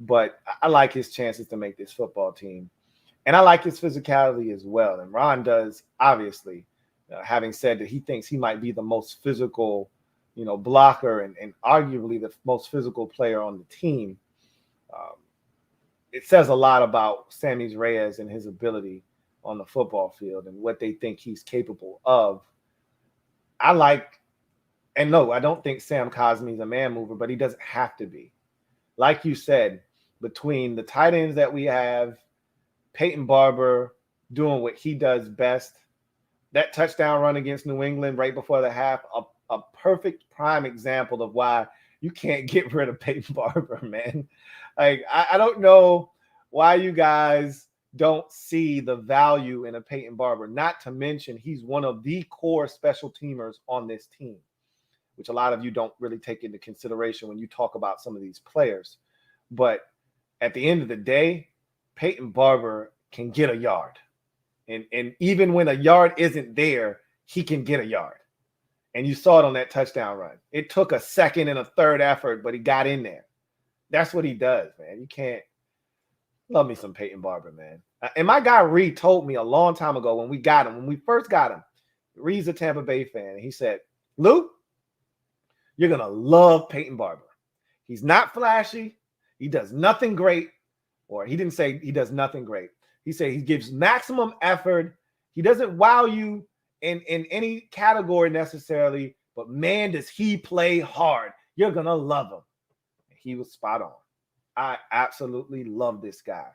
But I like his chances to make this football team. And I like his physicality as well. And Ron does, obviously, having said that he thinks he might be the most physical, blocker and arguably the most physical player on the team. It says a lot about Sammis Reyes and his ability on the football field and what they think he's capable of. I don't think Sam Cosmi is a man mover, but he doesn't have to be. Like you said, between the tight ends that we have, Peyton Barber doing what he does best, that touchdown run against New England right before the half, a perfect prime example of why you can't get rid of Peyton Barber, man. Like, I don't know why you guys don't see the value in a Peyton Barber. Not to mention, he's one of the core special teamers on this team, which a lot of you don't really take into consideration when you talk about some of these players. But at the end of the day, Peyton Barber can get a yard. And even when a yard isn't there, he can get a yard. And you saw it on that touchdown run. It took a second and a third effort, but he got in there. That's what he does, man. You can't love me some Peyton Barber, man. And my guy Reed told me a long time ago when we got him, when we first got him, Reed's a Tampa Bay fan. And he said, Lou, you're going to love Peyton Barber. He's not flashy. He does nothing great. Or he didn't say he does nothing great. He said he gives maximum effort. He doesn't wow you in any category necessarily, but man, does he play hard. You're going to love him. He was spot on. I absolutely love this guy.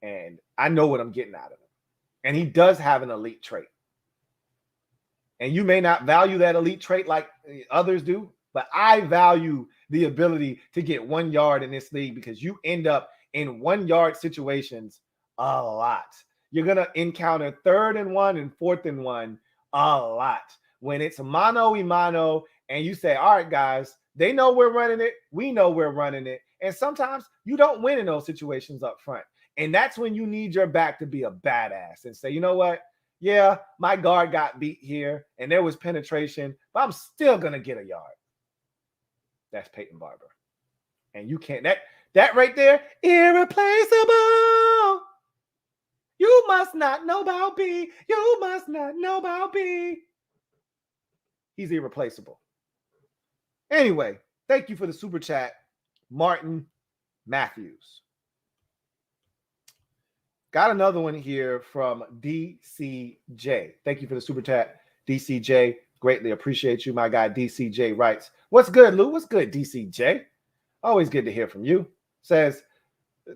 And I know what I'm getting out of him. And he does have an elite trait. And you may not value that elite trait like others do, but I value the ability to get 1 yard in this league because you end up in 1 yard situations a lot. You're going to encounter 3rd and 1 and 4th and 1 a lot. When it's mano a mano and you say, all right, guys, they know we're running it. We know we're running it. And sometimes you don't win in those situations up front. And that's when you need your back to be a badass and say, you know what? Yeah, my guard got beat here and there was penetration, but I'm still going to get a yard. That's Peyton Barber. And you can't, that right there, irreplaceable. You must not know about B. You must not know about B. He's irreplaceable. Anyway, thank you for the super chat, Martin Matthews. Got another one here from DCJ. Thank you for the super chat, DCJ. Greatly appreciate you. My guy DCJ writes, what's good, Lou? What's good, DCJ? Always good to hear from you. Says,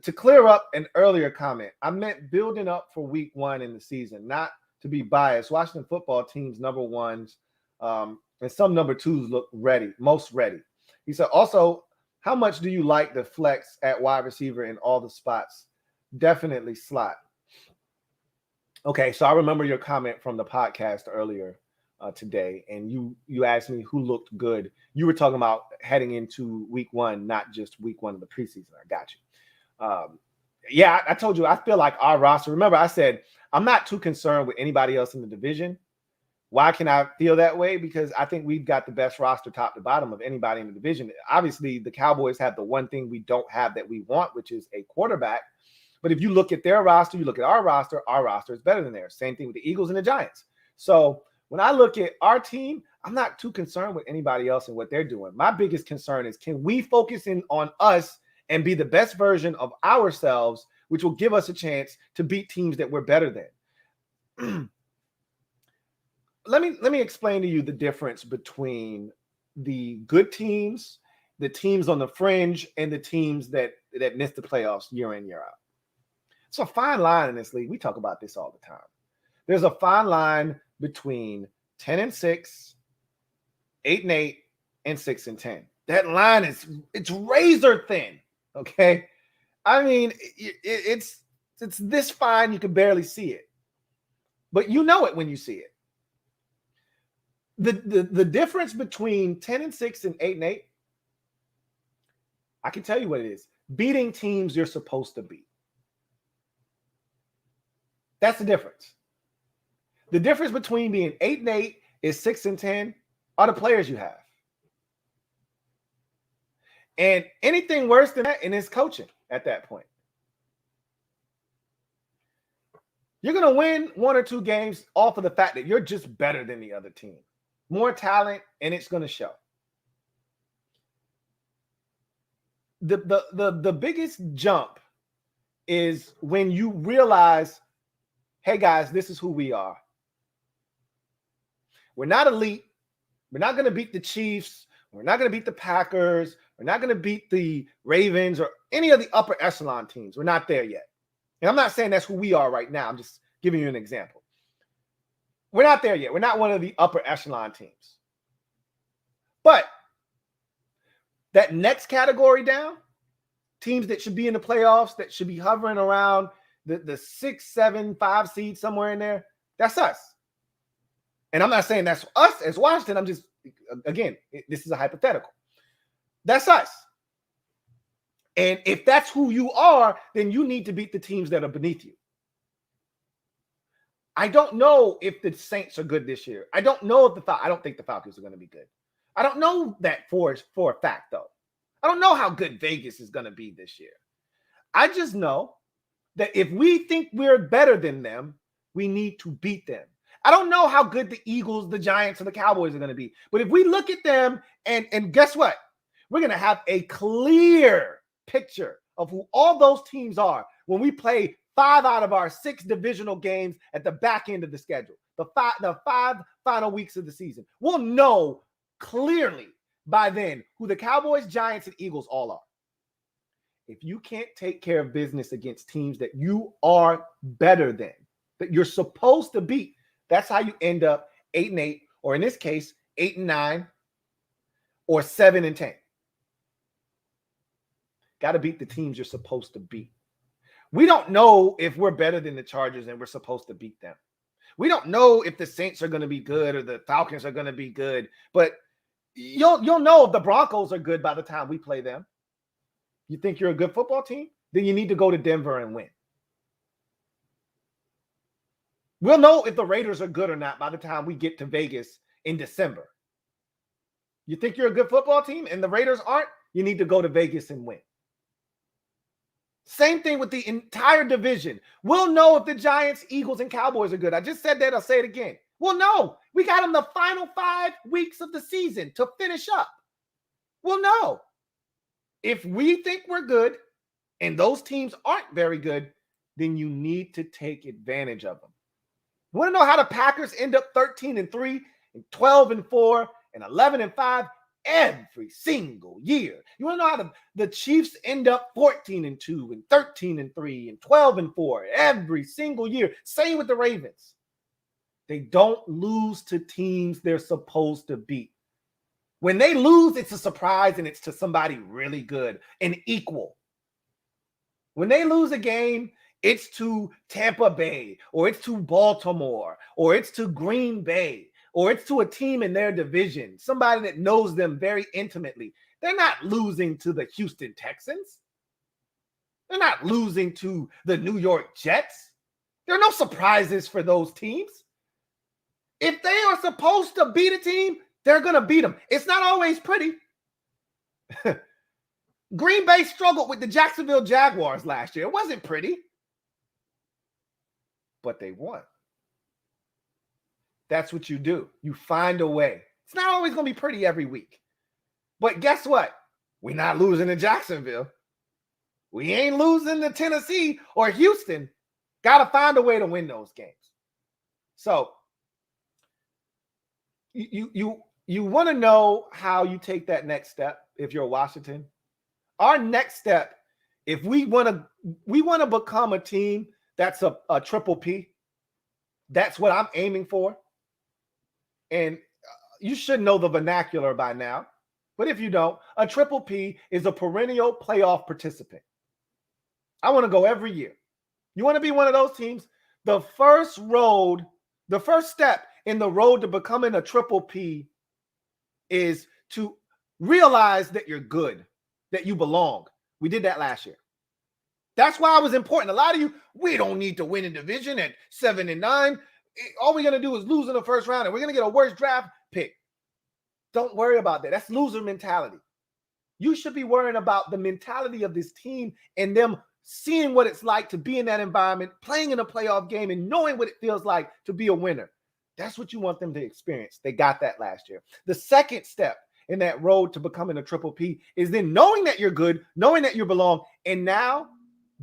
to clear up an earlier comment, I meant building up for week 1 in the season, not to be biased. Washington football team's number 1s and some number 2s look ready, most ready. He said, also, how much do you like the flex at wide receiver in all the spots? Definitely slot. Okay, so I remember your comment from the podcast earlier today, and you asked me who looked good. You were talking about heading into week 1, not just week 1 of the preseason. I got you. Yeah, I told you, I feel like our roster, remember I said, I'm not too concerned with anybody else in the division. Why can I feel that way? Because I think we've got the best roster top to bottom of anybody in the division. Obviously, the Cowboys have the one thing we don't have that we want, which is a quarterback. But if you look at their roster, you look at our roster is better than theirs. Same thing with the Eagles and the Giants. So when I look at our team, I'm not too concerned with anybody else and what they're doing. My biggest concern is, can we focus in on us and be the best version of ourselves, which will give us a chance to beat teams that we're better than. Let me explain to you the difference between the good teams, the teams on the fringe, and the teams that miss the playoffs year in, year out. It's a fine line in this league. We talk about this all the time. There's a fine line between 10-6, 8-8, and 6-10. That line it's razor thin. Okay, I mean it's this fine you can barely see it, but you know it when you see it. The difference between 10-6 and 8-8, I can tell you what it is: beating teams you're supposed to beat. That's the difference. The difference between being 8-8 is 6-10 are the players you have. And anything worse than that, and it's coaching at that point. You're going to win 1 or 2 games off of the fact that you're just better than the other team. More talent, and it's going to show. The biggest jump is when you realize, hey, guys, this is who we are. We're not elite. We're not going to beat the Chiefs. We're not going to beat the Packers. We're not going to beat the Ravens or any of the upper echelon teams. We're not there yet. And I'm not saying that's who we are right now. I'm just giving you an example. We're not there yet. We're not one of the upper echelon teams. But That next category down, teams that should be in the playoffs, that should be hovering around the 6, 7, 5 seed, somewhere in there, that's us. And I'm not saying that's us as Washington. I'm just, again, this is a hypothetical. That's us. And if that's who you are, then you need to beat the teams that are beneath you. I don't know if the Saints are good this year. I don't know if I don't think the Falcons are going to be good. I don't know that for a fact, though. I don't know how good Vegas is going to be this year. I just know that if we think we're better than them, we need to beat them. I don't know how good the Eagles, the Giants, and the Cowboys are going to be. But if we look at them and guess what? We're going to have a clear picture of who all those teams are when we play 5 out of our 6 divisional games at the back end of the schedule, the 5 final weeks of the season. We'll know clearly by then who the Cowboys, Giants, and Eagles all are. If you can't take care of business against teams that you are better than, that you're supposed to beat, that's how you end up 8-8, or in this case, 8-9, or 7-10. Got to beat the teams you're supposed to beat. We don't know if we're better than the Chargers and we're supposed to beat them. We don't know if the Saints are going to be good or the Falcons are going to be good, but you'll know if the Broncos are good by the time we play them. You think you're a good football team? Then you need to go to Denver and win. We'll know if the Raiders are good or not by the time we get to Vegas in December. You think you're a good football team and the Raiders aren't? You need to go to Vegas and win. Same thing with the entire division. We'll know if the Giants, Eagles, and Cowboys are good. I just said that. I'll say it again. We'll know. We got them the final 5 weeks of the season to finish up. We'll know. If we think we're good and those teams aren't very good, then you need to take advantage of them. You want to know how the Packers end up 13-3 and 12-4 and 11-5 every single year? You want to know how the Chiefs end up 14-2 and 13-3 and 12-4 every single year? Same with the Ravens. They don't lose to teams they're supposed to beat. When they lose, it's a surprise and it's to somebody really good and equal. When they lose a game, it's to Tampa Bay, or it's to Baltimore, or it's to Green Bay, or it's to a team in their division, somebody that knows them very intimately. They're not losing to the Houston Texans. They're not losing to the New York Jets. There are no surprises for those teams. If they are supposed to beat a team, they're going to beat them. It's not always pretty. Green Bay struggled with the Jacksonville Jaguars last year. It wasn't pretty. But they won. That's what you do. You find a way. It's not always going to be pretty every week. But guess what? We're not losing to Jacksonville. We ain't losing to Tennessee or Houston. Got to find a way to win those games. So you want to know how you take that next step if you're Washington. Our next step, if we want to become a team that's a triple P. That's what I'm aiming for. And you should know the vernacular by now. But if you don't, a triple P is a perennial playoff participant. I want to go every year. You want to be one of those teams? The first step in the road to becoming a triple P is to realize that you're good, that you belong. We did that last year. That's why it was important. A lot of you, we don't need to win a division at 7-9. All we're going to do is lose in the first round, and we're going to get a worse draft pick. Don't worry about that. That's loser mentality. You should be worrying about the mentality of this team and them seeing what it's like to be in that environment, playing in a playoff game, and knowing what it feels like to be a winner. That's what you want them to experience. They got that last year. The second step in that road to becoming a triple P is then knowing that you're good, knowing that you belong, and now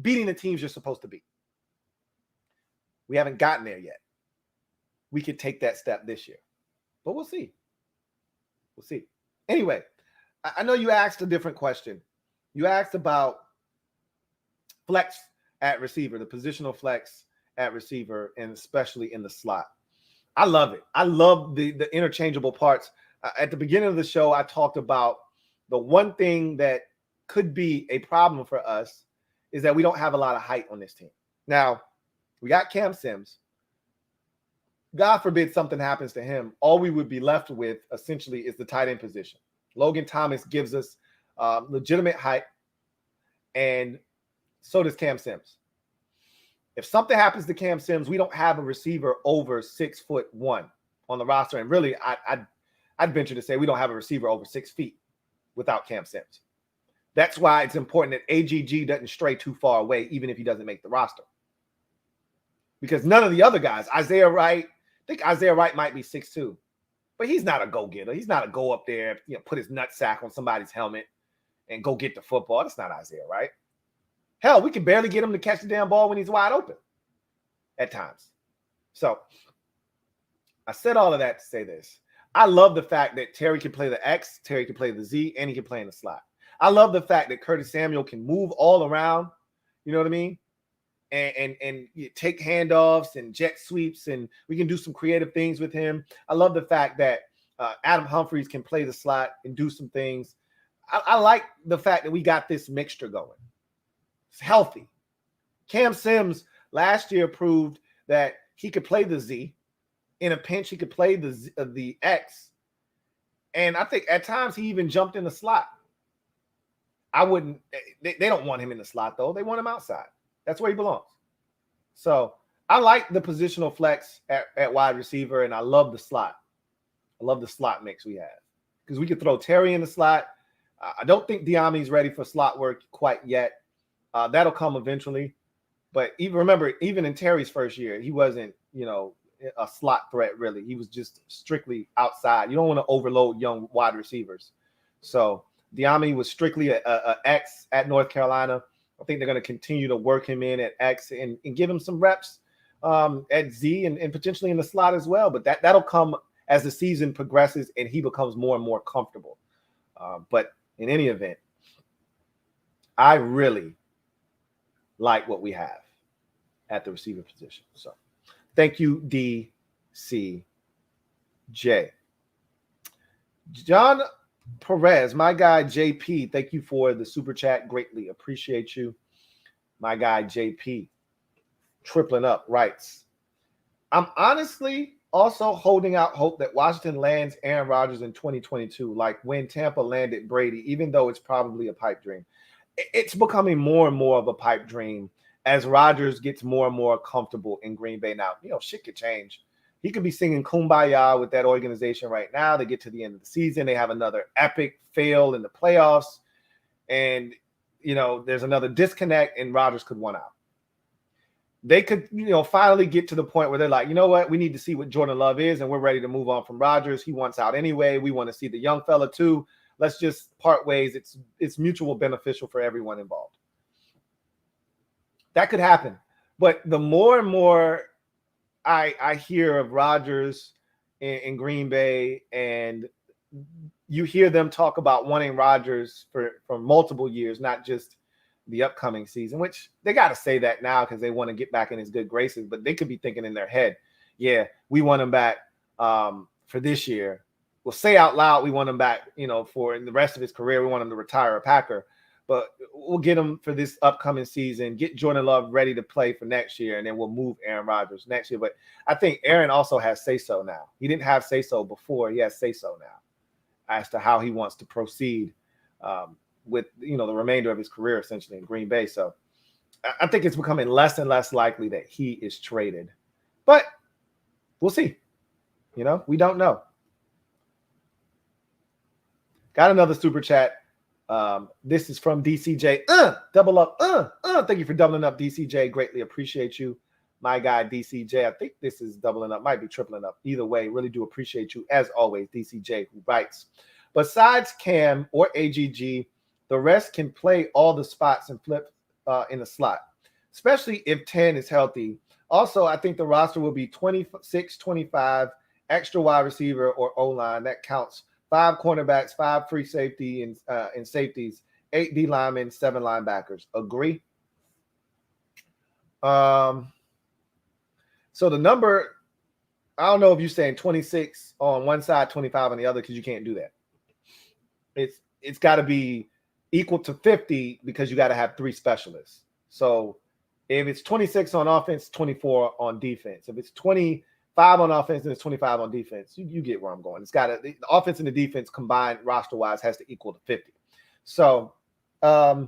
beating the teams you're supposed to beat. We haven't gotten there yet. We could take that step this year, but we'll see. We'll see. Anyway, I know you asked a different question. You asked about flex at receiver, the positional flex at receiver, and especially in the slot. I love it. I love the interchangeable parts. At the beginning of the show, I talked about The one thing that could be a problem for us is that we don't have a lot of height on this team. Now, we got Cam Sims. God forbid something happens to him. All we would be left with essentially is the tight end position. Logan Thomas gives us legitimate height, and so does Cam Sims. If something happens to Cam Sims, we don't have a receiver over 6'1" on the roster. And really, I'd venture to say we don't have a receiver over 6 feet without Cam Sims. That's why it's important that AGG doesn't stray too far away, even if he doesn't make the roster. Because none of the other guys, Isaiah Wright, I think Isaiah Wright might be 6'2", but he's not a go-getter. He's not a go up there, put his nutsack on somebody's helmet and go get the football. That's not Isaiah Wright. Hell, we can barely get him to catch the damn ball when he's wide open at times. So I said all of that to say this. I love the fact that Terry can play the X, Terry can play the Z, and he can play in the slot. I love the fact that Curtis Samuel can move all around, you know what I mean? And take handoffs and jet sweeps, and we can do some creative things with him. I love the fact that Adam Humphries can play the slot and do some things. I like the fact that we got this mixture going. It's healthy. Cam Sims last year proved that he could play the Z. In a pinch, he could play the X. And I think at times he even jumped in the slot. They don't want him in the slot, though. They want him outside. That's where he belongs. So I like the positional flex at wide receiver, and I love the slot. I love the slot mix we have because we could throw Terry in the slot. I don't think Diami's ready for slot work quite yet. That'll come eventually. But even in Terry's first year, he wasn't, a slot threat, really. He was just strictly outside. You don't want to overload young wide receivers. So Diami was strictly a X at North Carolina. I think they're going to continue to work him in at X and give him some reps at Z and potentially in the slot as well. But that'll come as the season progresses and he becomes more and more comfortable. But in any event, I really like what we have at the receiver position. So thank you, DCJ. John Perez, my guy JP, thank you for the super chat. Greatly appreciate you. My guy JP, tripling up, writes, I'm honestly also holding out hope that Washington lands Aaron Rodgers in 2022, like when Tampa landed Brady, even though it's probably a pipe dream. It's becoming more and more of a pipe dream as Rodgers gets more and more comfortable in Green Bay. Now, shit could change. He could be singing Kumbaya with that organization right now. They get to the end of the season. They have another epic fail in the playoffs. And, there's another disconnect and Rodgers could win out. They could, finally get to the point where they're like, you know what? We need to see what Jordan Love is, and we're ready to move on from Rodgers. He wants out anyway. We want to see the young fella too. Let's just part ways. It's mutual beneficial for everyone involved. That could happen. But the more and more I hear of Rodgers in Green Bay, and you hear them talk about wanting Rodgers for multiple years, not just the upcoming season, which they got to say that now because they want to get back in his good graces. But they could be thinking in their head, yeah, we want him back for this year. We'll say out loud we want him back, for in the rest of his career. We want him to retire a Packer. But we'll get him for this upcoming season, get Jordan Love ready to play for next year, and then we'll move Aaron Rodgers next year. But I think Aaron also has say-so now. He didn't have say-so before. He has say-so now as to how he wants to proceed with, the remainder of his career essentially in Green Bay. So I think it's becoming less and less likely that he is traded. But we'll see. We don't know. Got another super chat. This is from DCJ. Double up. Thank you for doubling up, DCJ. Greatly appreciate you. My guy, DCJ. I think this is doubling up. Might be tripling up. Either way, really do appreciate you, as always, DCJ, who writes, besides Cam or AGG, the rest can play all the spots and flip in the slot, especially if 10 is healthy. Also, I think the roster will be 26, 25, extra wide receiver or O-line. That counts 5 cornerbacks, 5 free safety and safeties, 8 D linemen, 7 linebackers. Agree? So the number, I don't know if you're saying 26 on one side, 25 on the other, because you can't do that. it's got to be equal to 50 because you got to have 3 specialists. So if it's 26 on offense, 24 on defense. If it's 25 on offense, then it's 25 on defense. You get where I'm going. It's got to, the offense and the defense combined roster wise has to equal to 50. So I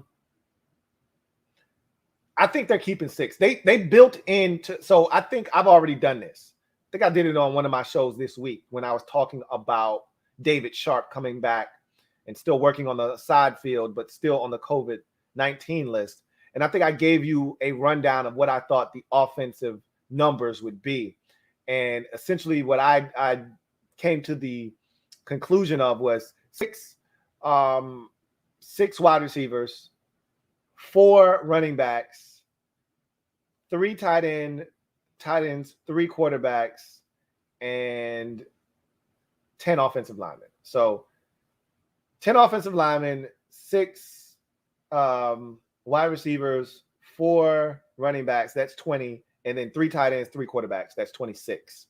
think they're keeping 6. They built into, so I think I've already done this. I think I did it on one of my shows this week when I was talking about David Sharp coming back and still working on the side field, but still on the COVID-19 list. And I think I gave you a rundown of what I thought the offensive numbers would be. And essentially what I came to the conclusion of was 6 wide receivers, 4 running backs, 3 tight ends, 3 quarterbacks, and 10 offensive linemen. So 10 offensive linemen, 6 wide receivers, 4 running backs, that's 20, and then 3 tight ends, 3 quarterbacks, that's 26.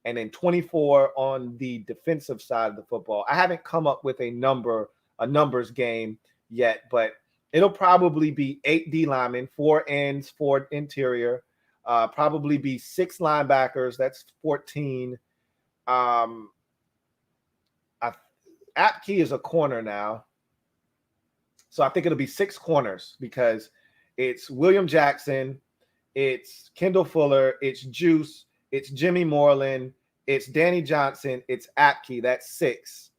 And then 24 on the defensive side of the football. I haven't come up with a numbers game yet, but it'll probably be 8 D linemen, 4 ends, 4 interior, probably be 6 linebackers, that's 14. Apke is a corner now. So I think it'll be 6 corners because it's William Jackson, it's Kendall Fuller, it's Juice, it's Jimmy Moreland, it's Danny Johnson, it's Apke. That's 6.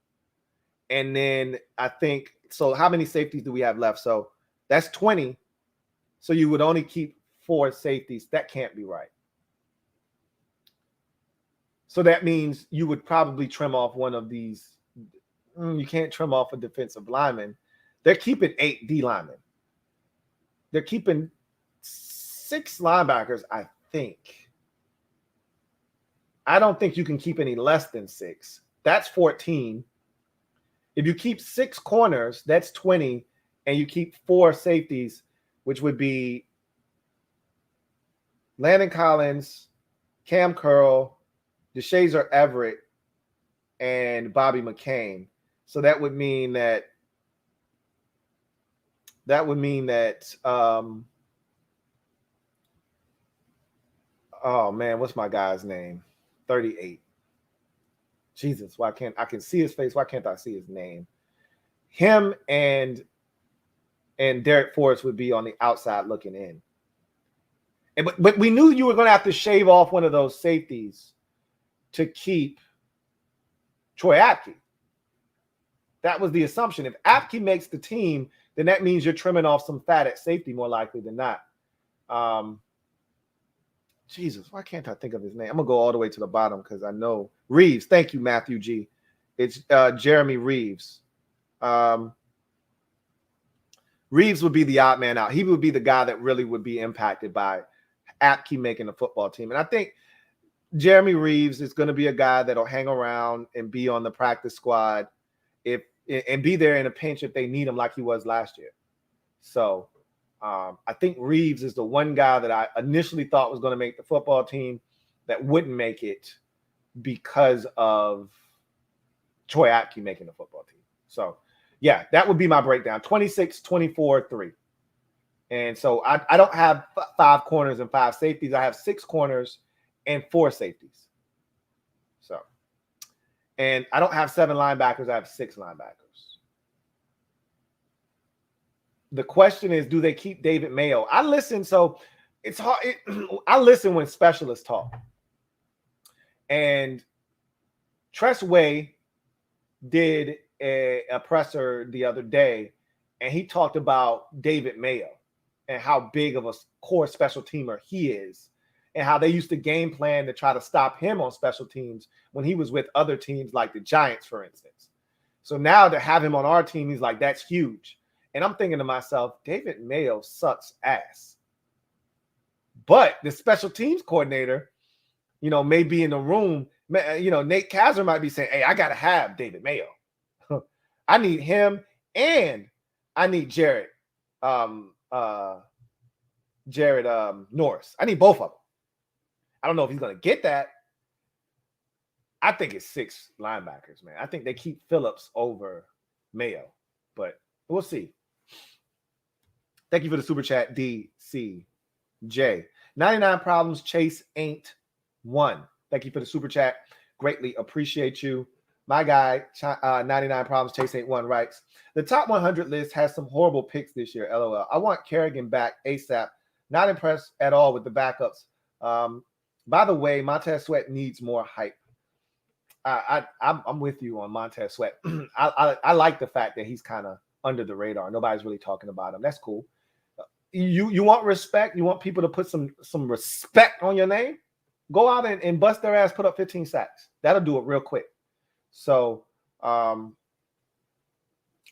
And then I think, so how many safeties do we have left? So that's 20. So you would only keep 4 safeties. That can't be right. So that means you would probably trim off one of these. You can't trim off a defensive lineman. They're keeping 8 D linemen. They're keeping 6 linebackers, I think. I don't think you can keep any less than 6. That's 14. If you keep 6 corners, that's 20. And you keep 4 safeties, which would be Landon Collins, Cam Curl, DeShazer Everett, and Bobby McCain. So that would mean that oh man, what's my guy's name? 38. Jesus, why can't I can see his face? Why can't I see his name? Him and Derek Forrest would be on the outside looking in. But we knew you were going to have to shave off one of those safeties to keep Troy Apke. That was the assumption. If Apke makes the team, then that means you're trimming off some fat at safety more likely than not. Jesus, why can't I think of his name? I'm going to go all the way to the bottom because I know. Reeves. Thank you, Matthew G. It's Jeremy Reeves. Reeves would be the odd man out. He would be the guy that really would be impacted by Apke making the football team. And I think Jeremy Reeves is going to be a guy that'll hang around and be on the practice squad and be there in a pinch if they need him like he was last year. So I think Reeves is the one guy that I initially thought was going to make the football team that wouldn't make it because of Troy Apke making the football team. So, yeah, that would be my breakdown. 26, 24, 3. And so I don't have 5 corners and 5 safeties. I have 6 corners and 4 safeties. So, and I don't have 7 linebackers. I have 6 linebackers. The question is, do they keep David Mayo? I listen, so it's hard. I listen when specialists talk. And Tress Way did a presser the other day, and he talked about David Mayo and how big of a core special teamer he is, and how they used to game plan to try to stop him on special teams when he was with other teams like the Giants, for instance. So now to have him on our team, he's like, that's huge. And I'm thinking to myself, David Mayo sucks ass. But the special teams coordinator, may be in the room. Nate Kaiser might be saying, hey, I got to have David Mayo. I need him and I need Jared Norris. I need both of them. I don't know if he's going to get that. I think it's 6 linebackers, man. I think they keep Phillips over Mayo. but we'll see. Thank you for the super chat, DCJ. 99 problems, Chase ain't one. Thank you for the super chat. Greatly appreciate you. My guy, 99 problems, Chase ain't one, writes, the top 100 list has some horrible picks this year, LOL. I want Kerrigan back ASAP. Not impressed at all with the backups. By the way, Montez Sweat needs more hype. I'm with you on Montez Sweat. I like the fact that he's kind of under the radar. Nobody's really talking about him. That's cool. You want respect? You want people to put some respect on your name? Go out and bust their ass, put up 15 sacks. That'll do it real quick. So I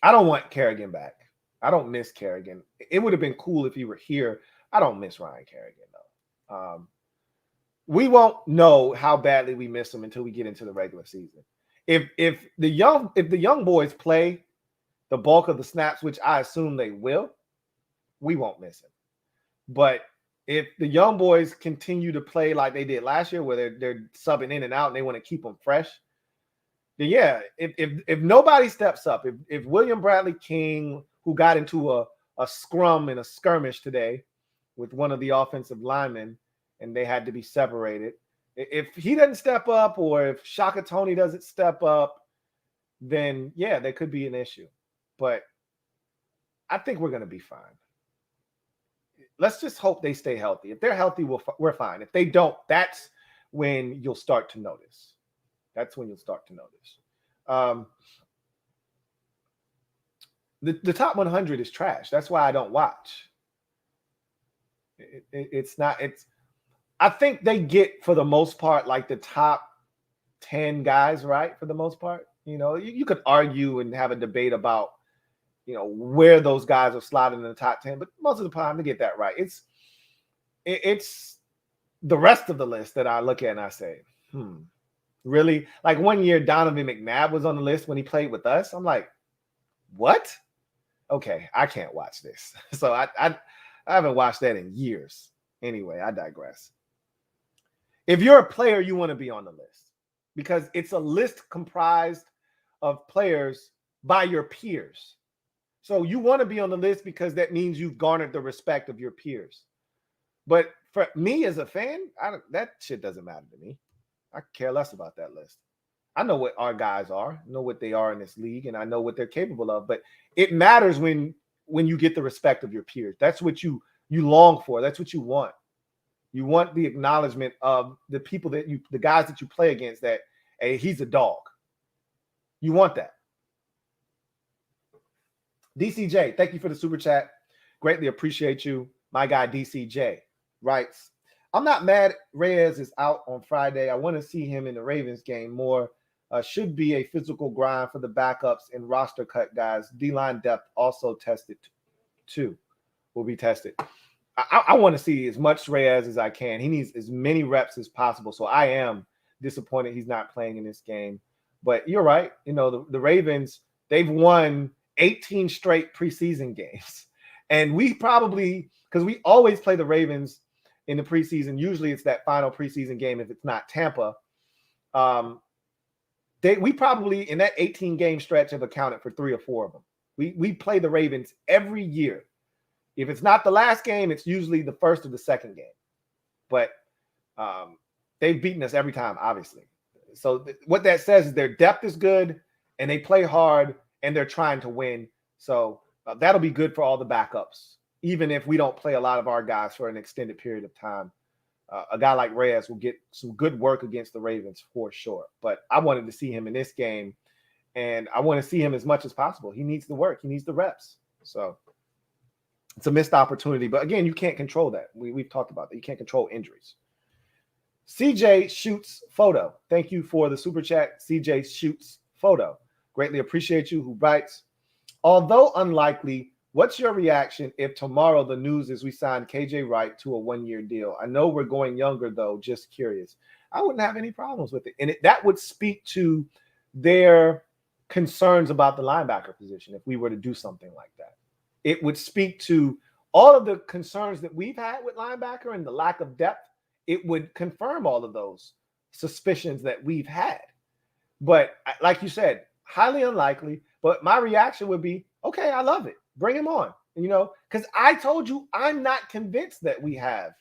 don't want Kerrigan back. I don't miss Kerrigan. It would have been cool if he were here. I don't miss Ryan Kerrigan, though. We won't know how badly we miss him until we get into the regular season. If the young boys play the bulk of the snaps, which I assume they will, we won't miss him. But if the young boys continue to play like they did last year, where they're subbing in and out and they want to keep them fresh, then yeah, if nobody steps up, if William Bradley King, who got into a scrum and a skirmish today with one of the offensive linemen, and they had to be separated, if he doesn't step up, or if Shaka Toney doesn't step up, then yeah, there could be an issue. But I think we're going to be fine. Let's just hope they stay healthy. If they're healthy, we're fine. If they don't, that's when you'll start to notice. That's when you'll start to notice. The top 100 is trash. That's why I don't watch. It's not. I think they get, for the most part, like the top 10 guys, right? For the most part, you could argue and have a debate about, where those guys are slotted in the top 10, but most of the time they get that right. It's the rest of the list that I look at and I say, really? Like one year, Donovan McNabb was on the list when he played with us. I'm like, what? Okay, I can't watch this. So I haven't watched that in years. Anyway, I digress. If you're a player, you want to be on the list because it's a list comprised of players by your peers. So you want to be on the list because that means you've garnered the respect of your peers. But for me as a fan, that shit doesn't matter to me. I care less about that list. I know what our guys are, I know what they are in this league, and I know what they're capable of. But it matters when you get the respect of your peers. That's what you long for. That's what you want. You want the acknowledgement of the people the guys that you play against, that, hey, he's a dog. You want that. DCJ, thank you for the super chat. Greatly appreciate you. My guy DCJ writes, I'm not mad Reyes is out on Friday. I want to see him in the Ravens game more. Should be a physical grind for the backups and roster cut guys. D-line depth also tested too. Will be tested. I want to see as much Reyes as I can. He needs as many reps as possible. So I am disappointed he's not playing in this game. But you're right. The Ravens, they've won 18 straight preseason games. And we probably, because we always play the Ravens in the preseason, usually it's that final preseason game if it's not Tampa. We probably, in that 18-game stretch, have accounted for 3 or 4 of them. We play the Ravens every year. If it's not the last game, it's usually the first or the second game. But they've beaten us every time, obviously. So what that says is their depth is good, and they play hard, and they're trying to win. So that'll be good for all the backups, even if we don't play a lot of our guys for an extended period of time. A guy like Reyes will get some good work against the Ravens for sure. But I wanted to see him in this game, and I want to see him as much as possible. He needs the work. He needs the reps. So it's a missed opportunity. But, again, you can't control that. We've talked about that. You can't control injuries. CJ Shoots Photo. Thank you for the super chat, CJ Shoots Photo. Greatly appreciate you. Who writes, although unlikely, what's your reaction if tomorrow the news is we signed KJ Wright to a 1-year deal? I know we're going younger, though. Just curious. I wouldn't have any problems with it. And that would speak to their concerns about the linebacker position if we were to do something like that. It would speak to all of the concerns that we've had with linebacker and the lack of depth. It would confirm all of those suspicions that we've had. But like you said, highly unlikely. But my reaction would be, Okay, I love it. Bring him on. Because I told you I'm not convinced that we have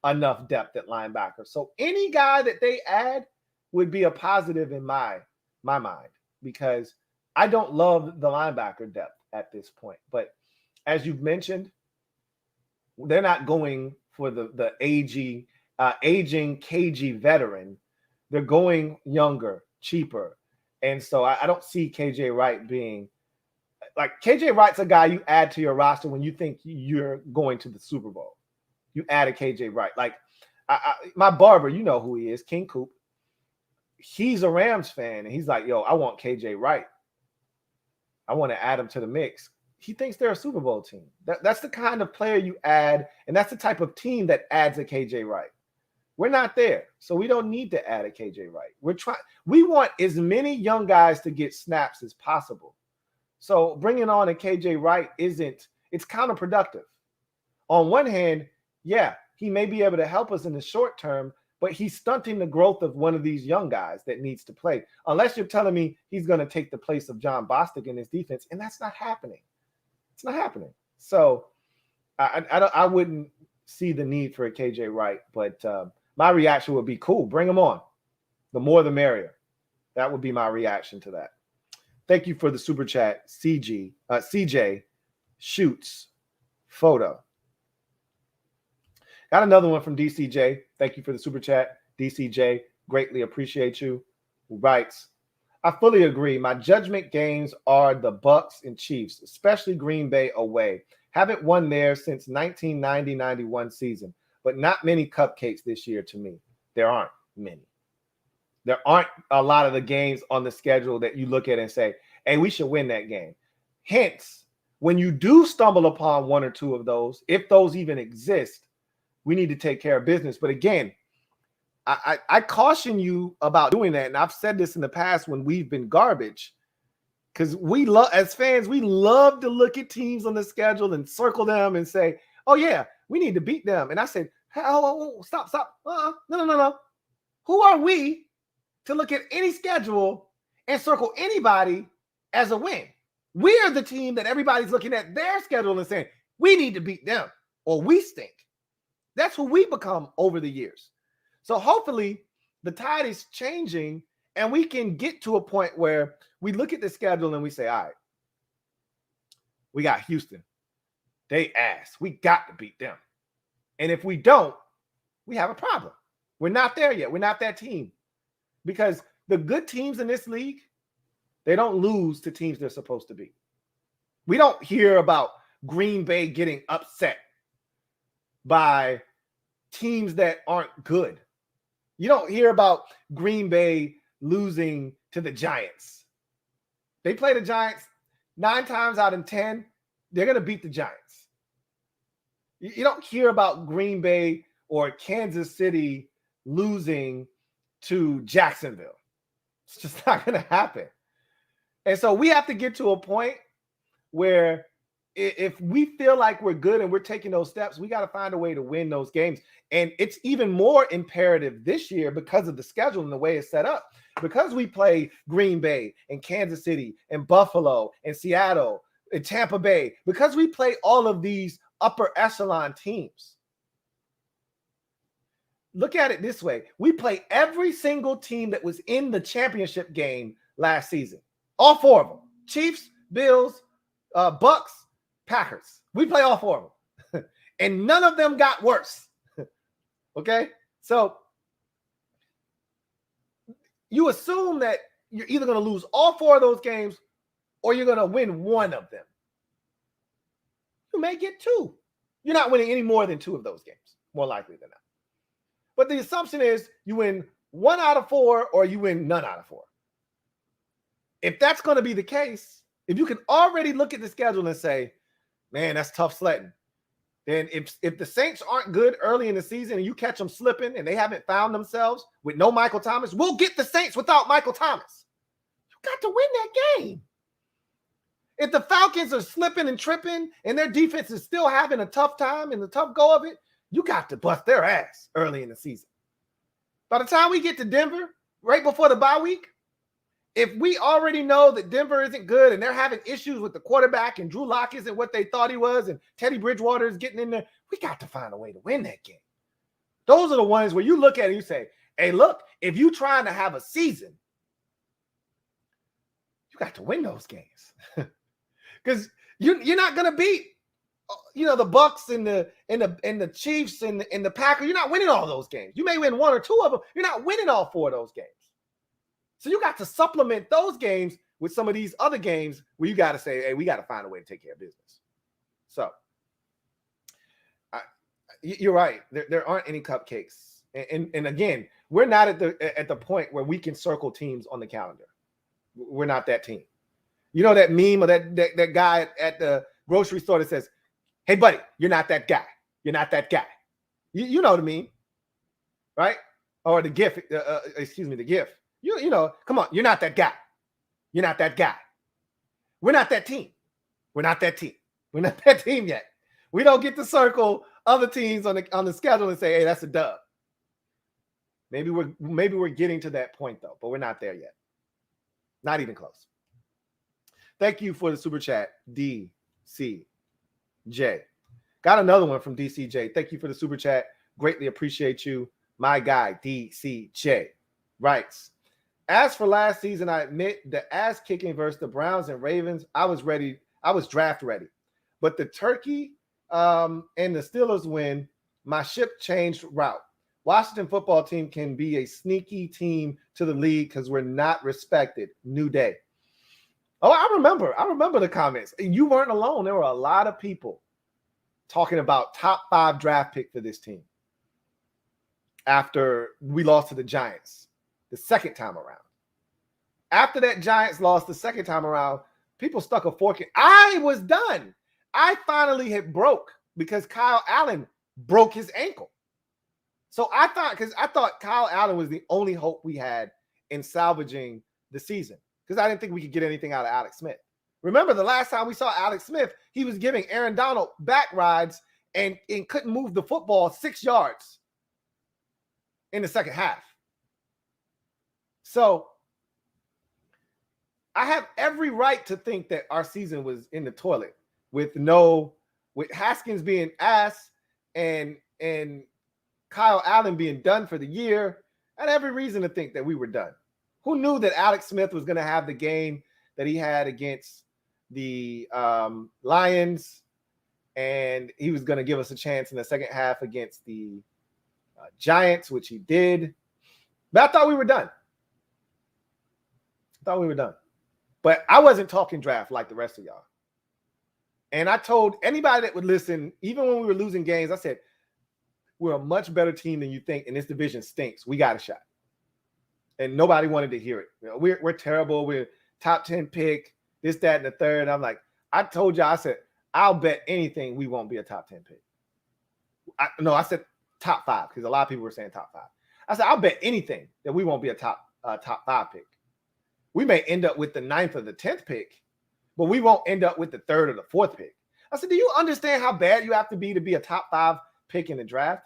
enough depth at linebacker. So any guy that they add would be a positive in my mind, because I don't love the linebacker depth at this point. But as you've mentioned, they're not going for the aging cagey veteran. They're going younger, cheaper. And so I don't see KJ Wright being like, KJ Wright's a guy you add to your roster when you think you're going to the Super Bowl. You add a KJ Wright. Like my barber, you know who he is, King Coop. He's a Rams fan, and he's like, yo, I want KJ Wright. I want to add him to the mix. He thinks they're a Super Bowl team. That's the kind of player you add, and that's the type of team that adds a KJ Wright. We're not there, so we don't need to add a KJ Wright. We want as many young guys to get snaps as possible. So bringing on a KJ Wright it's counterproductive. On one hand, yeah, he may be able to help us in the short term, but he's stunting the growth of one of these young guys that needs to play. Unless you're telling me he's going to take the place of John Bostic in his defense, and that's not happening. It's not happening. So I wouldn't see the need for a KJ Wright, but my reaction would be, cool, bring him on. The more the merrier. That would be my reaction to that. Thank you for the super chat, CJ Shoots Photo. Got another one from DCJ. Thank you for the super chat, DCJ. Greatly appreciate you. Who writes, I fully agree. My judgment games are the Bucks and Chiefs, especially Green Bay away. Haven't won there since 1990-91 season, but not many cupcakes this year to me. There aren't many. There aren't a lot of the games on the schedule that you look at and say, hey, we should win that game. Hence, when you do stumble upon one or two of those, if those even exist, we need to take care of business. But again, I caution you about doing that. And I've said this in the past when we've been garbage, because as fans, we love to look at teams on the schedule and circle them and say, oh, yeah, we need to beat them. And I said, stop. No. Who are we to look at any schedule and circle anybody as a win? We are the team that everybody's looking at their schedule and saying, we need to beat them or we stink. That's who we become over the years. So hopefully the tide is changing and we can get to a point where we look at the schedule and we say, all right, we got Houston. They ass. We got to beat them. And if we don't, we have a problem. We're not there yet. We're not that team. Because the good teams in this league, they don't lose to teams they're supposed to beat. We don't hear about Green Bay getting upset by teams that aren't good. You don't hear about Green Bay losing to the Giants. They play the Giants 9 times out of 10. They're going to beat the Giants. You don't hear about Green Bay or Kansas City losing to Jacksonville. It's just not going to happen. And so we have to get to a point where if we feel like we're good and we're taking those steps, we got to find a way to win those games. And it's even more imperative this year because of the schedule and the way it's set up. Because we play Green Bay and Kansas City and Buffalo and Seattle and Tampa Bay, because we play all of these upper echelon teams. Look at it this way. We play every single team that was in the championship game last season. All 4 of them. Chiefs, Bills, Bucks, Packers. We play all 4 of them. And none of them got worse. Okay? So you assume that you're either going to lose all 4 of those games or you're going to win 1 of them. You may get 2. You're not winning any more than 2 of those games, more likely than not. But the assumption is you win 1 out of 4 or you win none out of 4. If that's going to be the case, if you can already look at the schedule and say, man, that's tough sledding, then if the Saints aren't good early in the season and you catch them slipping and they haven't found themselves with no Michael Thomas, we'll get the Saints without Michael Thomas. You got to win that game. If the Falcons are slipping and tripping and their defense is still having a tough time and the tough go of it, you got to bust their ass early in the season. By the time we get to Denver, right before the bye week, If we already know that Denver isn't good and they're having issues with the quarterback and Drew Lock isn't what they thought he was and Teddy Bridgewater is getting in there, we got to find a way to win that game. Those are the ones where you look at it and you say, hey, look, if you're trying to have a season, you got to win those games. Because you're not going to beat, the Bucks and the Chiefs and the Packers. You're not winning all those games. You may win one or two of them. You're not winning all four of those games. So you got to supplement those games with some of these other games where you got to say, hey, we got to find a way to take care of business. So you're right. There aren't any cupcakes. And again, we're not at the point where we can circle teams on the calendar. We're not that team. You know that meme of that guy at the grocery store that says, hey, buddy, you're not that guy. You're not that guy. You know what I mean, right? Or the GIF, the GIF. You know, come on, you're not that guy. You're not that guy. We're not that team. We're not that team. We're not that team yet. We don't get to circle other teams on the schedule and say, hey, that's a dub. Maybe we're getting to that point though, but we're not there yet. Not even close. Thank you for the super chat, DCJ. Got another one from DCJ. Thank you for the super chat. Greatly appreciate you. My guy, DCJ, writes, as for last season, I admit the ass kicking versus the Browns and Ravens, I was ready. I was draft ready. But the turkey and the Steelers win, my ship changed route. Washington football team can be a sneaky team to the league because we're not respected. New day. Oh, I remember the comments. You weren't alone. There were a lot of people talking about top 5 draft pick for this team after we lost to the Giants the second time around. After that Giants lost the second time around, people stuck a fork in. I was done. I finally had broke because Kyle Allen broke his ankle. So I thought Kyle Allen was the only hope we had in salvaging the season because I didn't think we could get anything out of Alex Smith. Remember the last time we saw Alex Smith, he was giving Aaron Donald back rides and couldn't move the football 6 yards in the second half. So I have every right to think that our season was in the toilet with Haskins being ass and Kyle Allen being done for the year. I had every reason to think that we were done. Who knew that Alex Smith was going to have the game that he had against the Lions, and he was going to give us a chance in the second half against the Giants, which he did. But I thought we were done. But I wasn't talking draft like the rest of y'all. And I told anybody that would listen, even when we were losing games, I said, we're a much better team than you think, and this division stinks. We got a shot. And nobody wanted to hear it. You know, we're terrible. We're top 10 pick, this, that, and the third. I'm like, I told y'all, I said, I'll bet anything we won't be a top 10 pick. I said top 5 because a lot of people were saying top 5. I said, I'll bet anything that we won't be a top 5 pick. We may end up with the 9th or the 10th pick, but we won't end up with the 3rd or the 4th pick. I said, do you understand how bad you have to be a top 5 pick in the draft?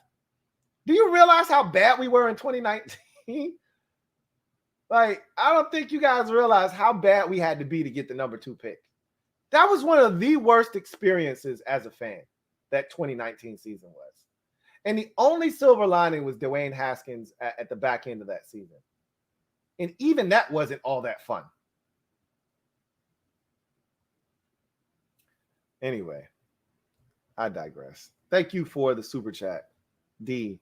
Do you realize how bad we were in 2019? Like, I don't think you guys realize how bad we had to be to get the number 2 pick. That was one of the worst experiences as a fan that 2019 season was. And the only silver lining was Dwayne Haskins at the back end of that season. And even that wasn't all that fun. Anyway, I digress. Thank you for the super chat, DCJ.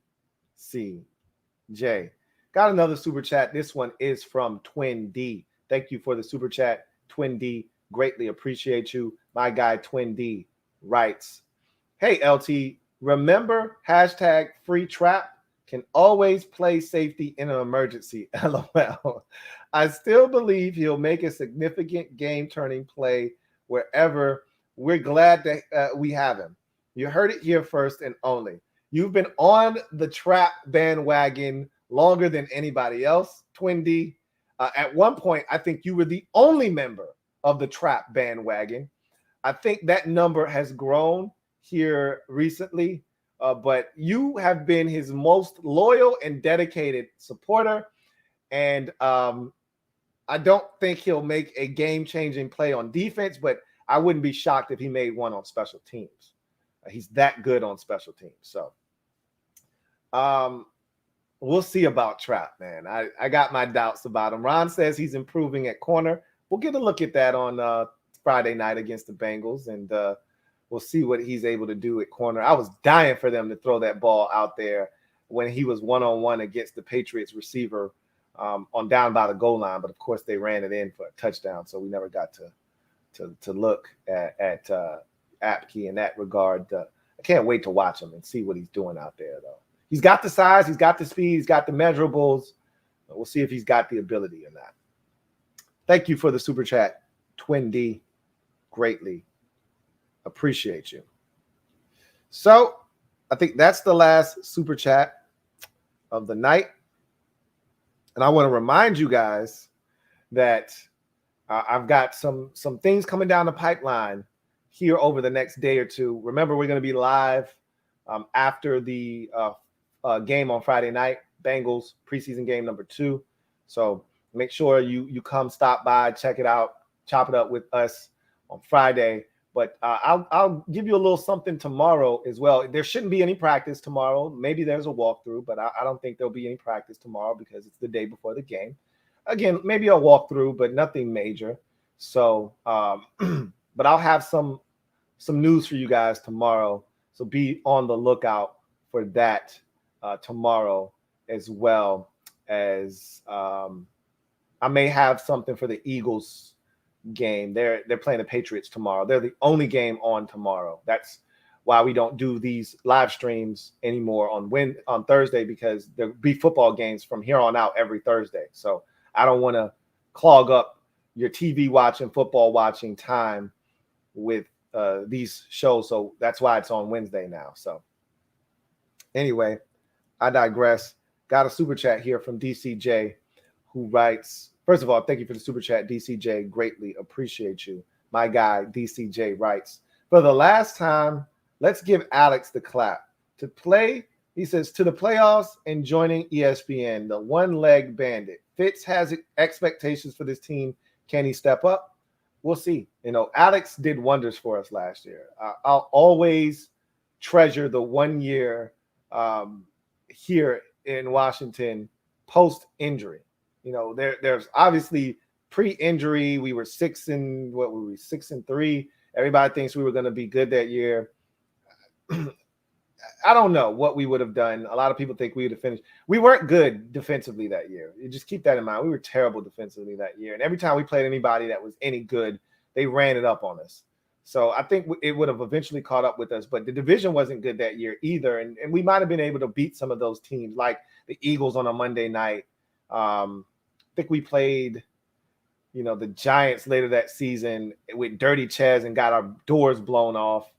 Got another super chat. This one is from Twin D. Thank you for the super chat, Twin D. Greatly appreciate you. My guy, Twin D, writes, hey, LT, remember #FreeTrap? Can always play safety in an emergency. LOL. I still believe he'll make a significant game-turning play wherever. We're glad that we have him. You heard it here first and only. You've been on the trap bandwagon longer than anybody else, Twin D. At one point, I think you were the only member of the trap bandwagon. I think that number has grown here recently. But you have been his most loyal and dedicated supporter. And I don't think he'll make a game-changing play on defense, but I wouldn't be shocked if he made one on special teams. He's that good on special teams. So we'll see about Trap, man. I got my doubts about him. Ron says he's improving at corner. We'll get a look at that on Friday night against the Bengals, and we'll see what he's able to do at corner. I was dying for them to throw that ball out there when he was one-on-one against the Patriots receiver on down by the goal line, but of course they ran it in for a touchdown, so we never got to look at Apke in that regard. I can't wait to watch him and see what he's doing out there, though. He's got the size, he's got the speed, he's got the measurables. We'll see if he's got the ability in that. Thank you for the super chat, Twin D. Greatly appreciate you. So I think that's the last super chat of the night. And I want to remind you guys that I've got some things coming down the pipeline here over the next day or two. Remember, we're going to be live after the game on Friday night, Bengals preseason game number 2. So make sure you come, stop by, check it out, chop it up with us on Friday. But I'll give you a little something tomorrow as well. There shouldn't be any practice tomorrow. Maybe there's a walkthrough, but I don't think there'll be any practice tomorrow because it's the day before the game. Again, maybe a walkthrough, but nothing major. So, but I'll have some news for you guys tomorrow. So be on the lookout for that tomorrow, as well as I may have something for the Eagles game. They're playing the Patriots tomorrow. They're the only game on tomorrow. That's why we don't do these live streams anymore on Thursday, because there'll be football games from here on out every Thursday. So I don't want to clog up your TV watching, football watching time with these shows. So that's why it's on Wednesday now. So anyway, I digress. Got a super chat here from DCJ, who writes, first of all, thank you for the super chat, DCJ. Greatly appreciate you. My guy, DCJ, writes, for the last time, let's give Alex the clap. To play, he says, to the playoffs and joining ESPN, the one-leg bandit. Fitz has expectations for this team. Can he step up? We'll see. You know, Alex did wonders for us last year. I'll always treasure the 1 year here in Washington post-injury. You know, there's obviously pre-injury. We were 6-3. Everybody thinks we were going to be good that year. I don't know what we would have done. A lot of people think we would have finished. We weren't good defensively that year. You just keep that in mind. We were terrible defensively that year. And every time we played anybody that was any good, they ran it up on us. So I think it would have eventually caught up with us. But the division wasn't good that year either. And we might have been able to beat some of those teams, like the Eagles on a Monday night. I think we played, you know, the Giants later that season with Dirty Chaz and got our doors blown off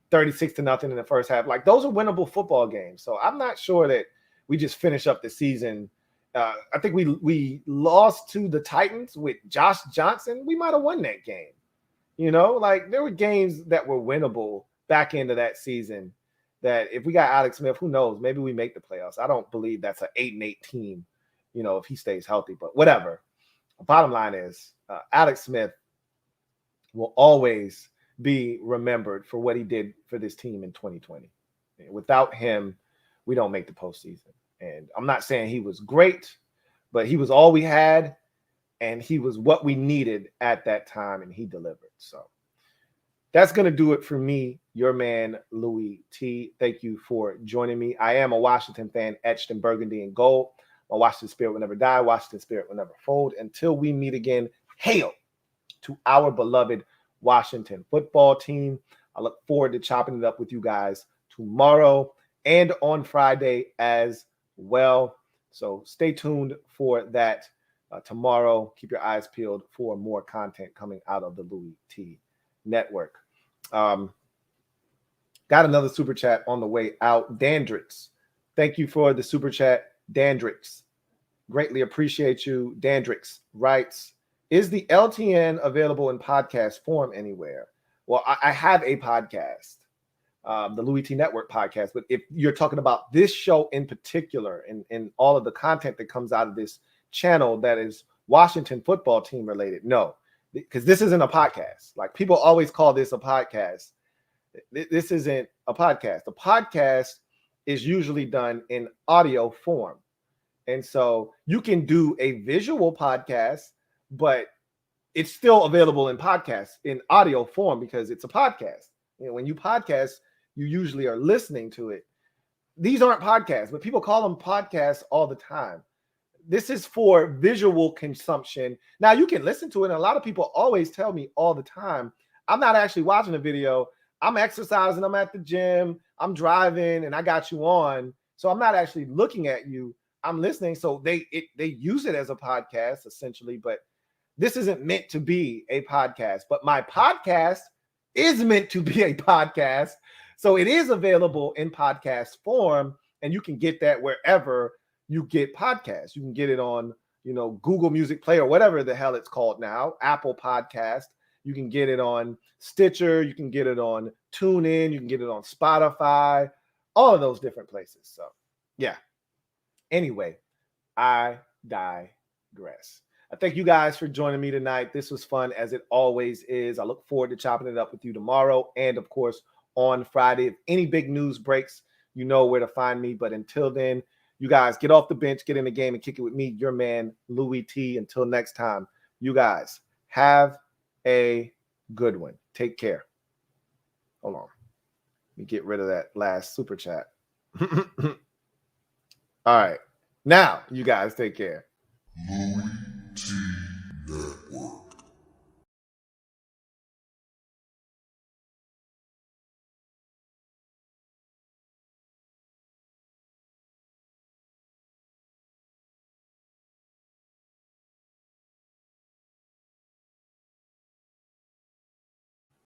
36-0 in the first half. Like, those are winnable football games. So I'm not sure that we just finish up the season. I think we lost to the Titans with Josh Johnson. We might have won that game. You know, like, there were games that were winnable back into that season that if we got Alex Smith, who knows, maybe we make the playoffs. I don't believe that's an 8-8 team, you know, if he stays healthy, but whatever. Bottom line is Alex Smith will always be remembered for what he did for this team in 2020. Without him, we don't make the postseason. And I'm not saying he was great, but he was all we had, and he was what we needed at that time, and he delivered. So that's going to do it for me, your man, Louie T. Thank you for joining me. I am a Washington fan, etched in burgundy and gold. My Washington spirit will never die. Washington spirit will never fold. Until we meet again, hail to our beloved Washington football team. I look forward to chopping it up with you guys tomorrow and on Friday as well. So stay tuned for that tomorrow. Keep your eyes peeled for more content coming out of the Louie T Network. Got another super chat on the way out. Dandrix, thank you for the super chat. Dandrix, greatly appreciate you. Dandrix writes, is the LTN available in podcast form anywhere? Well, I have a podcast, the Louie T Network podcast. But if you're talking about this show in particular and all of the content that comes out of this channel that is Washington football team related. No, because this isn't a podcast. Like people always call this a podcast. This isn't a podcast. A podcast is usually done in audio form. And so you can do a visual podcast, but it's still available in podcast in audio form because it's a podcast. You know, when you podcast, you usually are listening to it. These aren't podcasts, but people call them podcasts all the time. This is for visual consumption. Now you can listen to it. And a lot of people always tell me all the time, I'm not actually watching a video. I'm exercising. I'm at the gym. I'm driving and I got you on. So I'm not actually looking at you. I'm listening. So they use it as a podcast essentially, but this isn't meant to be a podcast. But my podcast is meant to be a podcast. So it is available in podcast form, and you can get that wherever you get podcasts. You can get it on, Google Music Play or whatever the hell it's called now, Apple Podcast. You can get it on Stitcher. You can get it on TuneIn. You can get it on Spotify, all of those different places. So, yeah. Anyway, I digress. I thank you guys for joining me tonight. This was fun, as it always is. I look forward to chopping it up with you tomorrow and, of course, on Friday. If any big news breaks, you know where to find me. But until then, you guys get off the bench, get in the game, and kick it with me, your man, Louie T. Until next time, you guys have a good one. Take care. Hold on. Let me get rid of that last super chat. All right. Now, you guys take care.